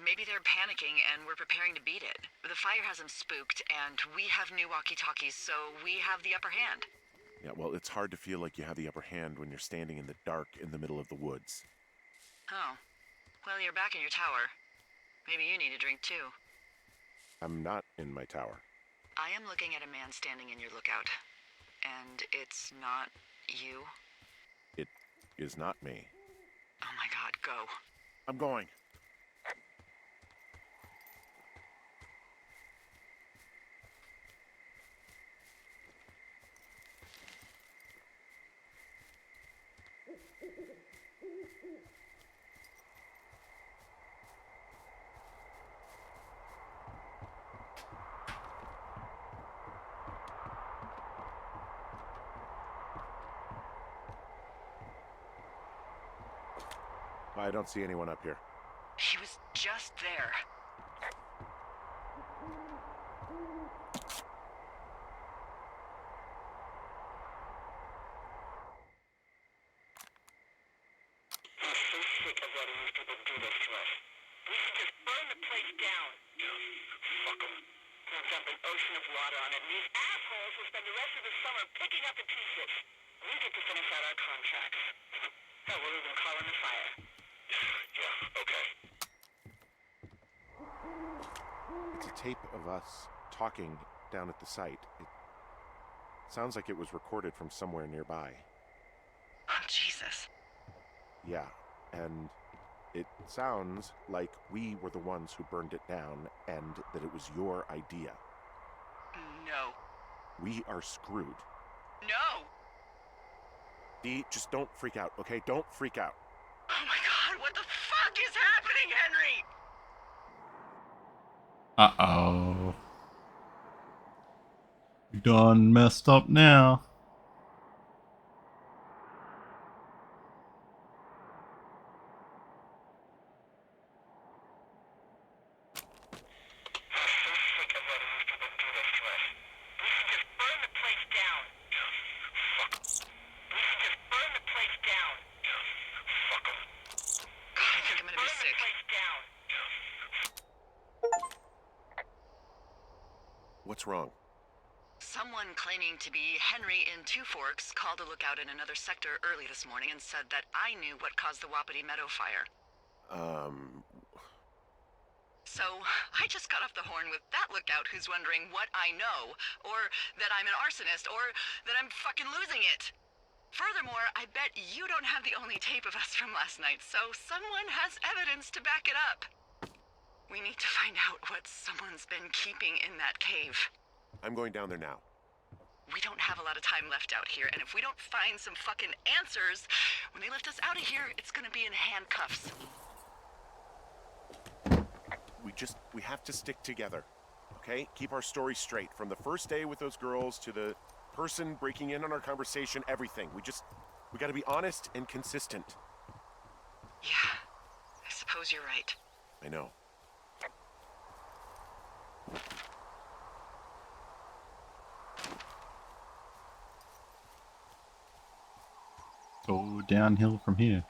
Maybe they're panicking and we're preparing to beat it. The fire has them spooked, and we have new walkie-talkies, so we have the upper hand. Yeah, well, it's hard to feel like you have the upper hand when you're standing in the dark in the middle of the woods. Oh. Well, you're back in your tower. Maybe you need a drink, too. I'm not in my tower. I am looking at a man standing in your lookout. And it's not you? It is not me. Oh my god, go. I'm going. I don't see anyone up here. He was just there. dump an ocean of water on it, and these assholes will spend the rest of the summer picking up the pieces. We get to finish out our contracts. Hell, we'll even call in the fire. Yeah, okay. It's a tape of us talking down at the site. It sounds like it was recorded from somewhere nearby. Oh, Jesus. Yeah, and it sounds like we were the ones who burned it down and that it was your idea. No. We are screwed. No! Dee, just don't freak out, okay? Don't freak out. Oh my god, what the fuck is happening, Henry? Uh-oh. You done messed up now. What's wrong? Someone claiming to be Henry in Two Forks called a lookout in another sector early this morning and said that I knew what caused the Wapiti Meadow fire. So, I just got off the horn with that lookout who's wondering what I know, or that I'm an arsonist, or that I'm fucking losing it. Furthermore, I bet you don't have the only tape of us from last night, so someone has evidence to back it up. We need to find out what someone's been keeping in that cave. I'm going down there now. We don't have a lot of time left out here, and if we don't find some fucking answers, when they lift us out of here, it's gonna be in handcuffs. We have to stick together, okay? Keep our story straight. From the first day with those girls to the person breaking in on our conversation, everything. We gotta be honest and consistent. Yeah, I suppose you're right. I know. Go downhill from here.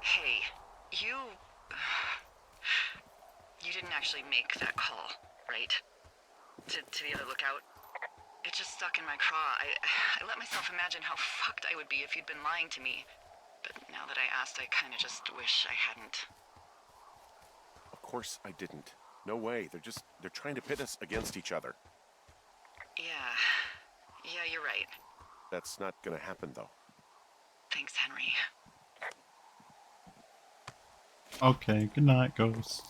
Hey, you didn't actually make that call, right? To the other lookout? It just stuck in my craw. I let myself imagine how fucked I would be if you'd been lying to me. But now that I asked, I kinda just wish I hadn't. Of course I didn't. No way. They're trying to pit us against each other. Yeah, you're right. That's not gonna happen, though. Thanks, Henry. Okay, good night, ghost.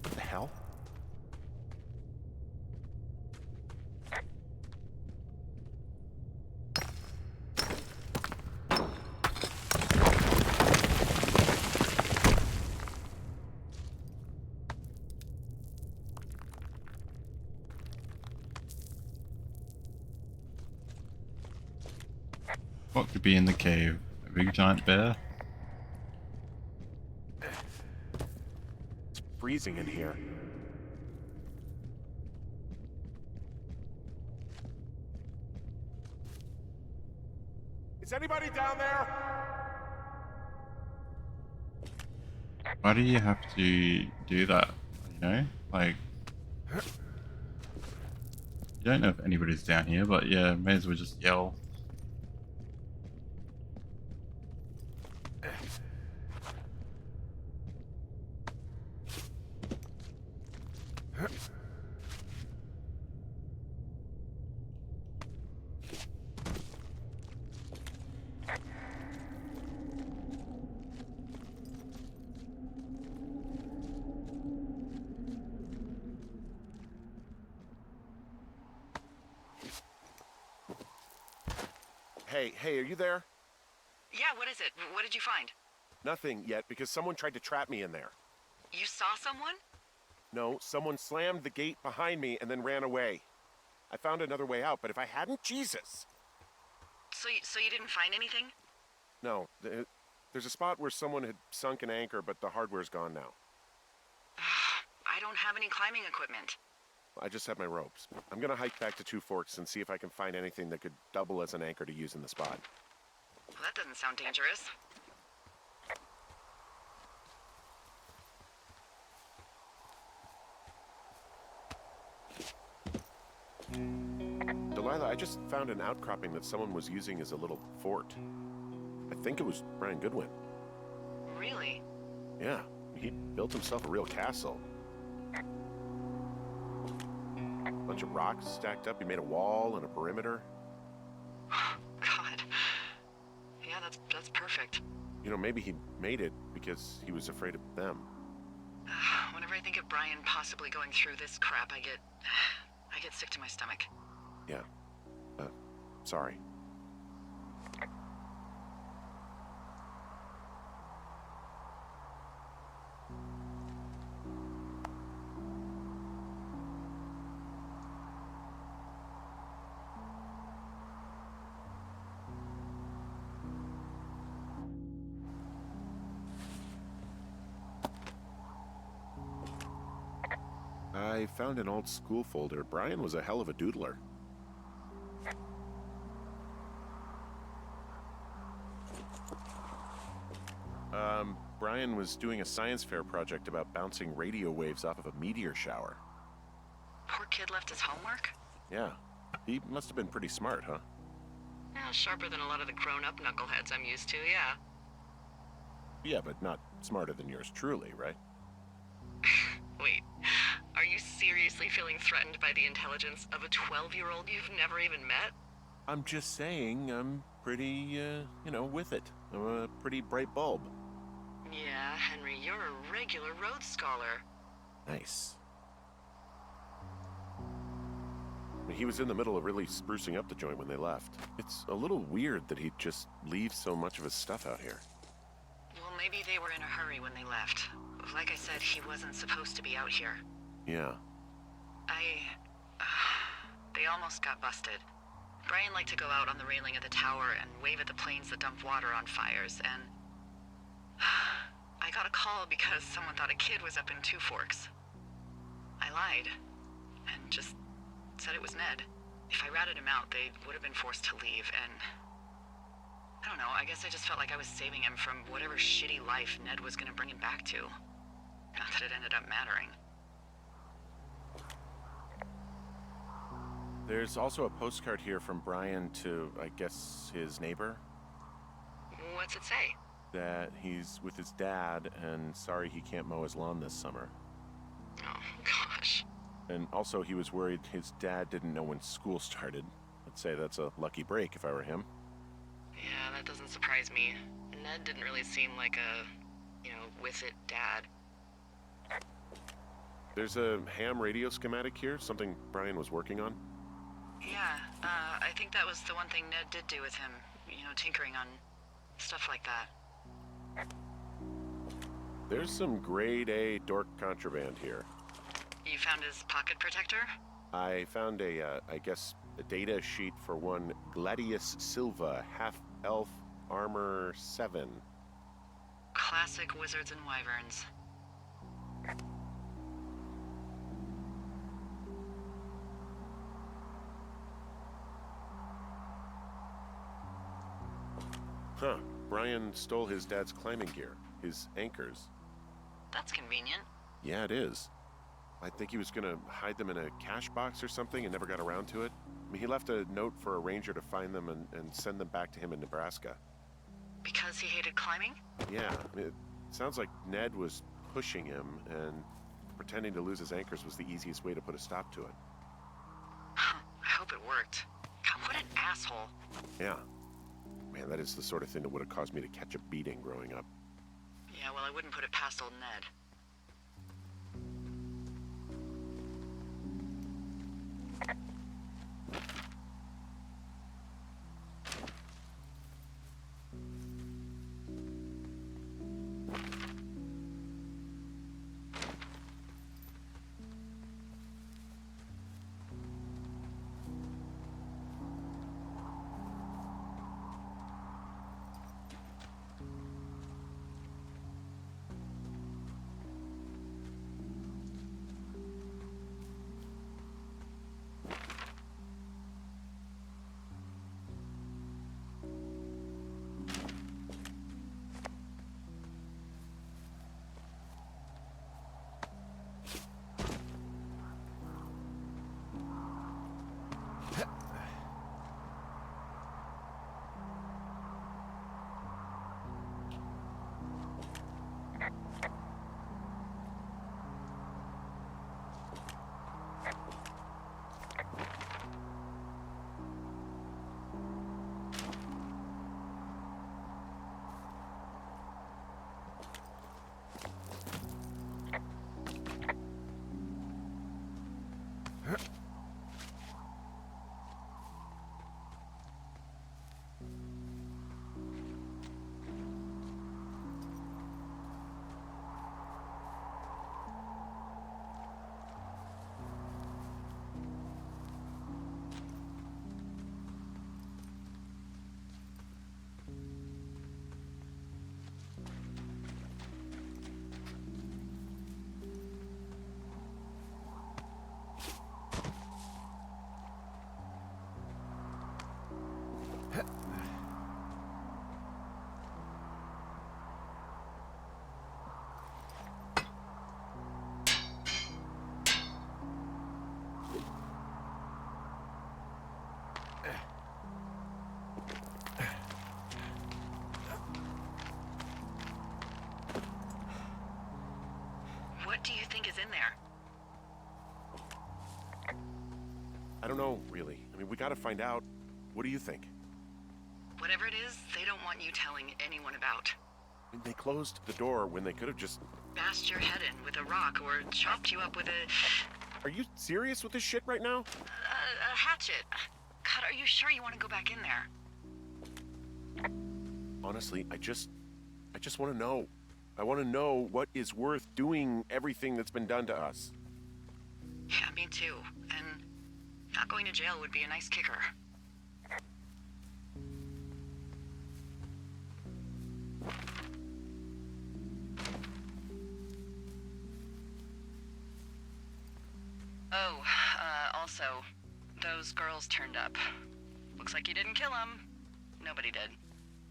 What the hell? What could be in the cave? A big giant bear? It's freezing in here. Is anybody down there? Why do you have to do that? You know? Like... You Don't know if anybody's down here, but yeah, may as well just yell. Hey, are you there? Yeah, what is it? What did you find? Nothing yet, because someone tried to trap me in there. You saw someone? No, someone slammed the gate behind me and then ran away. I found another way out, but if I hadn't, Jesus! So you didn't find anything? No, there's a spot where someone had sunk an anchor, but the hardware's gone now. I don't have any climbing equipment. I just have my ropes. I'm gonna hike back to Two Forks and see if I can find anything that could double as an anchor to use in the spot. Well, that doesn't sound dangerous. Delilah, I just found an outcropping that someone was using as a little fort. I think it was Brian Goodwin. Really? Yeah, he built himself a real castle. Bunch of rocks stacked up. He made a wall and a perimeter. God. Yeah, that's perfect. You know, maybe he made it because he was afraid of them. Whenever I think of Brian possibly going through this crap, I get sick to my stomach. Yeah. Sorry. I found an old school folder. Brian was a hell of a doodler. Brian was doing a science fair project about bouncing radio waves off of a meteor shower. Poor kid left his homework? Yeah, he must have been pretty smart, huh? Yeah, sharper than a lot of the grown-up knuckleheads I'm used to, yeah. Yeah, but not smarter than yours truly, right? Wait, are you seriously feeling threatened by the intelligence of a 12-year-old you've never even met? I'm just saying, I'm pretty, with it. I'm a pretty bright bulb. Yeah, Henry, you're a regular Rhodes Scholar. Nice. He was in the middle of really sprucing up the joint when they left. It's a little weird that he'd just leave so much of his stuff out here. Well, maybe they were in a hurry when they left. Like I said, he wasn't supposed to be out here. Yeah. They almost got busted. Brian liked to go out on the railing of the tower and wave at the planes that dump water on fires, and I got a call because someone thought a kid was up in Two Forks. I lied, and just said it was Ned. If I ratted him out, they would have been forced to leave, and I don't know, I guess I just felt like I was saving him from whatever shitty life Ned was gonna bring him back to. Not that it ended up mattering. There's also a postcard here from Brian to, I guess, his neighbor. What's it say? That he's with his dad and sorry he can't mow his lawn this summer. Oh, gosh. And also he was worried his dad didn't know when school started. I'd say that's a lucky break if I were him. Yeah, that doesn't surprise me. Ned didn't really seem like a, with it dad. There's a ham radio schematic here, something Brian was working on. Yeah, I think that was the one thing Ned did do with him. Tinkering on stuff like that. There's some grade A dork contraband here. You found his pocket protector? I found a data sheet for one Gladius Silva, half-elf, armor 7. Classic wizards and wyverns. Huh. Brian stole his dad's climbing gear, his anchors. That's convenient. Yeah, it is. I think he was gonna hide them in a cash box or something and never got around to it. I mean, he left a note for a ranger to find them and send them back to him in Nebraska. Because he hated climbing? Yeah, I mean, it sounds like Ned was pushing him, and pretending to lose his anchors was the easiest way to put a stop to it. I hope it worked. God, what an asshole. Yeah. Man, that is the sort of thing that would have caused me to catch a beating growing up. Yeah, well, I wouldn't put it past old Ned. What do you think is in there? I don't know, really. I mean, we gotta find out. What do you think? Whatever it is, they don't want you telling anyone about. I mean, they closed the door when they could have just... Bashed your head in with a rock or chopped you up with Are you serious with this shit right now? a hatchet. God, are you sure you want to go back in there? Honestly, I just want to know. I want to know what is worth doing everything that's been done to us. Yeah, me too. And not going to jail would be a nice kicker. Oh, also, those girls turned up. Looks like you didn't kill them. Nobody did.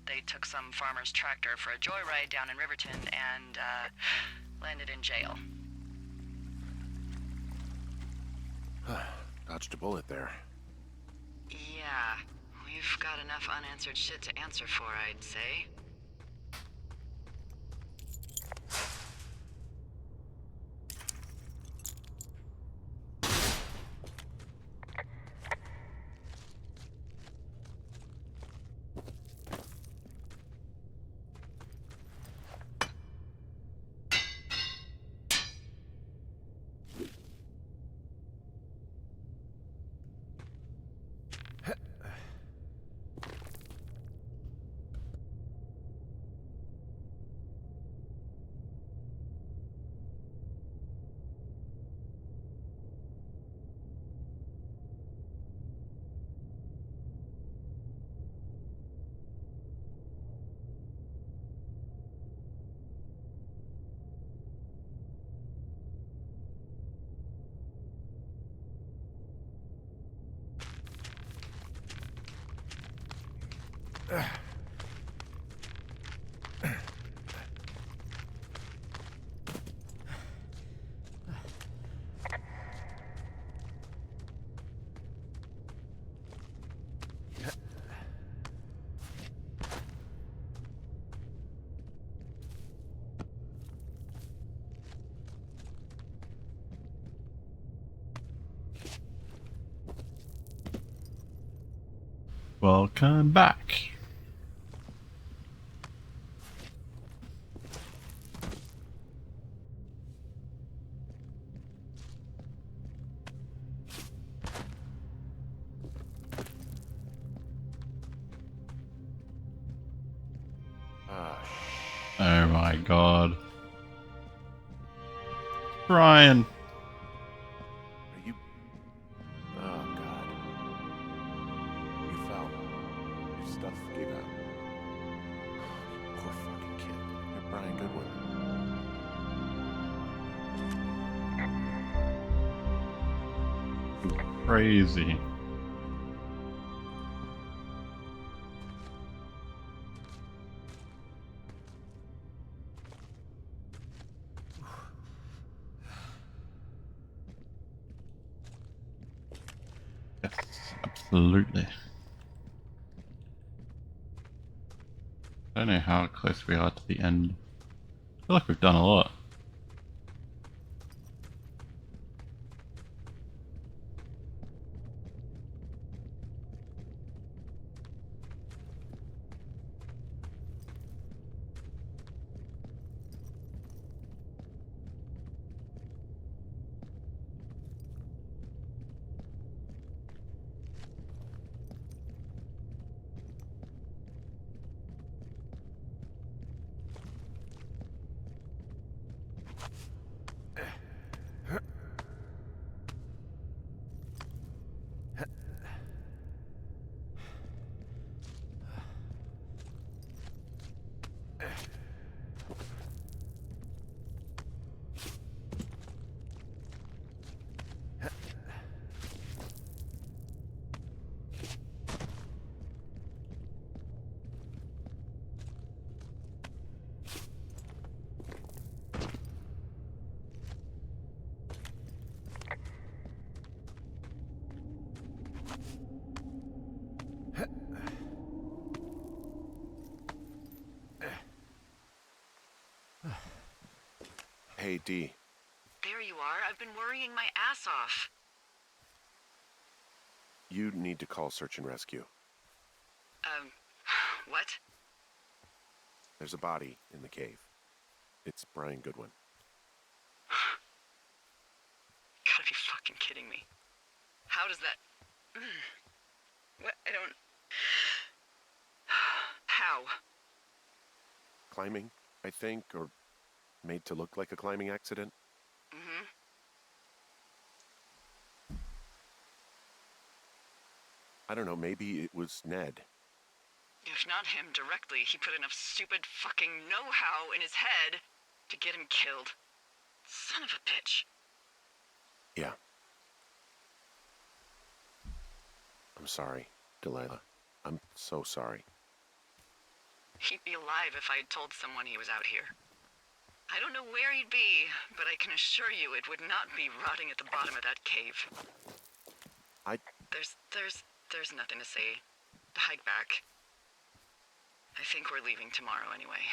They took some farmer's tractor for a joyride down in Riverton and, landed in jail. Dodged a bullet there. Yeah, we've got enough unanswered shit to answer for, I'd say. Welcome back. Ah, Oh my god. Brian! are you... Oh, God. You fell. Your stuff gave out. You poor fucking kid. You're Brian Goodwin. Crazy. Yes, absolutely. I don't know how close we are to the end. I feel like we've done a lot. Hey, D. There you are. I've been worrying my ass off. You need to call search and rescue. What? There's a body in the cave. It's Brian Goodwin. Gotta be fucking kidding me. How does that... What? I don't... How? Climbing, I think, or made to look like a climbing accident. Mm-hmm. I don't know, maybe it was Ned. If not him directly, he put enough stupid fucking know-how in his head to get him killed. Son of a bitch. Yeah. I'm sorry, Delilah. I'm so sorry. He'd be alive if I had told someone he was out here. I don't know where he'd be, but I can assure you it would not be rotting at the bottom of that cave. There's nothing to say. Hike back. I think we're leaving tomorrow anyway.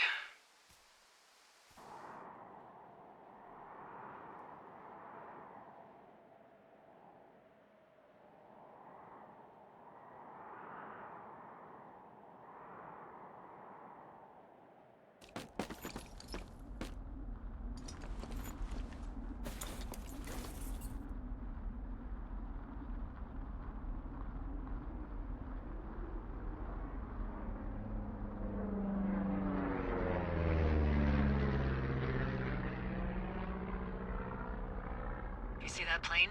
You see that plane?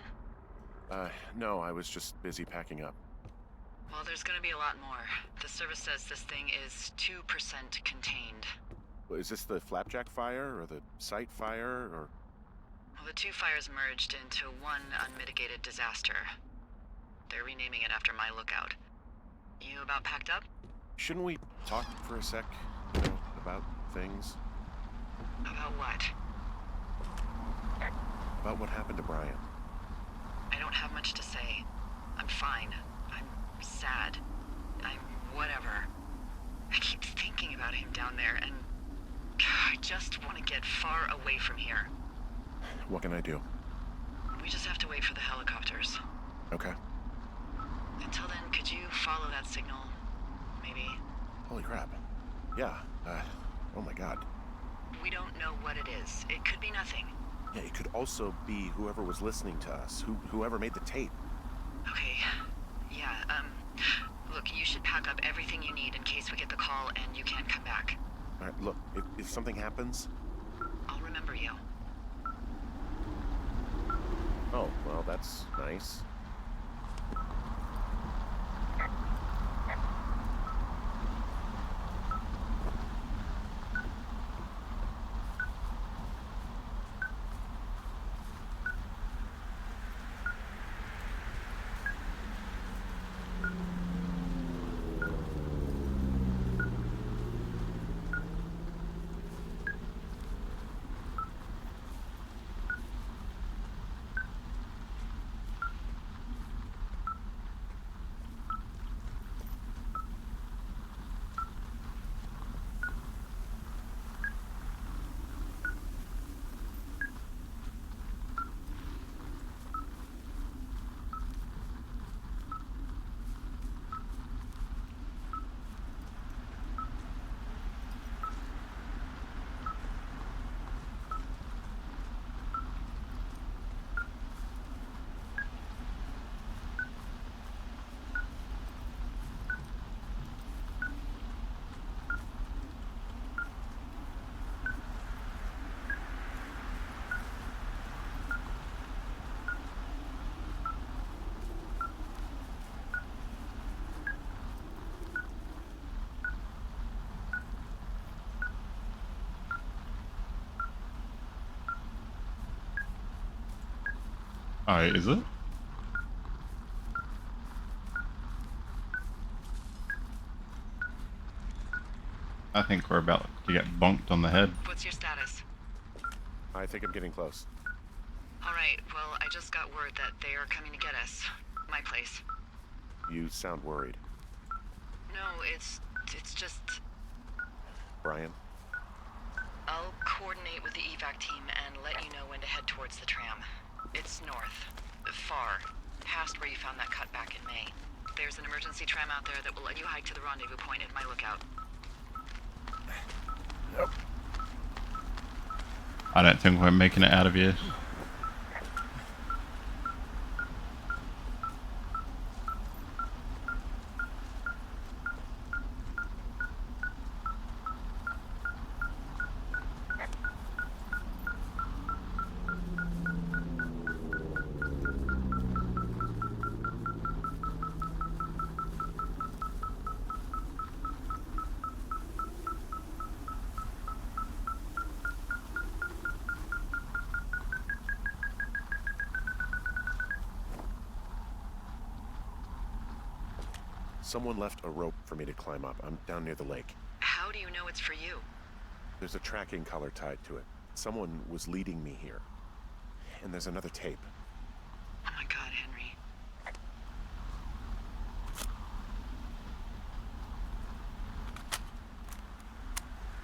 No, I was just busy packing up. Well, there's gonna be a lot more. The service says this thing is 2% contained. Well, is this the Flapjack fire, or the site fire, or... Well, the two fires merged into one unmitigated disaster. They're renaming it after my lookout. You about packed up? Shouldn't we talk for a sec, you know, about things? About what? About what happened to Brian? I don't have much to say. I'm fine. I'm sad. I'm whatever. I keep thinking about him down there, and I just want to get far away from here. What can I do? We just have to wait for the helicopters. Okay. Until then, could you follow that signal? Holy crap. Yeah, oh my god. We don't know what it is. It could be nothing. Yeah, it could also be whoever was listening to us, whoever made the tape. Okay. Yeah, look, you should pack up everything you need in case we get the call and you can't come back. All right, look, if something happens... I'll remember you. Oh, well, that's nice. Oh, is it? I think we're about to get bonked on the head. What's your status? I think I'm getting close. Alright, well, I just got word that they are coming to get us. My place. You sound worried. No, it's just... Brian? I'll coordinate with the evac team and let you know when to head towards the tram. It's north. Far. Past where you found that cut back in May. There's an emergency tram out there that will let you hike to the rendezvous point at my lookout. Nope. I don't think we're making it out of here. Someone left a rope for me to climb up. I'm down near the lake. How do you know it's for you? There's a tracking collar tied to it. Someone was leading me here. And there's another tape. Oh my god, Henry.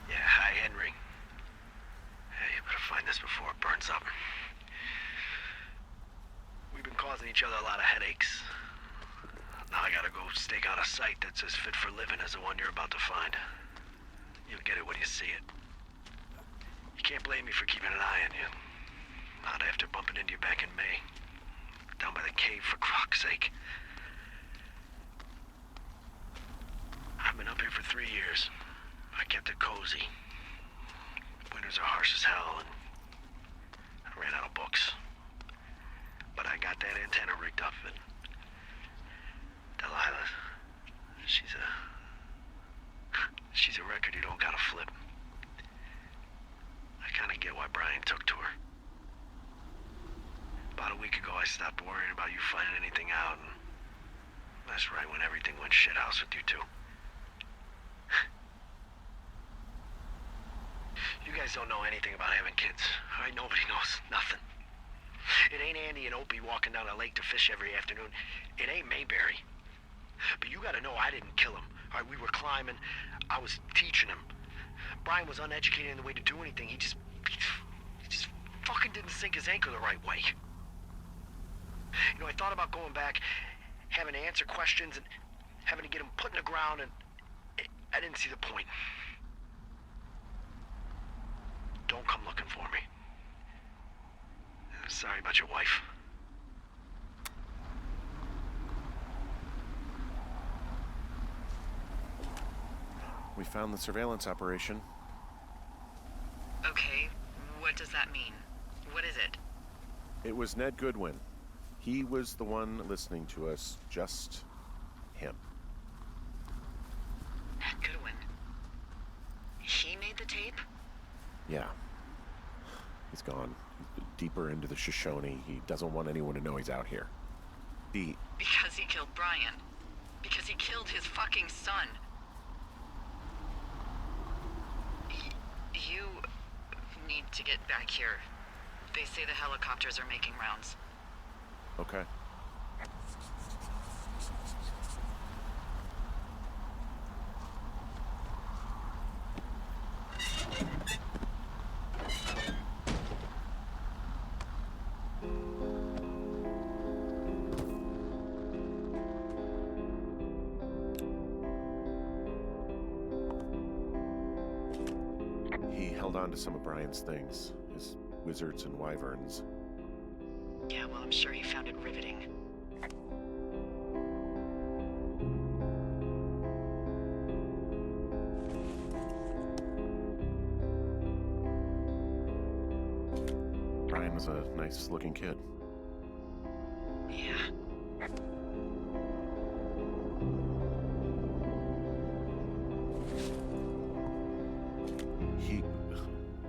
Yeah, hi, Henry. Hey, you better find this before it burns up. We've been causing each other a lot of headaches. Now I gotta go stake out a site that's as fit for living as the one you're about to find. You'll get it when you see it. You can't blame me for keeping an eye on you. Not after bumping into you back in May. Down by the cave, for croc's sake. I've been up here for 3 years. I kept it cozy. Winters are harsh as hell, and I ran out of books. But I got that antenna rigged up, and Delilah, she's a record you don't gotta flip. I kinda get why Brian took to her. About a week ago, I stopped worrying about you finding anything out, and that's right when everything went shithouse with you two. You guys don't know anything about having kids. All right, nobody knows nothing. It ain't Andy and Opie walking down the lake to fish every afternoon. It ain't Mayberry. But you gotta know I didn't kill him. All right, we were climbing. I was teaching him. Brian was uneducated in the way to do anything. He just fucking didn't sink his anchor the right way. You know, I thought about going back, having to answer questions and having to get him put in the ground, and I didn't see the point. Don't come looking for me. Sorry about your wife. We found the surveillance operation. Okay, what does that mean? What is it? It was Ned Goodwin. He was the one listening to us, just him. Ned Goodwin. He made the tape? Yeah. He's gone deeper into the Shoshone. He doesn't want anyone to know he's out here. Because he killed Brian. Because he killed his fucking son. You need to get back here. They say the helicopters are making rounds. Okay. He held on to some of Brian's things, his wizards and wyverns. Yeah, well, I'm sure he found it riveting. Brian was a nice-looking kid. Yeah.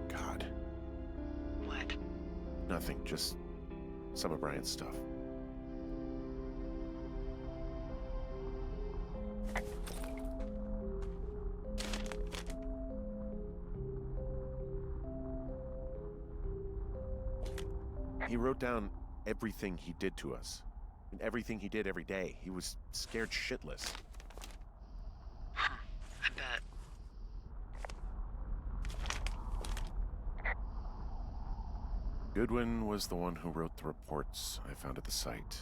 God. What? Nothing, just some of Brian's stuff. He wrote down everything he did to us. And everything he did every day. He was scared shitless. Huh. I bet. Goodwin was the one who wrote the reports I found at the site.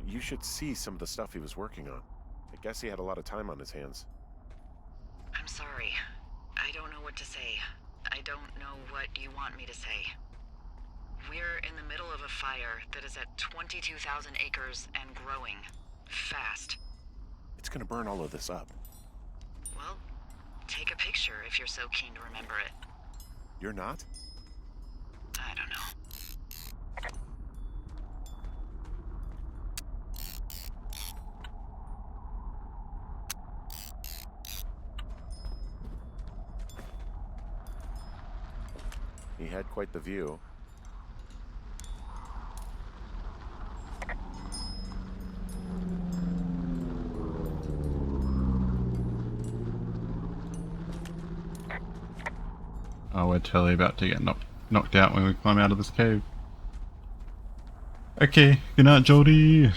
You should see some of the stuff he was working on. I guess he had a lot of time on his hands. I'm sorry. I don't know what to say. I don't know what you want me to say. We're in the middle of a fire that is at 22,000 acres and growing. Fast. It's gonna burn all of this up. Well, take a picture if you're so keen to remember it. You're not? I don't know. He had quite the view. Oh, we're totally about to get knocked out when we climb out of this cave. Okay, good night, Jodie.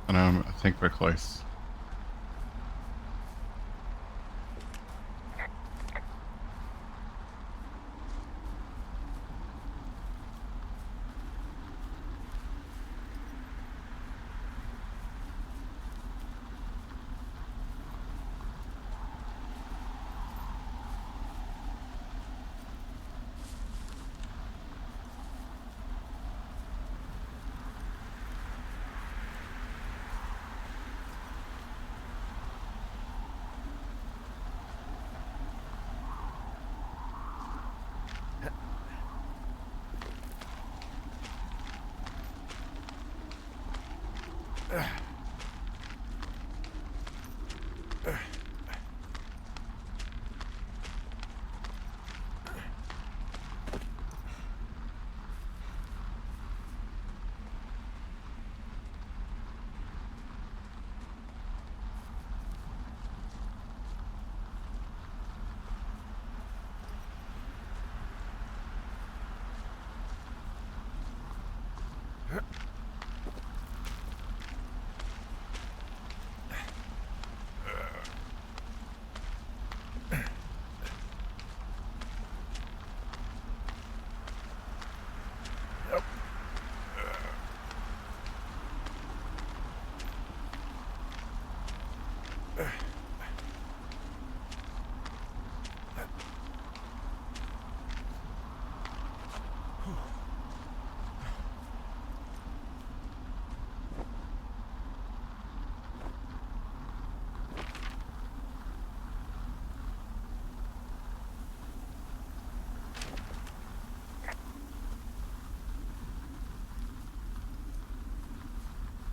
I think we're close.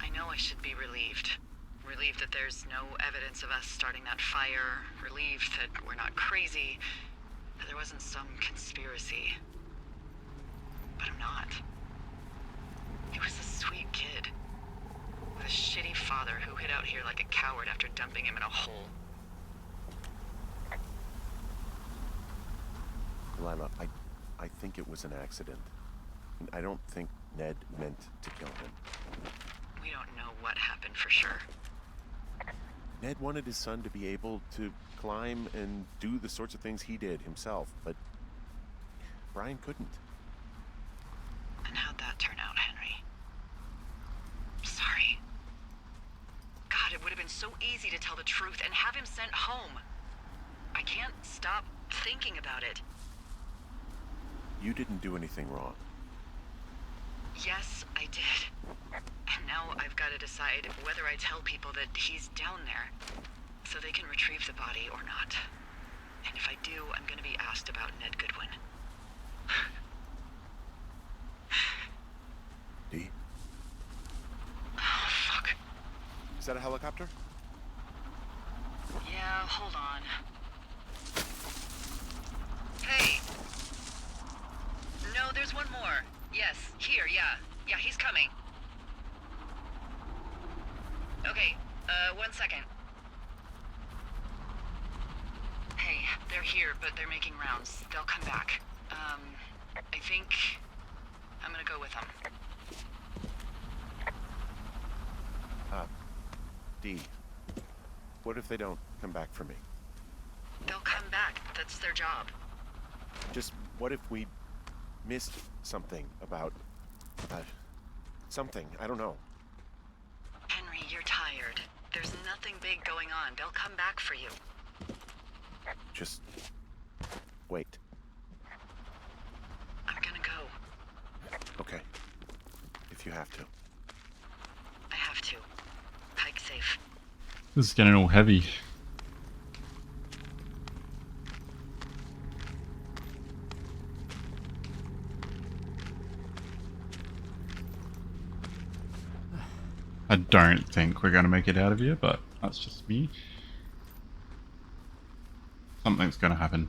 I know I should be relieved. Relieved that there's no evidence of us starting that fire. Relieved that we're not crazy. That there wasn't some conspiracy. But I'm not. He was a sweet kid. With a shitty father who hid out here like a coward after dumping him in a hole. Lila, I think it was an accident. I don't think Ned meant to kill him. We don't know what happened for sure. Ned wanted his son to be able to climb and do the sorts of things he did himself, but Brian couldn't. And how'd that turn out, Henry? Sorry. God, it would have been so easy to tell the truth and have him sent home. I can't stop thinking about it. You didn't do anything wrong. Yes, I did. And now I've got to decide whether I tell people that he's down there so they can retrieve the body or not. And if I do, I'm going to be asked about Ned Goodwin. Dee? Oh, fuck. Is that a helicopter? Yeah, hold on. Hey! No, there's one more. Yes, here, yeah. Yeah, he's coming. Okay, 1 second. Hey, they're here, but they're making rounds. They'll come back. I think I'm gonna go with them. Dee, what if they don't come back for me? They'll come back. That's their job. Just what if we missed something about... something, I don't know. Henry, you're tired. There's nothing big going on. They'll come back for you. Just... wait. I'm gonna go. Okay. If you have to. I have to. Hike safe. This is getting all heavy. I don't think we're going to make it out of here, but that's just me. Something's going to happen.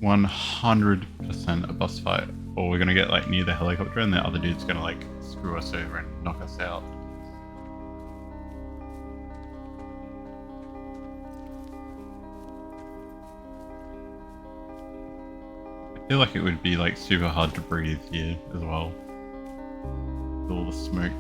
%100% a boss fight, or we're gonna get like near the helicopter and the other dude's gonna like screw us over and knock us out. I feel like it would be like super hard to breathe here as well, with all the smoke.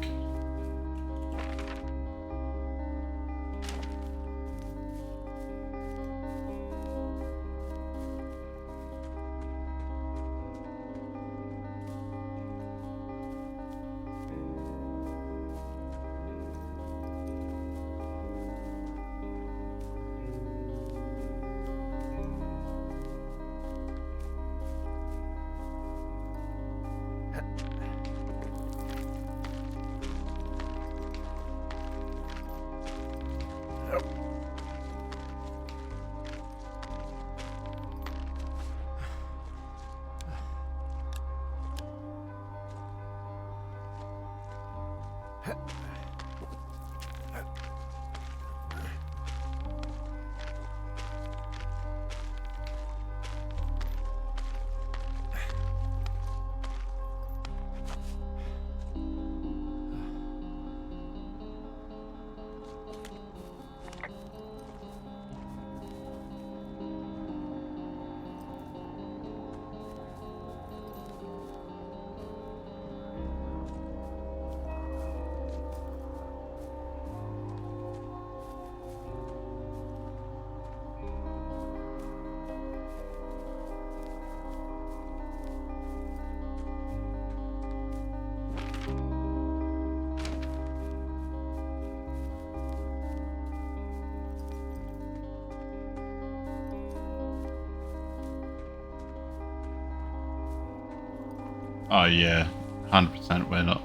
Oh yeah, 100%. We're not.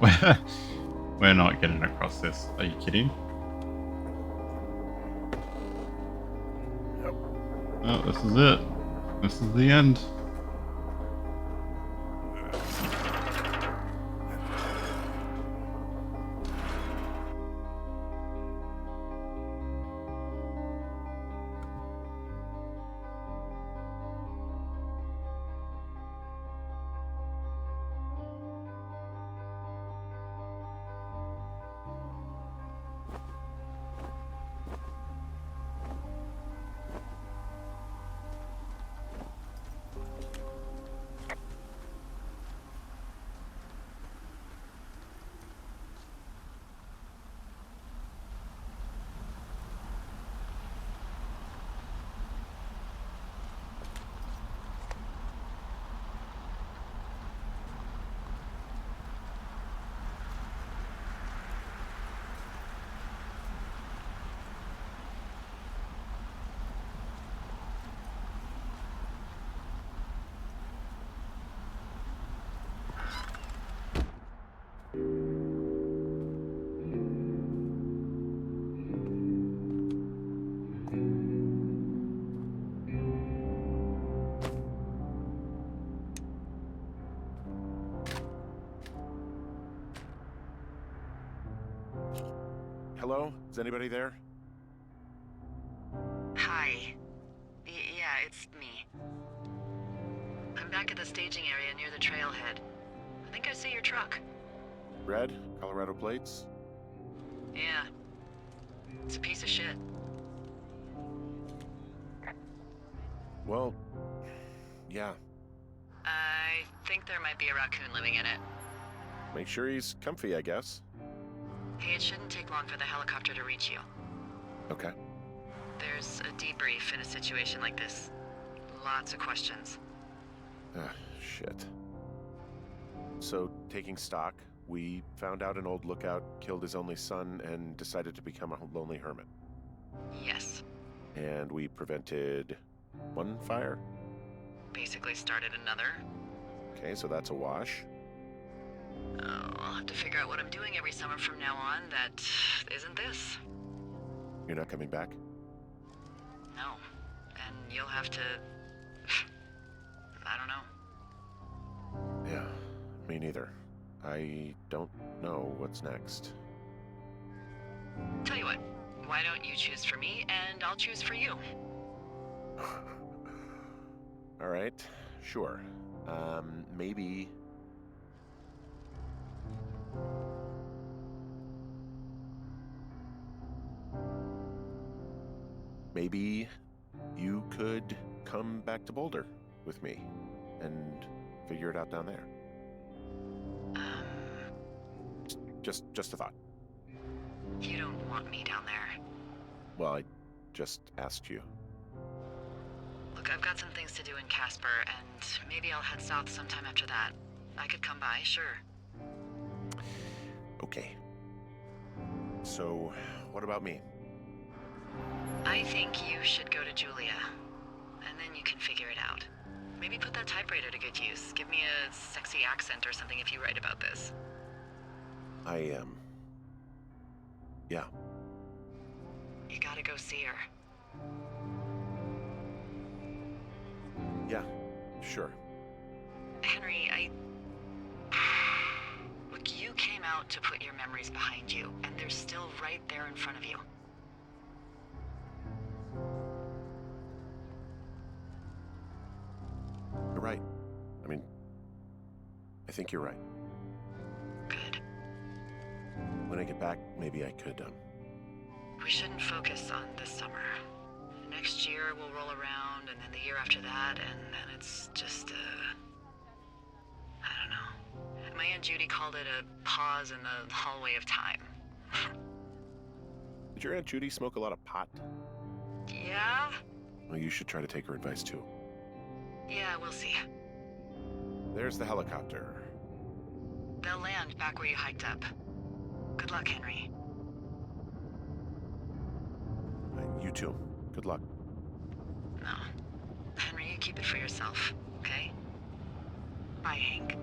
We're not getting across this. Are you kidding? Oh, this is it. This is the end. Hello? Is anybody there? Hi. Yeah, it's me. I'm back at the staging area near the trailhead. I think I see your truck. Red? Colorado plates? Yeah. It's a piece of shit. Well, yeah. I think there might be a raccoon living in it. Make sure he's comfy, I guess. Hey, it shouldn't take long for the helicopter to reach you. Okay. There's a debrief in a situation like this. Lots of questions. Shit. So, taking stock, we found out an old lookout killed his only son and decided to become a lonely hermit. Yes. And we prevented one fire? Basically started another. Okay, so that's a wash. Oh, I'll have to figure out what I'm doing every summer from now on that isn't this. You're not coming back? No. And you'll have to... I don't know. Yeah, me neither. I don't know what's next. Tell you what, why don't you choose for me and I'll choose for you? All right, sure. Maybe... Maybe you could come back to Boulder with me and figure it out down there. Just a thought. You don't want me down there. Well, I just asked you. Look, I've got some things to do in Casper, and maybe I'll head south sometime after that. I could come by, sure. Okay. So, what about me? I think you should go to Julia, and then you can figure it out. Maybe put that typewriter to good use. Give me a sexy accent or something if you write about this. Yeah. You gotta go see her. Yeah, sure. Henry, Look, you came out out to put your memories behind you, and they're still right there in front of you. You're right. I mean, I think you're right. Good. When I get back, maybe I could, We shouldn't focus on this summer. Next year will roll around, and then the year after that, and then it's just, I don't know. My Aunt Judy called it a pause in the hallway of time. Did your Aunt Judy smoke a lot of pot? Yeah? Well, you should try to take her advice, too. Yeah, we'll see. There's the helicopter. They'll land back where you hiked up. Good luck, Henry. You too. Good luck. No. Henry, you keep it for yourself, okay? Bye, Hank.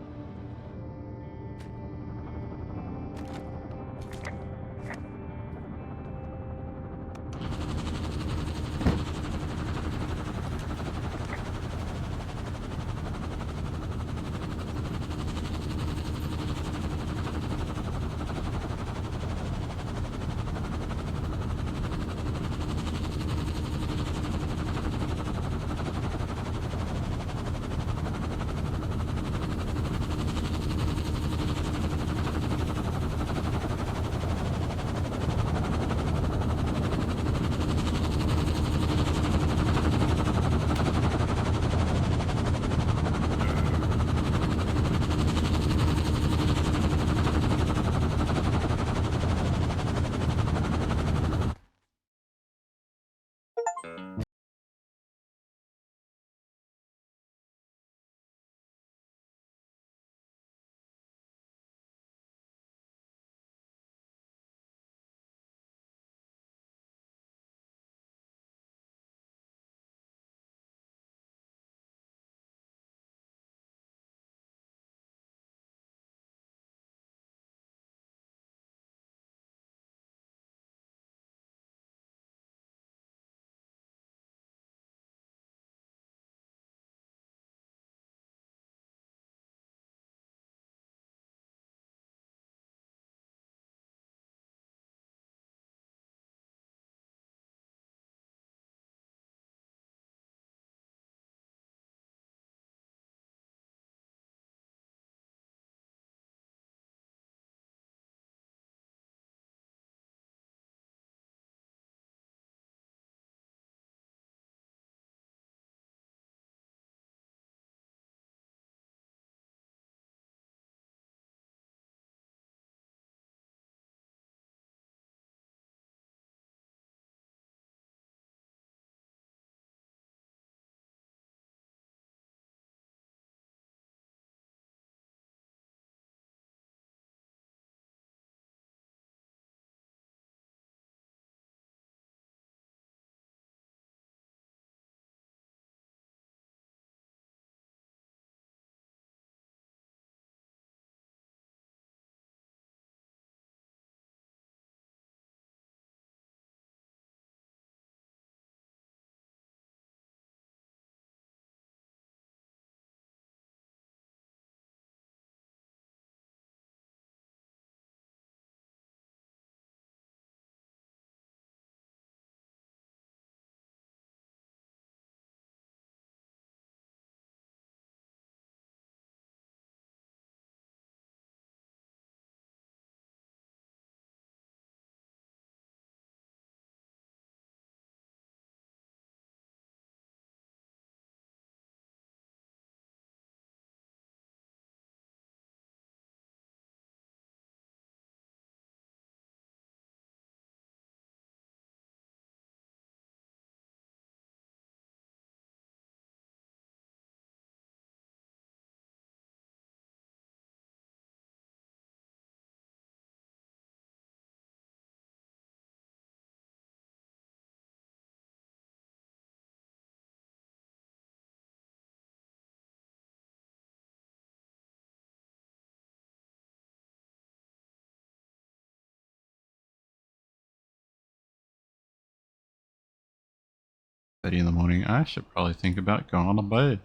In the morning, I should probably think about going to bed.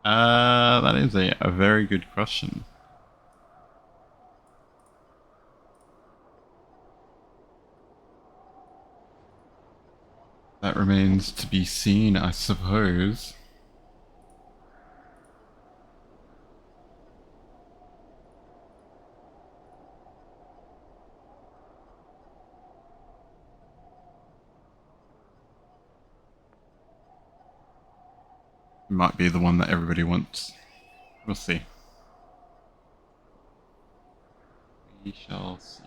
That is a very good question. That remains to be seen, I suppose. Might be the one that everybody wants. We'll see. We shall see.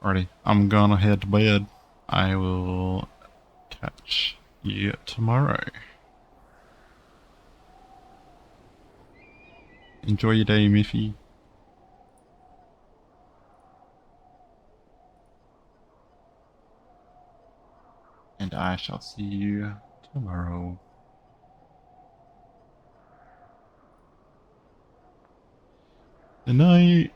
Alrighty, I'm gonna head to bed. I will catch you tomorrow. Enjoy your day, Miffy. And I shall see you tomorrow. Good night.